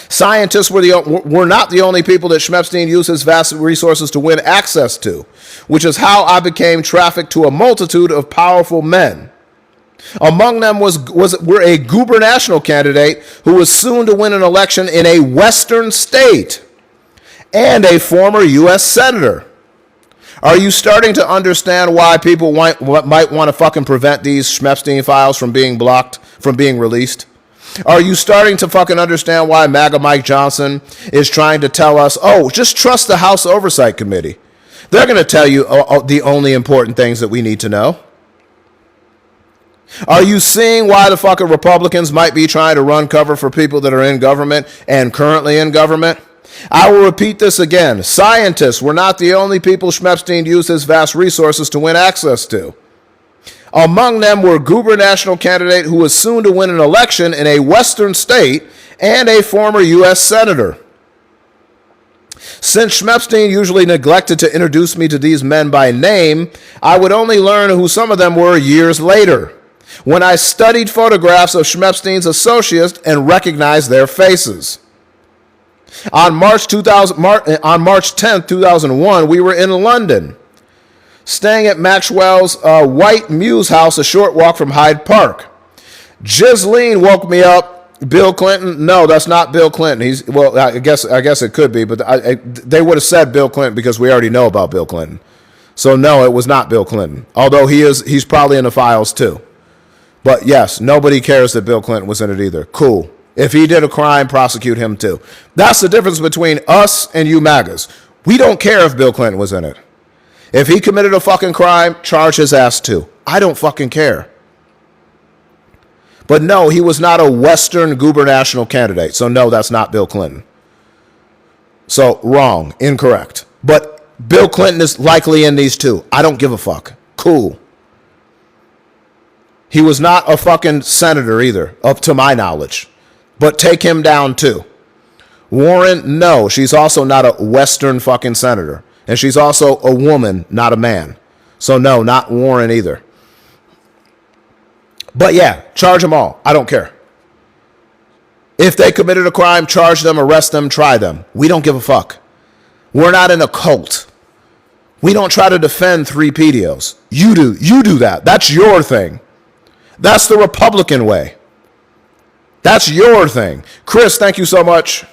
Scientists were not the only people that Schmepstein used his vast resources to win access to, which is how I became trafficked to a multitude of powerful men. Among them were a gubernatorial candidate who was soon to win an election in a western state and a former U.S. senator. Are you starting to understand why people might want to fucking prevent these Schmepstein files from being blocked, from being released? Are you starting to fucking understand why MAGA Mike Johnson is trying to tell us, oh, just trust the House Oversight Committee? They're going to tell you the only important things that we need to know. Are you seeing why the fucking Republicans might be trying to run cover for people that are in government and currently in government? I will repeat this again. Scientists were not the only people Schmepstein used his vast resources to win access to. Among them were a gubernatorial candidate who was soon to win an election in a western state and a former U.S. senator. Since Schmepstein usually neglected to introduce me to these men by name, I would only learn who some of them were years later, when I studied photographs of Schmepstein's associates and recognized their faces. On March 10th, 2001, we were in London, staying at Maxwell's White Mews house, a short walk from Hyde Park. Ghislaine woke me up. Bill Clinton? No, that's not Bill Clinton. I guess it could be, but they would have said Bill Clinton because we already know about Bill Clinton. So no, it was not Bill Clinton. Although he's probably in the files too. But yes, nobody cares that Bill Clinton was in it either. Cool. If he did a crime, prosecute him too. That's the difference between us and you MAGAs. We don't care if Bill Clinton was in it. If he committed a fucking crime, charge his ass too. I don't fucking care. But no, he was not a Western gubernatorial candidate. So no, that's not Bill Clinton. So wrong, incorrect. But Bill Clinton is likely in these too. I don't give a fuck. Cool. He was not a fucking senator either, up to my knowledge. But take him down too. Warren, no, she's also not a Western fucking senator. And she's also a woman, not a man. So no, not Warren either. But yeah, charge them all. I don't care. If they committed a crime, charge them, arrest them, try them. We don't give a fuck. We're not in a cult. We don't try to defend three pedios. You do. You do that. That's your thing. That's the Republican way. That's your thing. Chris, thank you so much.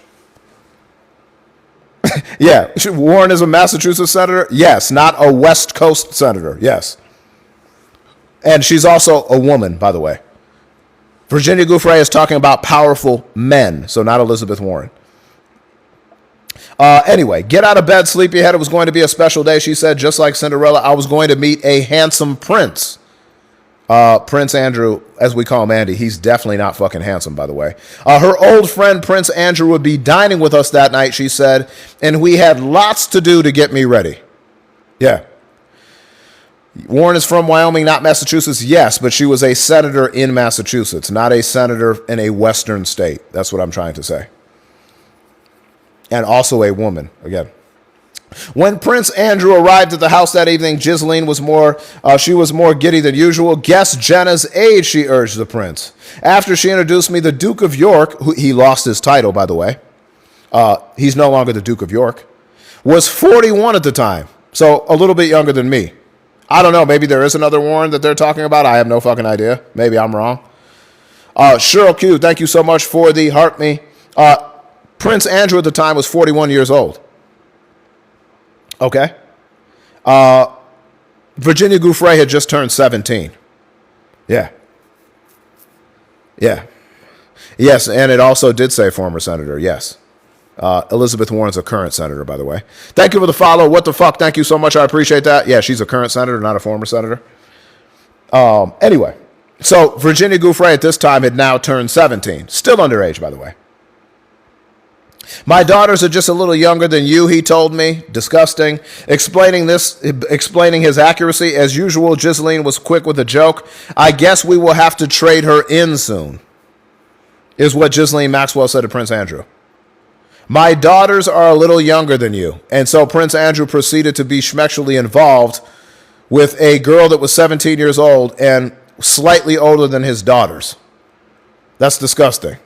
Yeah, Warren is a Massachusetts senator? Yes, not a West Coast senator. Yes. And she's also a woman, by the way. Virginia Giuffre is talking about powerful men, so not Elizabeth Warren. Anyway, get out of bed, sleepyhead. It was going to be a special day. She said, just like Cinderella, I was going to meet a handsome prince. Prince Andrew, as we call him Andy, he's definitely not fucking handsome, by the way. Her old friend Prince Andrew would be dining with us that night, she said, and we had lots to do to get me ready. Yeah. Warren is from Wyoming, not Massachusetts. Yes, but she was a senator in Massachusetts, not a senator in a western state. That's what I'm trying to say. And also a woman, again. When Prince Andrew arrived at the house that evening, Ghislaine was more giddy than usual. Guess Jenna's age, she urged the prince. After she introduced me, the Duke of York, who he lost his title, by the way. He's no longer the Duke of York. Was 41 at the time, so a little bit younger than me. I don't know, maybe there is another Warren that they're talking about. I have no fucking idea. Maybe I'm wrong. Cheryl Q, thank you so much for the heart me. Prince Andrew at the time was 41 years old. Okay. Virginia Giuffre had just turned 17. Yeah. Yeah. Yes, and it also did say former senator, yes. Elizabeth Warren's a current senator, by the way. Thank you for the follow. What the fuck? Thank you so much. I appreciate that. Yeah, she's a current senator, not a former senator. Anyway, so Virginia Giuffre at this time had now turned 17. Still underage, by the way. My daughters are just a little younger than you, he told me. Disgusting. Explaining his accuracy. As usual, Ghislaine was quick with a joke. I guess we will have to trade her in soon, is what Ghislaine Maxwell said to Prince Andrew. My daughters are a little younger than you. And so Prince Andrew proceeded to be schmexually involved with a girl that was 17 years old and slightly older than his daughters. That's disgusting.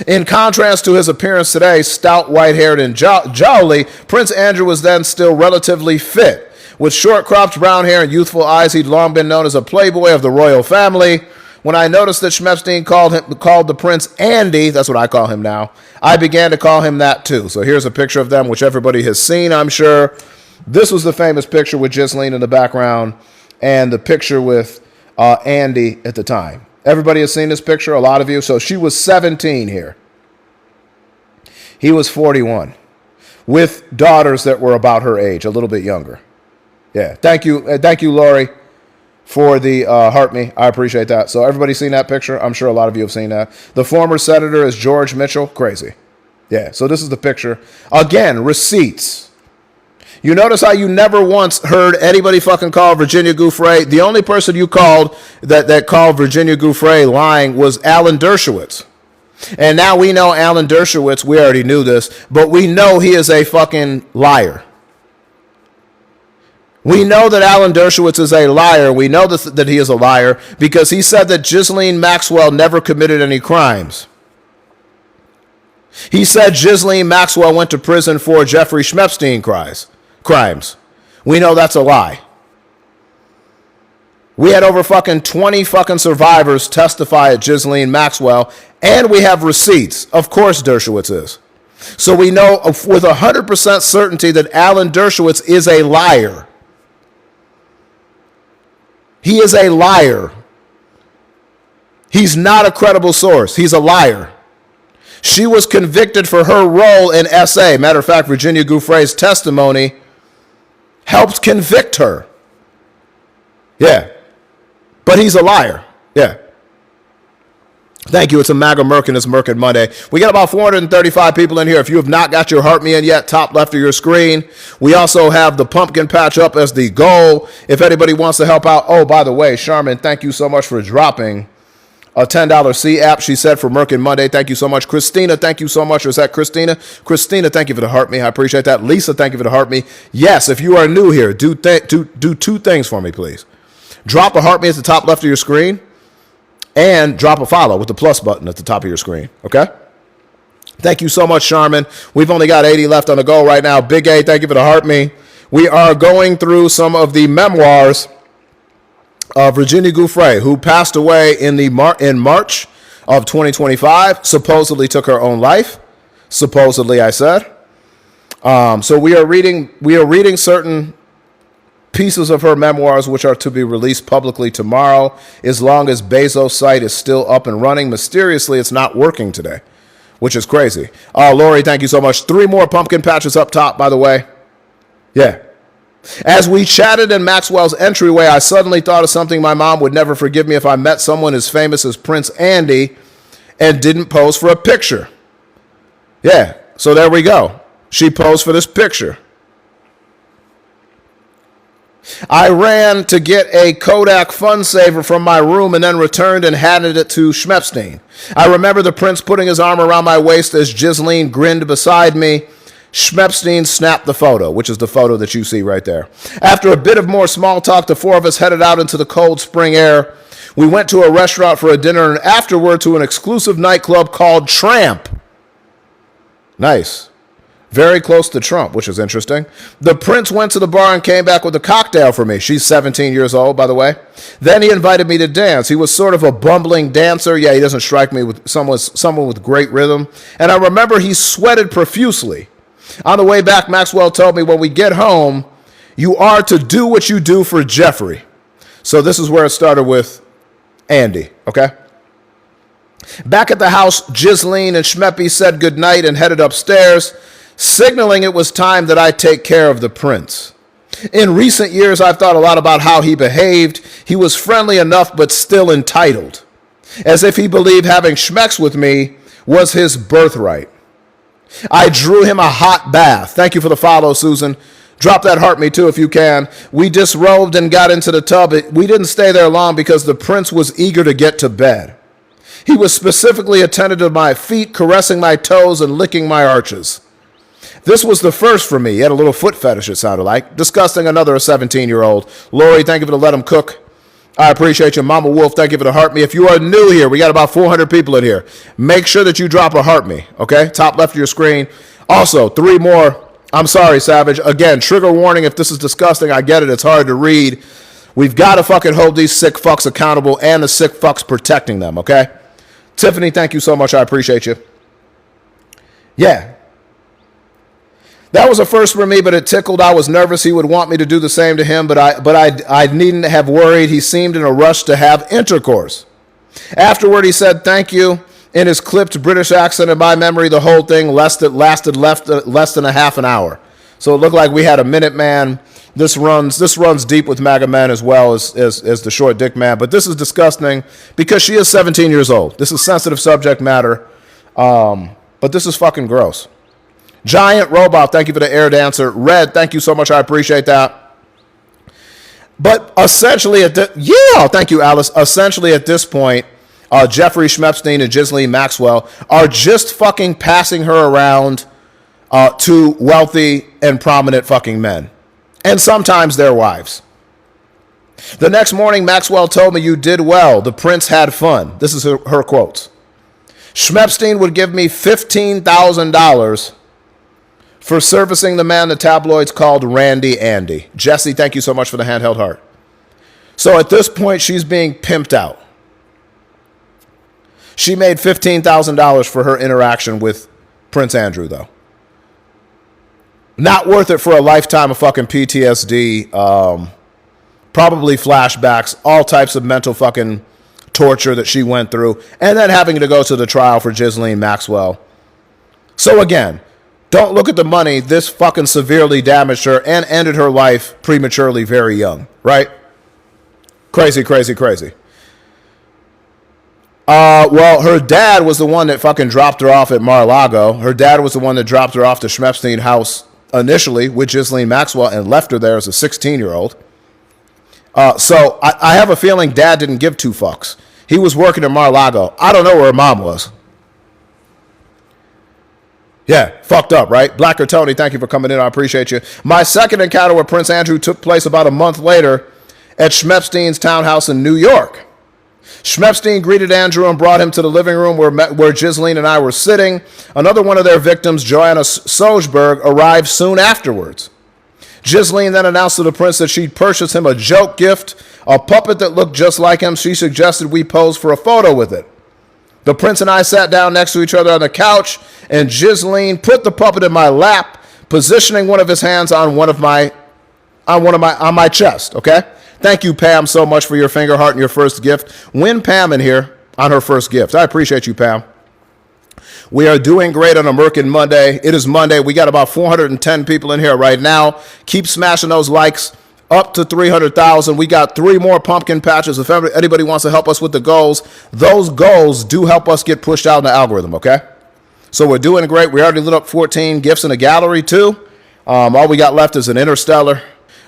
In contrast to his appearance today, stout, white-haired, and jolly, Prince Andrew was then still relatively fit. With short-cropped brown hair and youthful eyes, he'd long been known as a playboy of the royal family. When I noticed that Epstein called the prince Andy, that's what I call him now, I began to call him that too. So here's a picture of them, which everybody has seen, I'm sure. This was the famous picture with Ghislaine in the background and the picture with Andy at the time. Everybody has seen this picture, a lot of you. So she was 17 here. He was 41 with daughters that were about her age, a little bit younger. Yeah, thank you, Lori, for the heart me. I appreciate that. So everybody's seen that picture? I'm sure a lot of you have seen that. The former senator is George Mitchell. Crazy. Yeah, so this is the picture. Again, receipts. You notice how you never once heard anybody fucking call Virginia Giuffre. The only person you called that called Virginia Giuffre lying was Alan Dershowitz. And now we know Alan Dershowitz, we already knew this, but we know he is a fucking liar. We know that Alan Dershowitz is a liar. We know that he is a liar because he said that Ghislaine Maxwell never committed any crimes. He said Ghislaine Maxwell went to prison for Jeffrey Epstein crimes. We know that's a lie. We had over fucking 20 fucking survivors testify at Ghislaine Maxwell, and we have receipts. Of course Dershowitz is. So we know with 100% certainty that Alan Dershowitz is a liar. He is a liar. He's not a credible source. He's a liar. She was convicted for her role in SA. Matter of fact, Virginia Giuffre's testimony helped convict her. Yeah. But he's a liar. Yeah. Thank you. It's a MAGA Merkin. It's Merkin Monday. We got about 435 people in here. If you have not got your heart me in yet, top left of your screen. We also have the pumpkin patch up as the goal. If anybody wants to help out. Oh, by the way, Charmin, thank you so much for dropping a $10 C app, she said, for Merkin Monday. Thank you so much. Christina, thank you so much. Or is that Christina? Christina, thank you for the heart me. I appreciate that. Lisa, thank you for the heart me. Yes, if you are new here, do two things for me, please. Drop a heart me at the top left of your screen and drop a follow with the plus button at the top of your screen, okay? Thank you so much, Charmin. We've only got 80 left on the go right now. Big A, thank you for the heart me. We are going through some of the memoirs of Virginia Giuffre, who passed away in March of 2025, supposedly took her own life. Supposedly, I said. So we are reading certain pieces of her memoirs, which are to be released publicly tomorrow, as long as Bezos' site is still up and running. Mysteriously, it's not working today, which is crazy. Lori, thank you so much. 3 more pumpkin patches up top, by the way. Yeah. As we chatted in Maxwell's entryway, I suddenly thought of something my mom would never forgive me if I met someone as famous as Prince Andy and didn't pose for a picture. Yeah, so there we go. She posed for this picture. I ran to get a Kodak fun saver from my room and then returned and handed it to Schmepstein. I remember the prince putting his arm around my waist as Ghislaine grinned beside me. Schmepstein snapped the photo, which is the photo that you see right there. After a bit of more small talk, the four of us headed out into the cold spring air. We went to a restaurant for a dinner and afterward to an exclusive nightclub called Tramp. Nice. Very close to Trump, which is interesting. The prince went to the bar and came back with a cocktail for me. She's 17 years old, by the way. Then he invited me to dance. He was sort of a bumbling dancer. Yeah, he doesn't strike me with someone with great rhythm. And I remember he sweated profusely. On the way back, Maxwell told me, when we get home, you are to do what you do for Jeffrey. So this is where it started with Andy, okay? Back at the house, Ghislaine and Schmeppy said goodnight and headed upstairs, signaling it was time that I take care of the prince. In recent years, I've thought a lot about how he behaved. He was friendly enough, but still entitled, as if he believed having schmecks with me was his birthright. I drew him a hot bath. Thank you for the follow, Susan. Drop that heart me too if you can. We disrobed and got into the tub. We didn't stay there long because the prince was eager to get to bed. He was specifically attentive to my feet, caressing my toes and licking my arches. This was the first for me. He had a little foot fetish, it sounded like. Disgusting another 17-year-old. Lori, thank you for the let him cook. I appreciate you. Mama Wolf, thank you for the heart me. If you are new here, we got about 400 people in here. Make sure that you drop a heart me, okay? Top left of your screen. Also, 3 more. I'm sorry, Savage. Again, trigger warning if this is disgusting. I get it. It's hard to read. We've got to fucking hold these sick fucks accountable and the sick fucks protecting them, okay? Tiffany, thank you so much. I appreciate you. Yeah. That was a first for me, but it tickled. I was nervous he would want me to do the same to him, but I needn't have worried. He seemed in a rush to have intercourse. Afterward, he said thank you in his clipped British accent. In my memory, the whole thing lasted less than a half an hour. So it looked like we had a minute man. This runs deep with MAGA men as well as the short dick man. But this is disgusting because she is 17 years old. This is sensitive subject matter, but this is fucking gross. Giant Robot, thank you for the air dancer. Red, thank you so much. I appreciate that. But essentially, thank you, Alice. Essentially, at this point, Jeffrey Schmepstein and Ghislaine Maxwell are just fucking passing her around to wealthy and prominent fucking men. And sometimes their wives. The next morning, Maxwell told me, you did well. The prince had fun. This is her quotes. Schmepstein would give me $15,000 for servicing the man the tabloids called Randy Andy. Jesse, thank you so much for the handheld heart. So at this point, she's being pimped out. She made $15,000 for her interaction with Prince Andrew, though. Not worth it for a lifetime of fucking PTSD, probably flashbacks, all types of mental fucking torture that she went through, and then having to go to the trial for Ghislaine Maxwell. So again, don't look at the money. This fucking severely damaged her and ended her life prematurely very young, right? Crazy, crazy, crazy. Well, her dad was the one that fucking dropped her off at Mar-a-Lago. Her dad was the one that dropped her off to Schmepstein house initially with Ghislaine Maxwell and left her there as a 16-year-old. So I have a feeling dad didn't give 2 fucks. He was working at Mar-a-Lago. I don't know where her mom was. Yeah, fucked up, right? Blacker Tony, thank you for coming in. I appreciate you. My second encounter with Prince Andrew took place about a month later at Schmepstein's townhouse in New York. Schmepstein greeted Andrew and brought him to the living room where Ghislaine and I were sitting. Another one of their victims, Joanna Sojberg, arrived soon afterwards. Ghislaine then announced to the prince that she'd purchased him a joke gift, a puppet that looked just like him. She suggested we pose for a photo with it. The prince and I sat down next to each other on the couch, and Ghislaine put the puppet in my lap, positioning one of his hands on my chest. Okay. Thank you, Pam, so much for your finger heart and your first gift. Win Pam in here on her first gift. I appreciate you, Pam. We are doing great on a Merkin Monday. It is Monday. We got about 410 people in here right now. Keep smashing those likes up to 300,000. We got 3 more pumpkin patches. If anybody wants to help us with the goals, those goals do help us get pushed out in the algorithm, okay? So we're doing great. We already lit up 14 gifts in the gallery, too. All we got left is an Interstellar.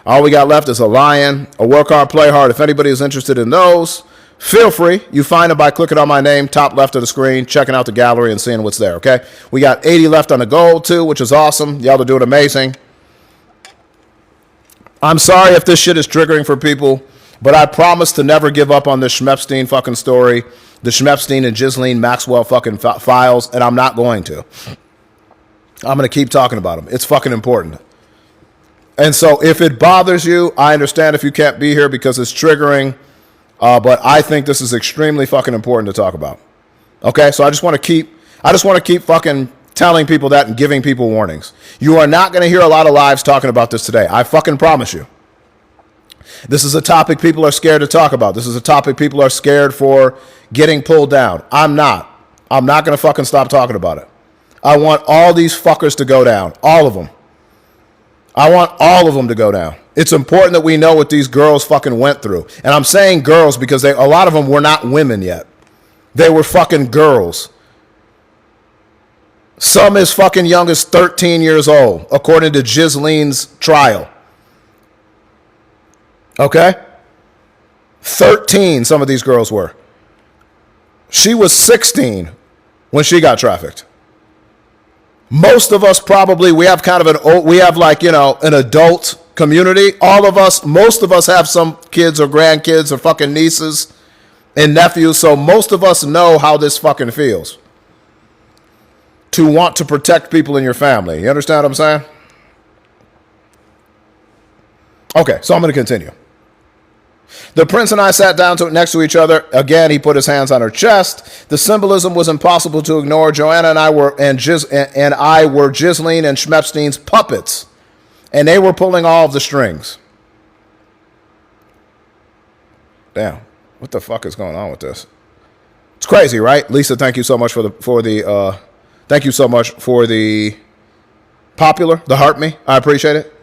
All we got left is a Lion, a Work Hard, Play Hard. If anybody is interested in those, feel free. You find them by clicking on my name, top left of the screen, checking out the gallery and seeing what's there, okay? We got 80 left on the gold, too, which is awesome. Y'all are doing amazing. I'm sorry if this shit is triggering for people, but I promise to never give up on this Epstein fucking story, the Epstein and Ghislaine Maxwell fucking files, and I'm not going to. I'm going to keep talking about them. It's fucking important. And so if it bothers you, I understand if you can't be here because it's triggering, but I think this is extremely fucking important to talk about. Okay, so I just want to keep fucking telling people that and giving people warnings. You are not going to hear a lot of lives talking about this today. I fucking promise you. This is a topic people are scared to talk about. This is a topic people are scared for getting pulled down. I'm not. I'm not going to fucking stop talking about it. I want all these fuckers to go down. All of them. I want all of them to go down. It's important that we know what these girls fucking went through. And I'm saying girls because a lot of them were not women yet. They were fucking girls. Some as fucking young as 13 years old, according to Ghislaine's trial. Okay? 13 some of these girls were. She was 16 when she got trafficked. Most of us probably, we have kind of an adult community. All of us, most of us have some kids or grandkids or fucking nieces and nephews. So most of us know how this fucking feels to want to protect people in your family. You understand what I'm saying? Okay, so I'm going to continue. The prince and I sat down next to each other. Again, he put his hands on her chest. The symbolism was impossible to ignore. Joanna and I were Ghislaine and Epstein's puppets, and they were pulling all of the strings. Damn, what the fuck is going on with this? It's crazy, right? Lisa, thank you so much for the thank you so much for the heart me. I appreciate it.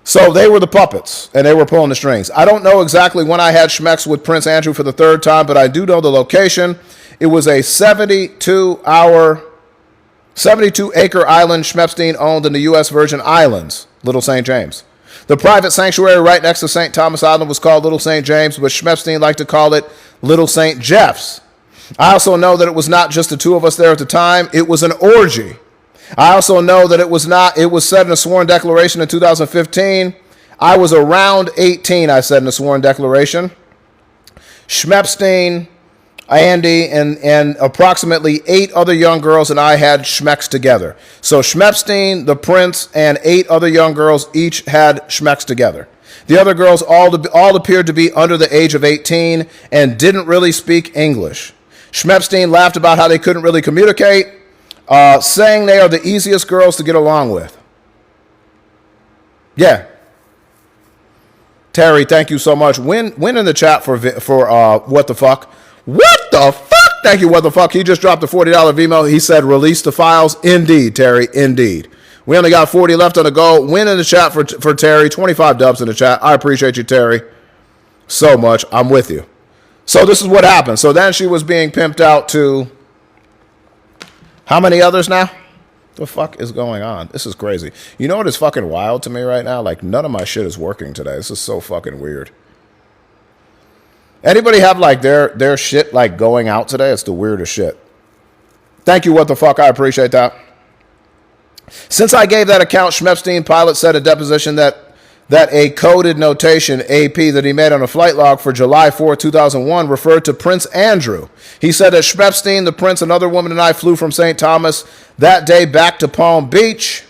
So they were the puppets, and they were pulling the strings. I don't know exactly when I had schmecks with Prince Andrew for the 3rd time, but I do know the location. It was a 72-acre island Epstein owned in the U.S. Virgin Islands, Little St. James. The private sanctuary right next to St. Thomas Island was called Little St. James, but Epstein liked to call it Little St. Jeff's. I also know that it was not just the two of us there at the time. It was an orgy. I also know that it was said in a sworn declaration in 2015. I was around 18, I said in the sworn declaration. Epstein, Andy, and approximately 8 other young girls and I had schmecks together. So Epstein, the prince, and 8 other young girls each had schmecks together. The other girls all appeared to be under the age of 18 and didn't really speak English. Epstein laughed about how they couldn't really communicate, saying they are the easiest girls to get along with. Yeah. Terry, thank you so much. Win in the chat for what the fuck? What the fuck? Thank you, what the fuck? He just dropped a $40 Vimo. He said release the files. Indeed, Terry, indeed. We only got 40 left on the go. Win in the chat for Terry. 25 dubs in the chat. I appreciate you, Terry, so much. I'm with you. So this is what happened. So then she was being pimped out to how many others now? The fuck is going on? This is crazy. You know what is fucking wild to me right now? Like, none of my shit is working today. This is so fucking weird. Anybody have like their shit like going out today? It's the weirdest shit. Thank you, what the fuck? I appreciate that. Since I gave that account, Epstein pilot said a deposition that a coded notation, AP, that he made on a flight log for July 4, 2001 referred to Prince Andrew. He said that Epstein, the prince, another woman, and I flew from St. Thomas that day back to Palm Beach.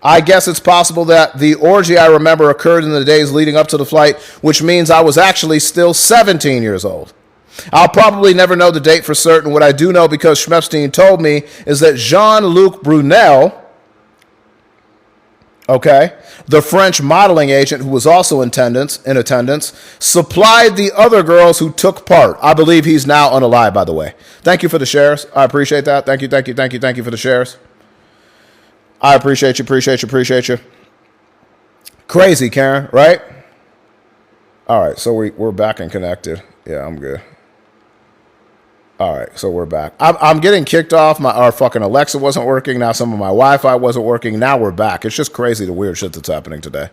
I guess it's possible that the orgy I remember occurred in the days leading up to the flight, which means I was actually still 17 years old. I'll probably never know the date for certain. What I do know, because Epstein told me, is that Jean-Luc Brunel, Okay, the French modeling agent, who was also in attendance, supplied the other girls who took part. I believe he's now unalive, by the way. Thank you for the shares. I appreciate that. Thank you for the shares. I appreciate you. Crazy, Karen, right? All right, so we're back and connected. Yeah, I'm good. All right, so we're back. I'm getting kicked off. Our fucking Alexa wasn't working. Now some of my Wi-Fi wasn't working. Now we're back. It's just crazy the weird shit that's happening today.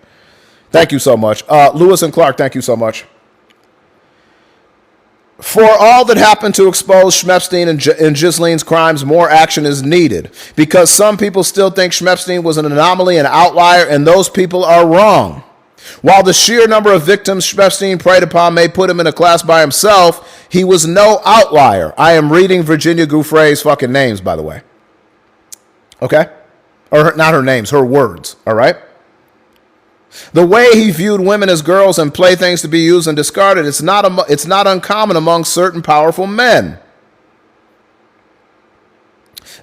Thank you so much. Lewis and Clark, thank you so much. For all that happened to expose Epstein and Ghislaine's crimes, more action is needed because some people still think Epstein was an anomaly, an outlier, and those people are wrong. While the sheer number of victims Epstein preyed upon may put him in a class by himself, he was no outlier. I am reading Virginia Giuffre's fucking names, by the way. Okay? Or not her names, her words, all right? The way he viewed women as girls and playthings to be used and discarded, it's not uncommon among certain powerful men.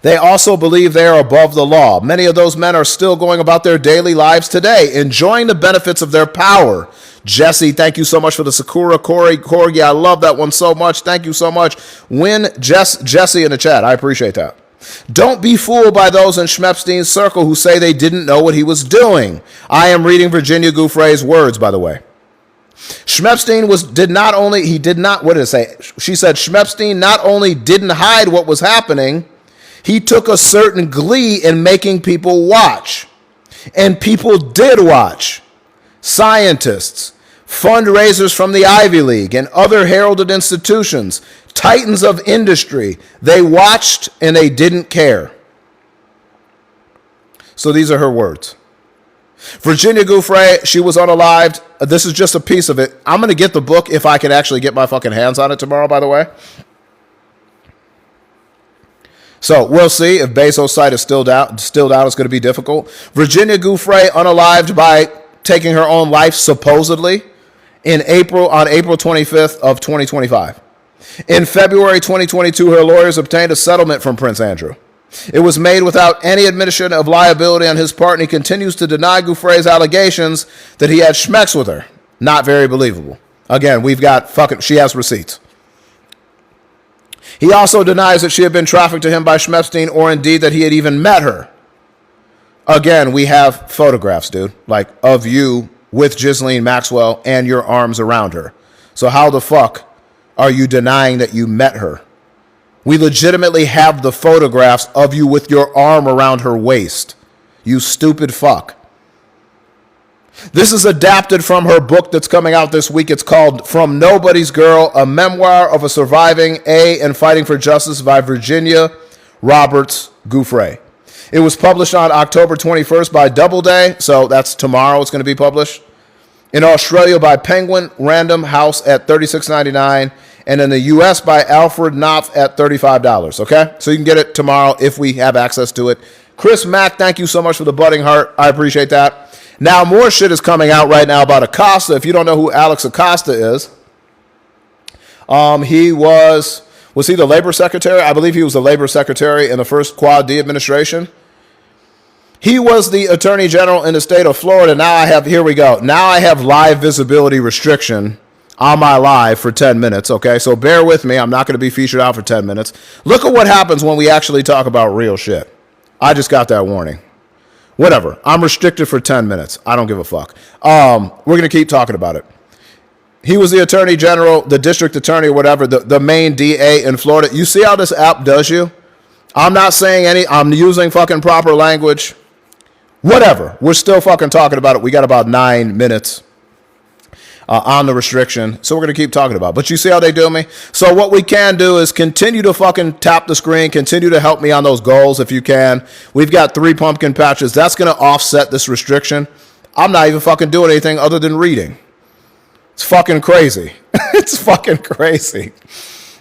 They also believe they are above the law. Many of those men are still going about their daily lives today, enjoying the benefits of their power. Jesse, thank you so much for the Sakura. Corgi, I love that one so much. Thank you so much. Jesse in the chat. I appreciate that. Don't be fooled by those in Epstein's circle who say they didn't know what he was doing. I am reading Virginia Giuffre's words, by the way. Epstein She said Epstein not only didn't hide what was happening, he took a certain glee in making people watch. And people did watch. Scientists, fundraisers from the Ivy League and other heralded institutions, titans of industry, they watched and they didn't care. So these are her words. Virginia Giuffre, she was unalived. This is just a piece of it. I'm going to get the book if I can actually get my fucking hands on it tomorrow, by the way. So we'll see if Bezos' site is still down. It's going to be difficult. Virginia Giuffre unalived by taking her own life, supposedly, on April 25th of 2025. In February 2022, her lawyers obtained a settlement from Prince Andrew. It was made without any admission of liability on his part, and he continues to deny Giuffre's allegations that he had schmex with her. Not very believable. Again, she has receipts. He also denies that she had been trafficked to him by Epstein or indeed that he had even met her. Again, we have photographs, dude, like of you with Ghislaine Maxwell and your arms around her. So how the fuck are you denying that you met her? We legitimately have the photographs of you with your arm around her waist. You stupid fuck. This is adapted from her book that's coming out this week. It's called From Nobody's Girl, a memoir of a surviving and fighting for justice by Virginia Roberts Giuffre. It was published on October 21st by Doubleday, so that's tomorrow it's going to be published. In Australia by Penguin Random House at $36.99, and in the U.S. by Alfred Knopf at $35, okay? So you can get it tomorrow if we have access to it. Chris Mack, thank you so much for the budding heart. I appreciate that. Now, more shit is coming out right now about Acosta. If you don't know who Alex Acosta is, he was he the labor secretary? I believe he was the labor secretary in the first Quad D administration. He was the attorney general in the state of Florida. Now I have live visibility restriction on my live for 10 minutes, okay? So bear with me. I'm not going to be featured out for 10 minutes. Look at what happens when we actually talk about real shit. I just got that warning. Whatever. I'm restricted for 10 minutes. I don't give a fuck. We're going to keep talking about it. He was the attorney general, the district attorney, or whatever, the main DA in Florida. You see how this app does you? I'm not saying I'm using fucking proper language. Whatever. We're still fucking talking about it. We got about 9 minutes on the restriction. So we're going to keep talking about it. But you see how they do me? So what we can do is continue to fucking tap the screen. Continue to help me on those goals if you can. We've got 3 pumpkin patches. That's going to offset this restriction. I'm not even fucking doing anything other than reading. It's fucking crazy. It's fucking crazy.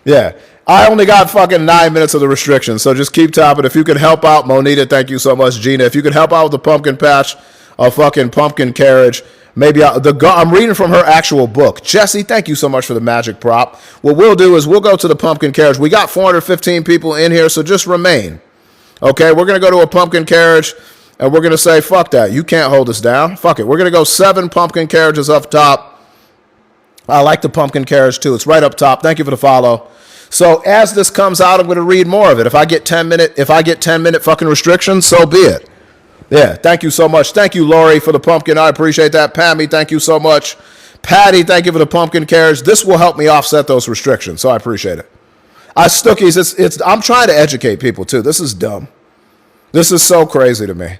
Yeah. I only got fucking 9 minutes of the restriction. So just keep tapping. If you can help out, Monita, thank you so much. Gina, if you can help out with the pumpkin patch, a fucking pumpkin carriage, maybe I'm reading from her actual book. Jesse, thank you so much for the magic prop. What we'll do is we'll go to the pumpkin carriage. We got 415 people in here, so just remain. Okay, we're going to go to a pumpkin carriage. And we're going to say, fuck that. You can't hold us down. Fuck it. We're going to go 7 pumpkin carriages up top. I like the pumpkin carriage too. It's right up top. Thank you for the follow. So as this comes out, I'm going to read more of it. If I get 10 minute fucking restrictions, so be it. Yeah, thank you so much. Thank you, Lori, for the pumpkin. I appreciate that. Pammy, thank you so much. Patty, thank you for the pumpkin carriage. This will help me offset those restrictions, so I appreciate it. Stookies, I'm trying to educate people too. This is dumb. This is so crazy to me.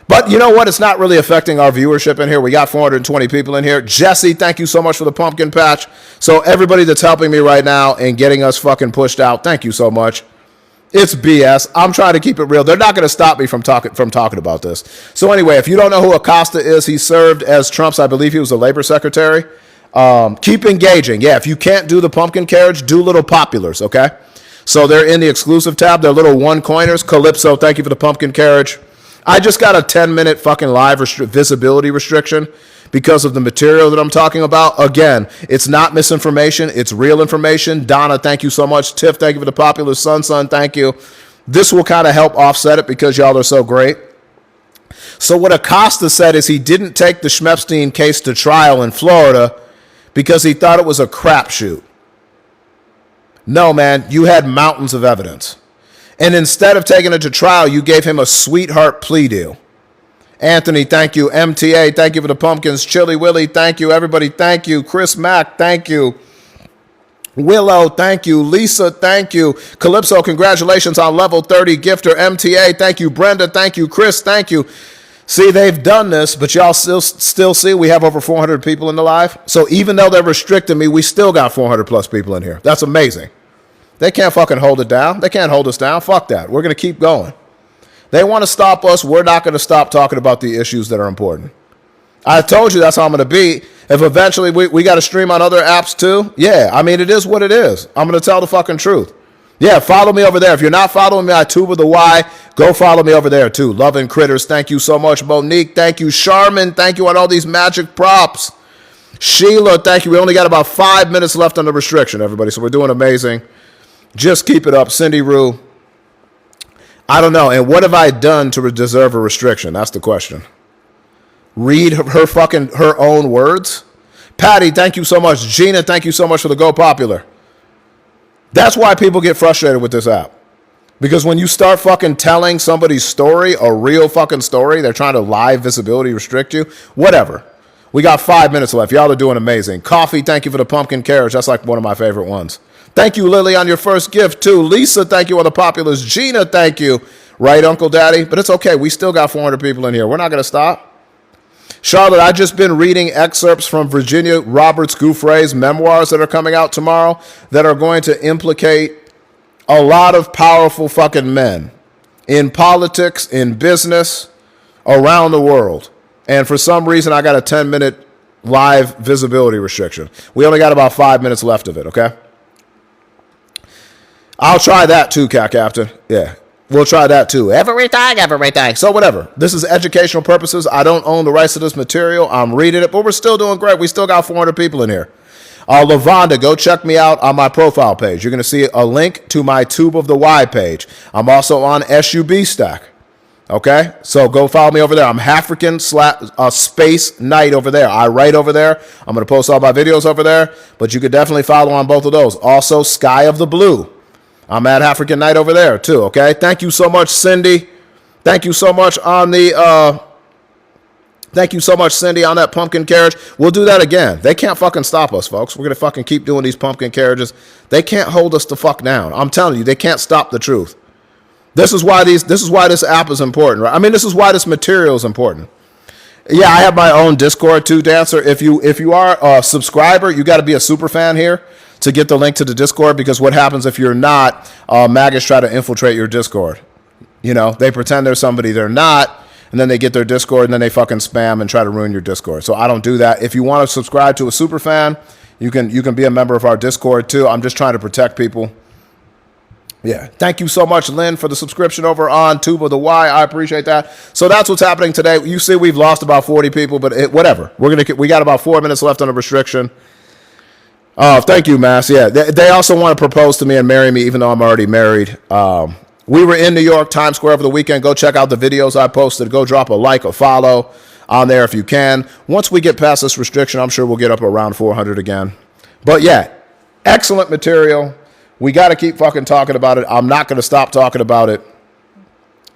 But you know what? It's not really affecting our viewership in here. We got 420 people in here. Jesse, thank you so much for the pumpkin patch. So everybody that's helping me right now and getting us fucking pushed out, thank you so much. It's BS. I'm trying to keep it real. They're not going to stop me from talking about this. So anyway, if you don't know who Acosta is, he served as Trump's, I believe he was the labor secretary. Keep engaging. Yeah, if you can't do the pumpkin carriage, do little populars, okay? So they're in the exclusive tab. They're little one-coiners. Calypso, thank you for the pumpkin carriage. I just got a 10-minute fucking live visibility restriction because of the material that I'm talking about. Again, it's not misinformation. It's real information. Donna, thank you so much. Tiff, thank you for the popular. Sun, thank you. This will kind of help offset it because y'all are so great. So what Acosta said is he didn't take the Epstein case to trial in Florida because he thought it was a crapshoot. No, man, you had mountains of evidence. And instead of taking it to trial, you gave him a sweetheart plea deal. Anthony, thank you. MTA, thank you for the pumpkins. Chili Willie, thank you. Everybody, thank you. Chris Mack, thank you. Willow, thank you. Lisa, thank you. Calypso, congratulations on level 30 gifter. MTA, thank you. Brenda, thank you. Chris, thank you. See, they've done this, but y'all still see we have over 400 people in the live. So even though they're restricting me, we still got 400 plus people in here. That's amazing. They can't fucking hold it down. They can't hold us down. Fuck that. We're going to keep going. They want to stop us. We're not going to stop talking about the issues that are important. I told you that's how I'm going to be. If eventually we got to stream on other apps too, yeah, I mean, it is what it is. I'm going to tell the fucking truth. Yeah, follow me over there. If you're not following me on Tube with the Y, go follow me over there too. Loving Critters, thank you so much. Monique, thank you. Charmin, thank you on all these magic props. Sheila, thank you. We only got about 5 minutes left on the restriction, everybody, so we're doing amazing. Just keep it up. Cindy Rue. I don't know. And what have I done to deserve a restriction? That's the question. Read her own words. Patty, thank you so much. Gina, thank you so much for the Go Popular. That's why people get frustrated with this app. Because when you start fucking telling somebody's story, a real fucking story, they're trying to live visibility restrict you. Whatever. We got 5 minutes left. Y'all are doing amazing. Coffee, thank you for the pumpkin carriage. That's like one of my favorite ones. Thank you, Lily, on your first gift, too. Lisa, thank you on the populars. Gina, thank you. Right, Uncle Daddy? But it's okay. We still got 400 people in here. We're not going to stop. Charlotte, I've just been reading excerpts from Virginia Roberts Gouffre's memoirs that are coming out tomorrow that are going to implicate a lot of powerful fucking men in politics, in business, around the world. And for some reason, I got a 10-minute live visibility restriction. We only got about 5 minutes left of it, okay? I'll try that too, Cat Captain. Yeah. We'll try that too. Everything. So whatever. This is educational purposes. I don't own the rights to this material. I'm reading it, but we're still doing great. We still got 400 people in here. Lavonda, go check me out on my profile page. You're going to see a link to my Tube of the Y page. I'm also on SUB Stack. Okay? So go follow me over there. I'm African Space Knight over there. I write over there. I'm going to post all my videos over there, but you could definitely follow on both of those. Also, Sky of the Blue. I'm at African Night over there too, okay? Thank you so much, Cindy. Thank you so much on the thank you so much, Cindy, on that pumpkin carriage. We'll do that again. They can't fucking stop us, folks. We're gonna fucking keep doing these pumpkin carriages. They can't hold us the fuck down. I'm telling you, they can't stop the truth. This is why this app is important, right? I mean, this is why this material is important. Yeah, I have my own Discord too, Dancer. If you are a subscriber, you got to be a super fan here to get the link to the Discord, because what happens if you're not, maggots try to infiltrate your Discord. You know, they pretend they're somebody they're not, and then they get their Discord, and then they fucking spam and try to ruin your Discord. So I don't do that. If you want to subscribe to a super fan, you can be a member of our Discord too. I'm just trying to protect people. Yeah. Thank you so much, Lynn, for the subscription over on Tube of the Y. I appreciate that. So that's what's happening today. You see, we've lost about 40 people, but whatever. We got about 4 minutes left on the restriction. Oh, thank you, Mass. Yeah, they also want to propose to me and marry me, even though I'm already married. We were in New York, Times Square over the weekend. Go check out the videos I posted. Go drop a like or follow on there if you can. Once we get past this restriction, I'm sure we'll get up around 400 again. But yeah, excellent material. We got to keep fucking talking about it. I'm not going to stop talking about it.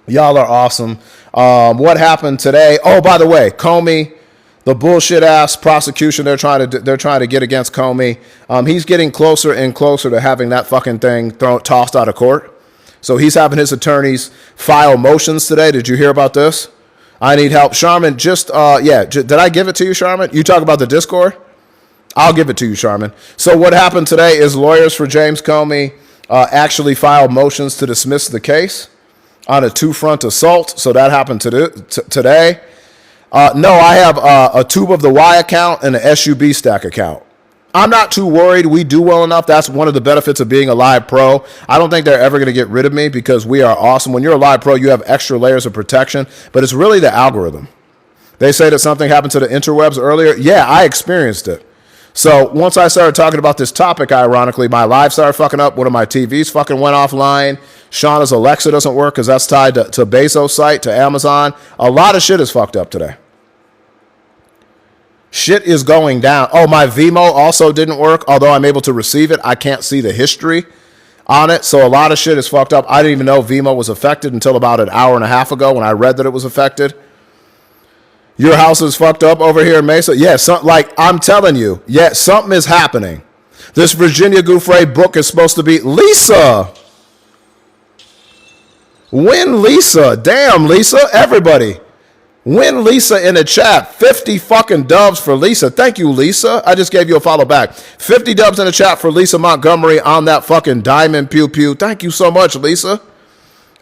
Y'all are awesome. What happened today? Oh, by the way, Comey, the bullshit ass prosecution they're trying to get against Comey. He's getting closer and closer to having that fucking thing tossed out of court. So he's having his attorneys file motions today. Did you hear about this? I need help. Charmin, did I give it to you, Charmin? You talk about the Discord? I'll give it to you, Charmin. So what happened today is lawyers for James Comey actually filed motions to dismiss the case on a two-front assault. So that happened today. No, I have a Tube of the Y account and an SUB Stack account. I'm not too worried. We do well enough. That's one of the benefits of being a live pro. I don't think they're ever going to get rid of me because we are awesome. When you're a live pro, you have extra layers of protection, but it's really the algorithm. They say that something happened to the interwebs earlier. Yeah, I experienced it. So once I started talking about this topic, ironically, my live started fucking up. One of my TVs fucking went offline. Shauna's Alexa doesn't work because that's tied to Bezos' site, to Amazon. A lot of shit is fucked up today. Shit is going down. Oh, my Vimo also didn't work. Although I'm able to receive it, I can't see the history on it. So a lot of shit is fucked up. I didn't even know Vimo was affected until about an hour and a half ago when I read that it was affected. Your house is fucked up over here in Mesa? Yeah, I'm telling you, yeah, something is happening. This Virginia Gouffre book is supposed to be Lisa. Win Lisa. Damn, Lisa. Everybody. Win Lisa in the chat. 50 fucking dubs for Lisa. Thank you, Lisa. I just gave you a follow back. 50 dubs in the chat for Lisa Montgomery on that fucking diamond pew pew. Thank you so much, Lisa.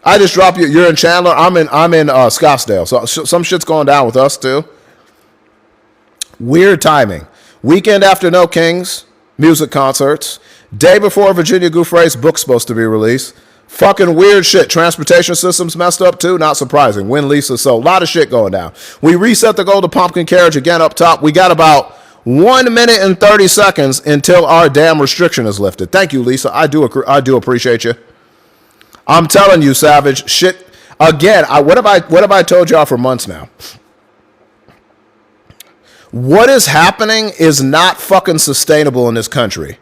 I just dropped you. You're in Chandler. I'm in Scottsdale. So some shit's going down with us too. Weird timing. Weekend after No Kings music concerts. Day before Virginia Gouffre's book's supposed to be released. Fucking weird shit. Transportation systems messed up too. Not surprising. Win Lisa. So a lot of shit going down. We reset the Golden Pumpkin Carriage again up top. We got about 1 minute and 30 seconds until our damn restriction is lifted. Thank you, Lisa. I do appreciate you. I'm telling you, Savage, shit. Again, what have I told y'all for months now? What is happening is not fucking sustainable in this country.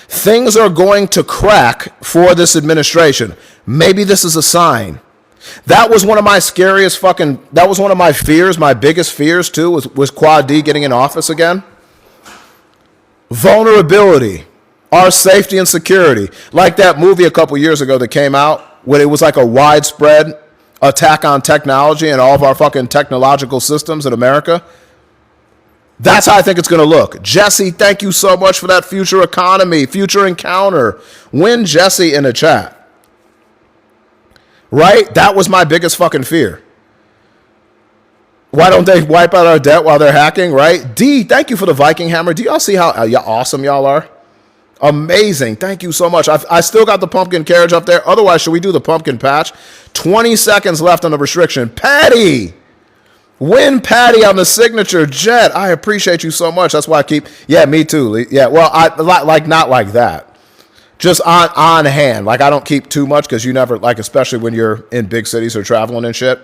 Things are going to crack for this administration. Maybe this is a sign. That was one of my that was one of my fears, my biggest fears too, was Quad D getting in office again. Vulnerability. Our safety and security. Like that movie a couple years ago that came out when it was like a widespread attack on technology and all of our fucking technological systems in America. That's how I think it's going to look. Jesse, thank you so much for that future economy, future encounter. Win Jesse in the chat. Right? That was my biggest fucking fear. Why don't they wipe out our debt while they're hacking, right? D, thank you for the Viking hammer. Do y'all see how awesome y'all are? Amazing. Thank you so much. I still got the pumpkin carriage up there. Otherwise, should we do the pumpkin patch? 20 seconds left on the restriction. Patty! Win Patty on the signature jet. I appreciate you so much. That's why I keep... Yeah, me too. Yeah, well, not like that. Just on hand. Like, I don't keep too much because you never... Like, especially when you're in big cities or traveling and shit.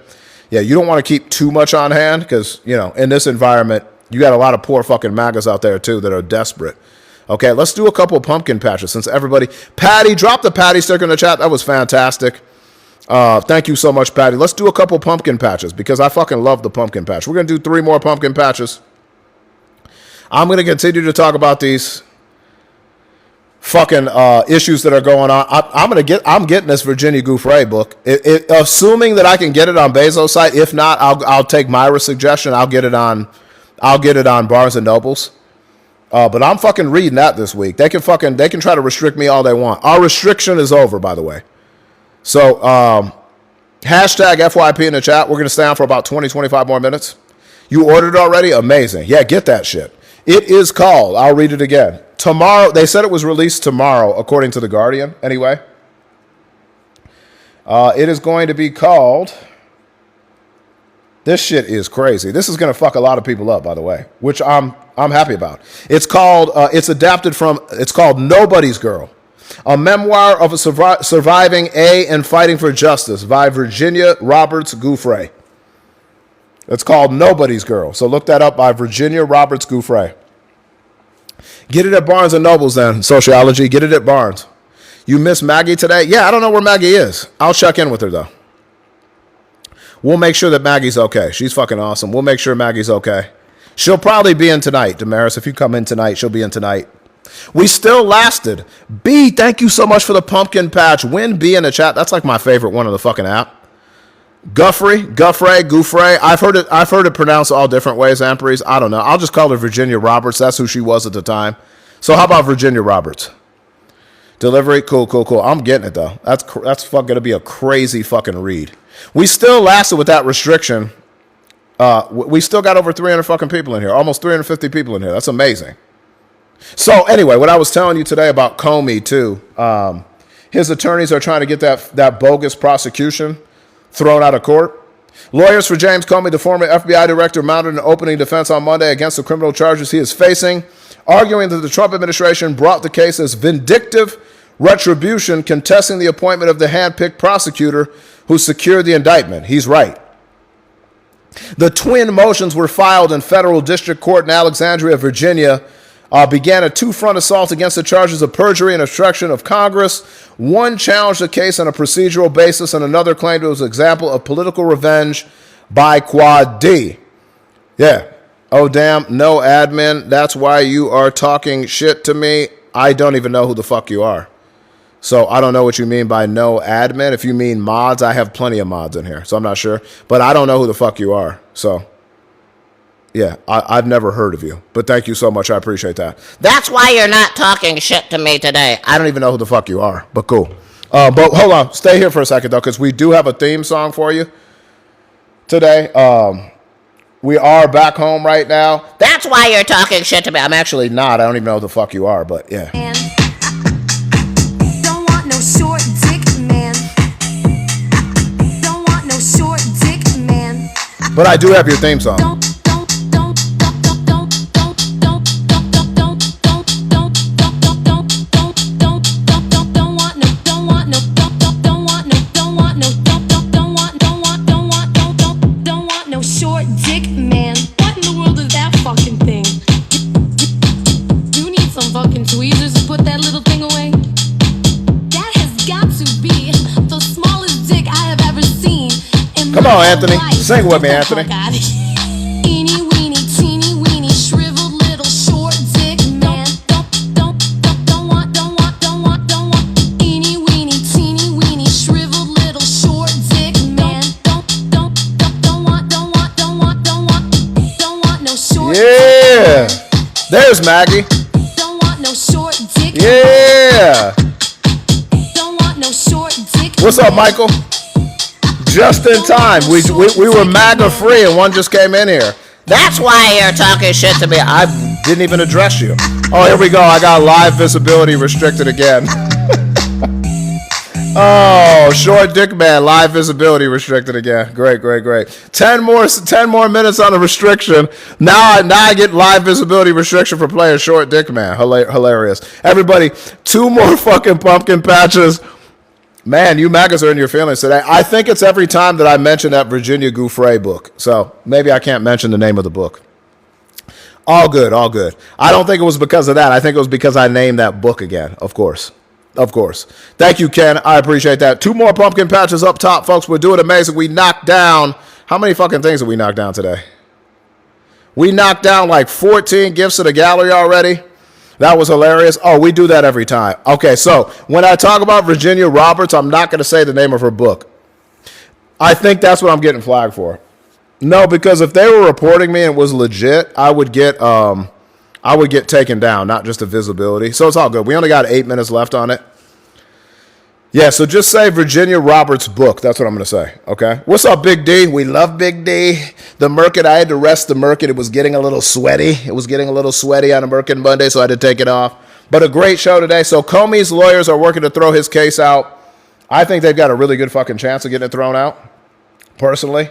Yeah, you don't want to keep too much on hand because, in this environment, you got a lot of poor fucking MAGAs out there, too, that are desperate. Okay, let's do a couple of pumpkin patches since everybody... Patty, drop the Patty sticker in the chat. That was fantastic. Thank you so much, Patty. Let's do a couple pumpkin patches because I fucking love the pumpkin patch. We're going to do 3 more pumpkin patches. I'm going to continue to talk about these fucking issues that are going on. I'm getting this Virginia Gouffre book. Assuming that I can get it on Bezos' site. If not, I'll take Myra's suggestion. I'll get it on Barnes and Nobles. But I'm fucking reading that this week. They can try to restrict me all they want. Our restriction is over, by the way. So, hashtag FYP in the chat. We're going to stay on for about 20, 25 more minutes. You ordered already? Amazing. Yeah, get that shit. It is called, I'll read it again. Tomorrow, they said it was released tomorrow, according to The Guardian, anyway. It is going to be called, this shit is crazy. This is going to fuck a lot of people up, by the way, which I'm happy about. It's called, it's called Nobody's Girl. A Memoir of a Surviving A and Fighting for Justice by Virginia Roberts Gouffre. It's called Nobody's Girl. So look that up by Virginia Roberts Gouffre. Get it at Barnes & Nobles then, sociology. Get it at Barnes. You miss Maggie today? Yeah, I don't know where Maggie is. I'll check in with her, though. We'll make sure that Maggie's okay. She's fucking awesome. We'll make sure Maggie's okay. She'll probably be in tonight, Damaris. If you come in tonight, she'll be in tonight. We still lasted. B, thank you so much for the pumpkin patch. Win B in the chat. That's like my favorite one of the fucking app. Gouffre. I've heard it pronounced all different ways, Amperies. I don't know. I'll just call her Virginia Roberts. That's who she was at the time. So how about Virginia Roberts? Delivery, cool. I'm getting it though. That's gonna be a crazy fucking read. We still lasted with that restriction. We still got over 300 fucking people in here. Almost 350 people in here. That's amazing. So anyway, what I was telling you today about Comey too, his attorneys are trying to get that bogus prosecution thrown out of court. Lawyers for James Comey, the former FBI director, mounted an opening defense on Monday against the criminal charges he is facing, arguing that the Trump administration brought the case as vindictive retribution, contesting the appointment of the hand-picked prosecutor who secured the indictment. He's right. The twin motions were filed in federal district court in Alexandria, Virginia, began a two-front assault against the charges of perjury and obstruction of Congress. One challenged the case on a procedural basis, and another claimed it was an example of political revenge by Quad D. Yeah. Oh, damn, no admin. That's why you are talking shit to me. I don't even know who the fuck you are. So I don't know what you mean by no admin. If you mean mods, I have plenty of mods in here, so I'm not sure. But I don't know who the fuck you are. So, yeah, I've never heard of you. But thank you so much. I appreciate that. That's why you're not talking shit to me today. I don't even know who the fuck you are, but cool. But hold on. Stay here for a second, though, because we do have a theme song for you today. We are back home right now. That's why you're talking shit to me. I'm actually not. I don't even know who the fuck you are, but yeah. Man. Don't want no short dick, man. Don't want no short dick, man. But I do have your theme song. Short dick, man. What in the world is that fucking thing? You need some fucking tweezers to put that little thing away. That has got to be the smallest dick I have ever seen. Come on, Anthony. Sing with me, Anthony. Eeny weeny, teeny weeny, shriveled little short dick, man. Don't want. Eeny weeny, teeny weeny, shriveled little short dick, man. Don't want no short. Yeah. There's Maggie. Don't want no short dick. Yeah. Don't want no short dick. What's up, Michael? Just in time. We were MAGA free and one just came in here. That's why you're talking shit to me. I didn't even address you. Oh, here we go. I got live visibility restricted again. Oh, short dick man, live visibility restricted again. Great. 10 more minutes on the restriction. Now I get live visibility restriction for playing short dick man. Hilarious. Everybody, 2 more fucking pumpkin patches. Man, you MAGAs are in your feelings today. I think it's every time that I mention that Virginia Gouffre book. So maybe I can't mention the name of the book. All good. I don't think it was because of that. I think it was because I named that book again, of course. Thank you, Ken. I appreciate that. 2 more pumpkin patches up top, folks. We're doing amazing. We knocked down, how many fucking things did we knock down today? We knocked down like 14 gifts to the gallery already. That was hilarious. Oh, we do that every time. Okay, so when I talk about Virginia Roberts, I'm not going to say the name of her book. I think that's what I'm getting flagged for. No, because if they were reporting me and it was legit, I would get taken down, not just a visibility. So it's all good. We only got 8 minutes left on it. Yeah, so just say Virginia Roberts' book. That's what I'm going to say, okay? What's up, Big D? We love Big D. The Merkin, I had to rest the Merkin. It was getting a little sweaty. on a Merkin Monday, so I had to take it off. But a great show today. So Comey's lawyers are working to throw his case out. I think they've got a really good fucking chance of getting it thrown out, personally.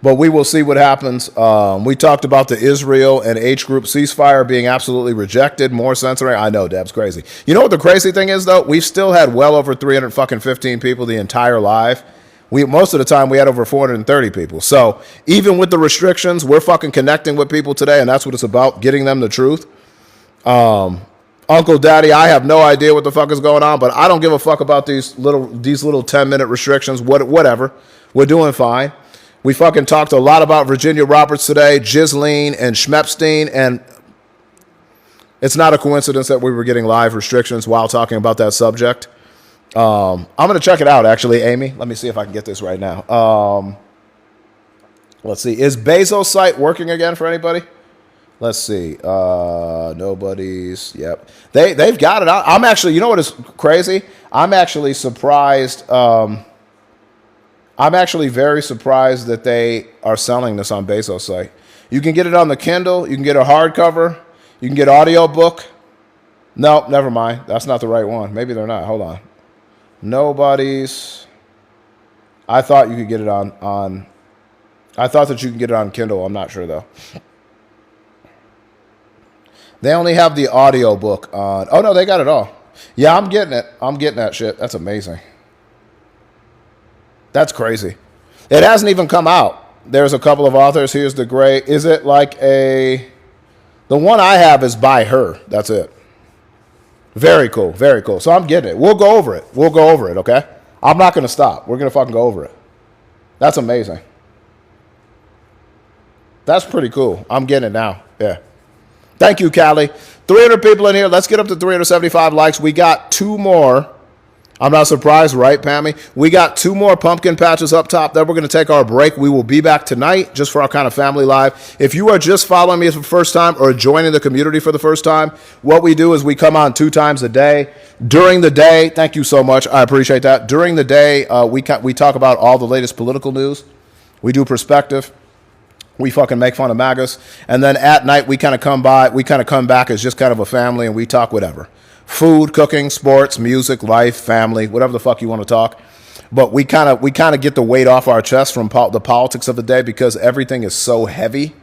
But we will see what happens. We talked about the Israel and H group ceasefire being absolutely rejected. More censoring. I know, Deb's crazy. You know what the crazy thing is, though? We've still had well over 315 people the entire live. Most of the time, we had over 430 people. So even with the restrictions, we're fucking connecting with people today, and that's what it's about, getting them the truth. Uncle Daddy, I have no idea what the fuck is going on, but I don't give a fuck about these little 10-minute restrictions. Whatever. We're doing fine. We fucking talked a lot about Virginia Roberts today, Ghislaine and Schmepstein, and it's not a coincidence that we were getting live restrictions while talking about that subject. I'm going to check it out, actually, Amy. Let me see if I can get this right now. Let's see. Is Bezos' site working again for anybody? Let's see. Nobody's. Yep. They've got it out. I'm actually, you know what is crazy? I'm actually surprised. I'm actually very surprised that they are selling this on Bezos' site. You can get it on the Kindle. You can get a hardcover. You can get audio book. No, never mind. That's not the right one. Maybe they're not. Hold on. Nobody's. I thought you could get it on. I thought that you could get it on Kindle. I'm not sure though. They only have the audio book on. Oh no, they got it all. Yeah, I'm getting it. I'm getting that shit. That's amazing. That's crazy. It hasn't even come out. There's a couple of authors. Here's the gray. Is it like a... The one I have is by her. That's it. Very cool. Very cool. So I'm getting it. We'll go over it, okay? I'm not going to stop. We're going to fucking go over it. That's amazing. That's pretty cool. I'm getting it now. Yeah. Thank you, Callie. 300 people in here. Let's get up to 375 likes. We got 2 more. I'm not surprised, right, Pammy? We got 2 more pumpkin patches up top. Then we're going to take our break. We will be back tonight just for our kind of family live. If you are just following me for the first time or joining the community for the first time, what we do is we come on 2 times a day. During the day, thank you so much. I appreciate that. During the day, we talk about all the latest political news. We do perspective. We fucking make fun of MAGAs. And then at night, we kind of come back as just kind of a family and we talk whatever. Food, cooking, sports, music, life, family, whatever the fuck you want to talk. But we kind of get the weight off our chest from the politics of the day because everything is so heavy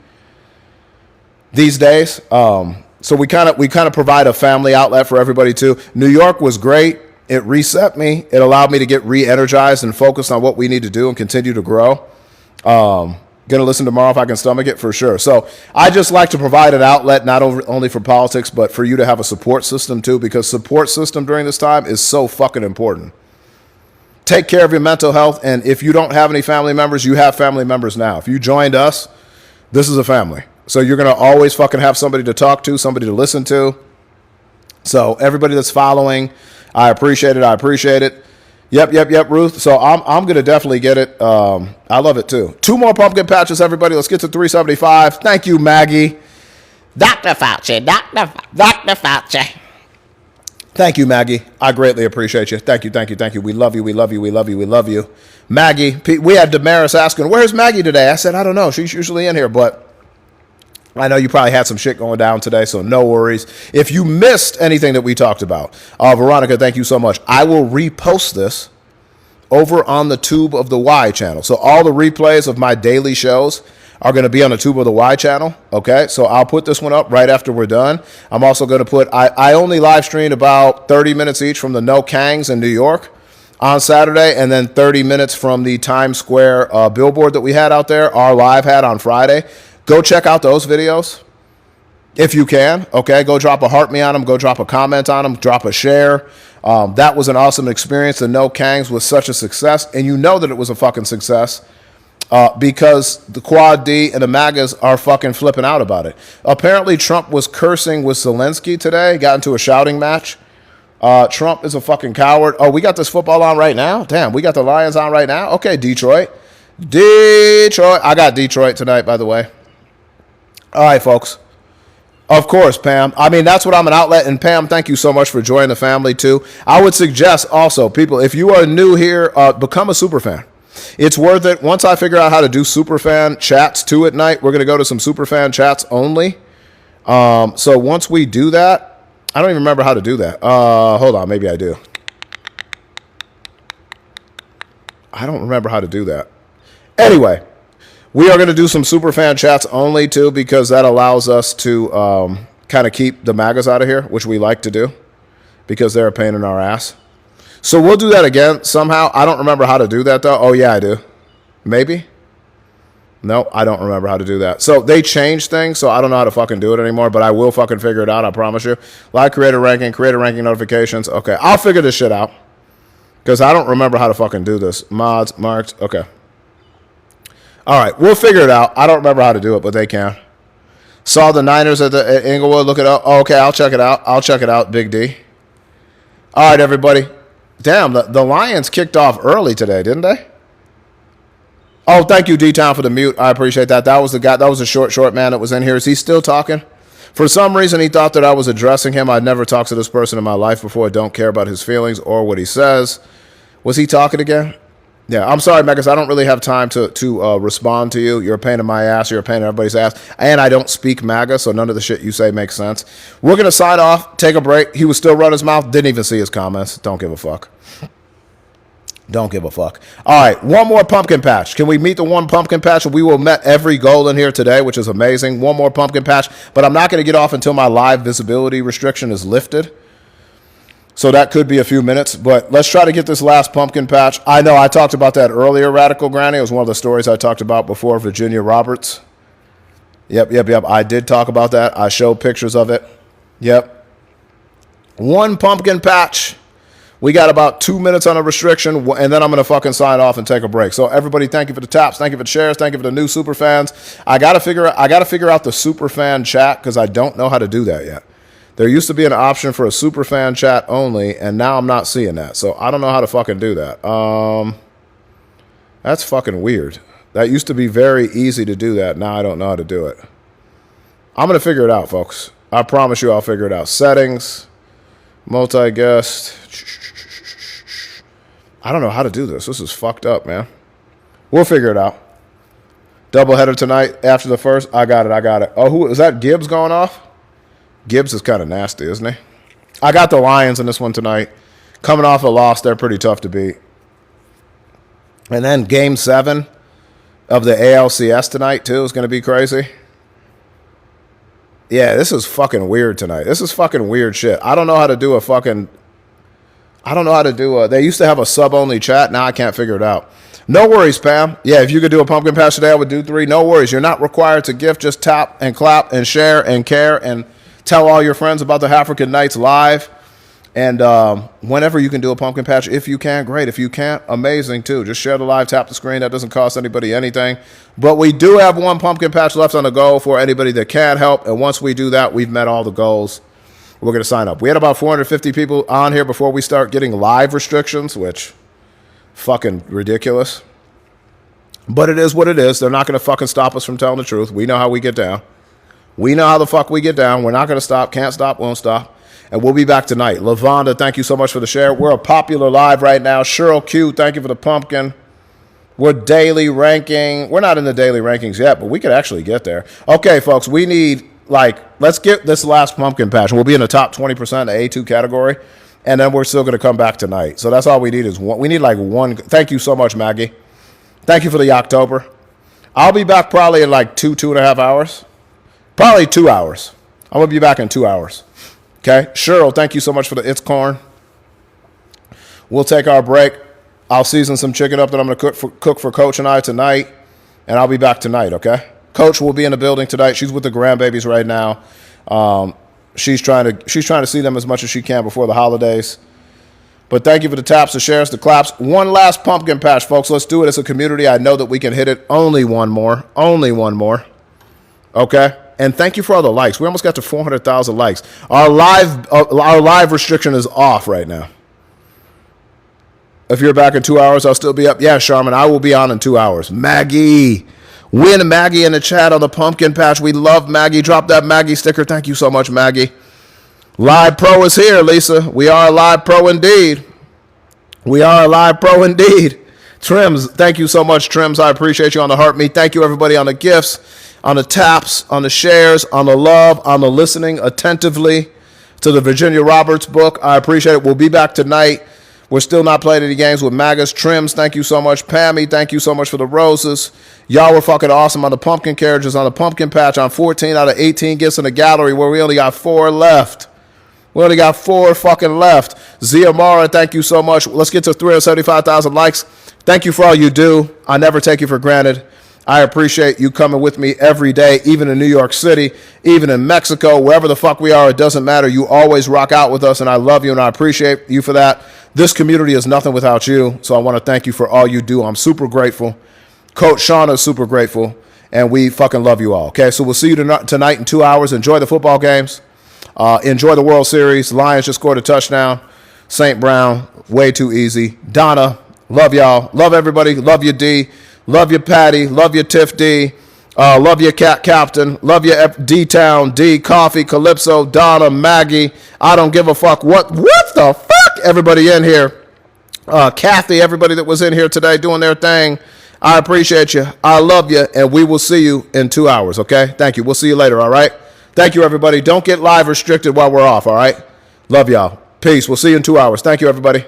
these days. So we kind of provide a family outlet for everybody too. New York was great. It reset me. It allowed me to get re-energized and focused on what we need to do and continue to grow. Going to listen tomorrow if I can stomach it for sure. So I just like to provide an outlet, not only for politics, but for you to have a support system too, because support system during this time is so fucking important. Take care of your mental health. And if you don't have any family members, you have family members now. If you joined us, this is a family. So you're going to always fucking have somebody to talk to, somebody to listen to. So everybody that's following, I appreciate it. Yep, Ruth. So I'm going to definitely get it. I love it, too. 2 more pumpkin patches, everybody. Let's get to 375. Thank you, Maggie. Dr. Fauci. Thank you, Maggie. I greatly appreciate you. Thank you. We love you. Maggie, we had Damaris asking, where's Maggie today? I said, I don't know. She's usually in here, but I know you probably had some shit going down today, so no worries. If you missed anything that we talked about, Veronica, thank you so much. I will repost this over on the Tube of the Y channel. So all the replays of my daily shows are going to be on the Tube of the Y channel, okay? So I'll put this one up right after we're done. I'm also going to put, I only live streamed about 30 minutes each from the No Kangs in New York on Saturday, and then 30 minutes from the Times Square billboard that we had out there, our live had on Friday. Go check out those videos if you can, okay? Go drop a heart me on them. Go drop a comment on them. Drop a share. That was an awesome experience. The No Kangs was such a success, and you know that it was a fucking success because the Quad D and the MAGAs are fucking flipping out about it. Apparently, Trump was cursing with Zelensky today. Got into a shouting match. Trump is a fucking coward. Oh, we got this football on right now? Damn, we got the Lions on right now? Okay, Detroit. I got Detroit tonight, by the way. All right, folks. Of course, Pam. I mean, that's what I'm an outlet. And Pam, thank you so much for joining the family, too. I would suggest also, people, if you are new here, become a super fan. It's worth it. Once I figure out how to do super fan chats, too, at night, we're going to go to some super fan chats only. So once we do that, I don't even remember how to do that. Hold on. Maybe I do. I don't remember how to do that. Anyway. We are going to do some super fan chats only, too, because that allows us to kind of keep the MAGAs out of here, which we like to do because they're a pain in our ass. So we'll do that again somehow. I don't remember how to do that, though. Oh, yeah, I do. Maybe? No, I don't remember how to do that. So they changed things, so I don't know how to fucking do it anymore, but I will fucking figure it out, I promise you. Live creator ranking notifications. Okay, I'll figure this shit out because I don't remember how to fucking do this. Mods, marked. Okay. All right, we'll figure it out. I don't remember how to do it, but they can. Saw the Niners at Inglewood. Look it up. Oh, okay, I'll check it out. I'll check it out, Big D. All right, everybody. Damn, the Lions kicked off early today, didn't they? Oh, thank you, D-Town, for the mute. I appreciate that. That was the guy. That was a short man that was in here. Is he still talking? For some reason, he thought that I was addressing him. I'd never talked to this person in my life before. I don't care about his feelings or what he says. Was he talking again? Yeah, I'm sorry, Megas. I don't really have time to respond to you. You're a pain in my ass. You're a pain in everybody's ass. And I don't speak MAGA, so none of the shit you say makes sense. We're going to sign off, take a break. He was still running his mouth. Didn't even see his comments. Don't give a fuck. Don't give a fuck. All right, one more pumpkin patch. Can we meet the one pumpkin patch? We will met every goal in here today, which is amazing. One more pumpkin patch, but I'm not going to get off until my live visibility restriction is lifted. So that could be a few minutes, but let's try to get this last pumpkin patch. I know I talked about that earlier, Radical Granny. It was one of the stories I talked about before, Virginia Roberts. Yep. I did talk about that. I showed pictures of it. Yep. One pumpkin patch. We got about 2 minutes on a restriction, and then I'm going to fucking sign off and take a break. So everybody, thank you for the taps. Thank you for the shares. Thank you for the new super fans. I got to figure out the super fan chat because I don't know how to do that yet. There used to be an option for a super fan chat only, and now I'm not seeing that. So I don't know how to fucking do that. That's fucking weird. That used to be very easy to do that. Now I don't know how to do it. I'm going to figure it out, folks. I promise you I'll figure it out. Settings, multi-guest. I don't know how to do this. This is fucked up, man. We'll figure it out. Doubleheader tonight after the first. I got it. Oh, who is that? Gibbs going off? Gibbs is kind of nasty, isn't he? I got the Lions in this one tonight. Coming off a loss, they're pretty tough to beat. And then Game 7 of the ALCS tonight, too, is going to be crazy. Yeah, this is fucking weird tonight. This is fucking weird shit. I don't know how to do they used to have a sub-only chat. Now I can't figure it out. No worries, Pam. Yeah, if you could do a pumpkin patch today, I would do 3. No worries. You're not required to gift. Just tap and clap and share and care and tell all your friends about the African Nights live. And whenever you can do a pumpkin patch, if you can, great. If you can't, amazing too. Just share the live, tap the screen. That doesn't cost anybody anything. But we do have one pumpkin patch left on the goal for anybody that can help. And once we do that, we've met all the goals. We're going to sign up. We had about 450 people on here before we start getting live restrictions, which fucking ridiculous. But it is what it is. They're not going to fucking stop us from telling the truth. We know how we get down. We know how the fuck we get down. We're not going to stop. Can't stop. Won't stop. And we'll be back tonight. Lavonda, thank you so much for the share. We're a popular live right now. Cheryl Q, thank you for the pumpkin. We're daily ranking. We're not in the daily rankings yet, but we could actually get there. Okay, folks, we need, let's get this last pumpkin patch. We'll be in the top 20% of the A2 category, and then we're still going to come back tonight. So that's all we need is one. We need one. Thank you so much, Maggie. Thank you for the October. I'll be back probably in 2.5 hours. Probably 2 hours. I'm going to be back in 2 hours. Okay? Cheryl, thank you so much for the It's Corn. We'll take our break. I'll season some chicken up that I'm going to cook for Coach and I tonight, and I'll be back tonight, okay? Coach will be in the building tonight. She's with the grandbabies right now. She's trying to see them as much as she can before the holidays. But thank you for the taps, the shares, the claps. One last pumpkin patch, folks. Let's do it as a community. I know that we can hit it. Only one more. Only one more. Okay? And thank you for all the likes. We almost got to 400,000 likes. Our live restriction is off right now. If you're back in 2 hours, I'll still be up. Yeah, Charmin, I will be on in 2 hours. Maggie. Win Maggie in the chat on the pumpkin patch. We love Maggie. Drop that Maggie sticker. Thank you so much, Maggie. Live Pro is here, Lisa. We are a live pro indeed. We are a live pro indeed. Trims, thank you so much, Trims. I appreciate you on the heart me. Thank you, everybody, on the gifts, on the taps, on the shares, on the love, on the listening attentively to the Virginia Roberts book. I appreciate it. We'll be back tonight. We're still not playing any games with Magas. Trims, thank you so much. Pammy, thank you so much for the roses. Y'all were fucking awesome on the pumpkin carriages, on the pumpkin patch, on 14 out of 18 gifts in the gallery where we only got 4 left. We only got 4 fucking left. Zia Mara, thank you so much. Let's get to 375,000 likes. Thank you for all you do. I never take you for granted. I appreciate you coming with me every day, even in New York City, even in Mexico, wherever the fuck we are, it doesn't matter. You always rock out with us, and I love you, and I appreciate you for that. This community is nothing without you, so I want to thank you for all you do. I'm super grateful. Coach Shauna is super grateful, and we fucking love you all. Okay, so we'll see you tonight in 2 hours. Enjoy the football games. Enjoy the World Series. Lions just scored a touchdown. St. Brown, way too easy. Donna, love y'all. Love everybody. Love you, D. Love you, Patty. Love you, Tiff D. Love you, Cat Captain. Love you, D-Town, D, Coffee, Calypso, Donna, Maggie. I don't give a fuck. What the fuck? Everybody in here. Kathy, everybody that was in here today doing their thing. I appreciate you. I love you. And we will see you in 2 hours, okay? Thank you. We'll see you later, all right? Thank you, everybody. Don't get live restricted while we're off, all right? Love y'all. Peace. We'll see you in 2 hours. Thank you, everybody.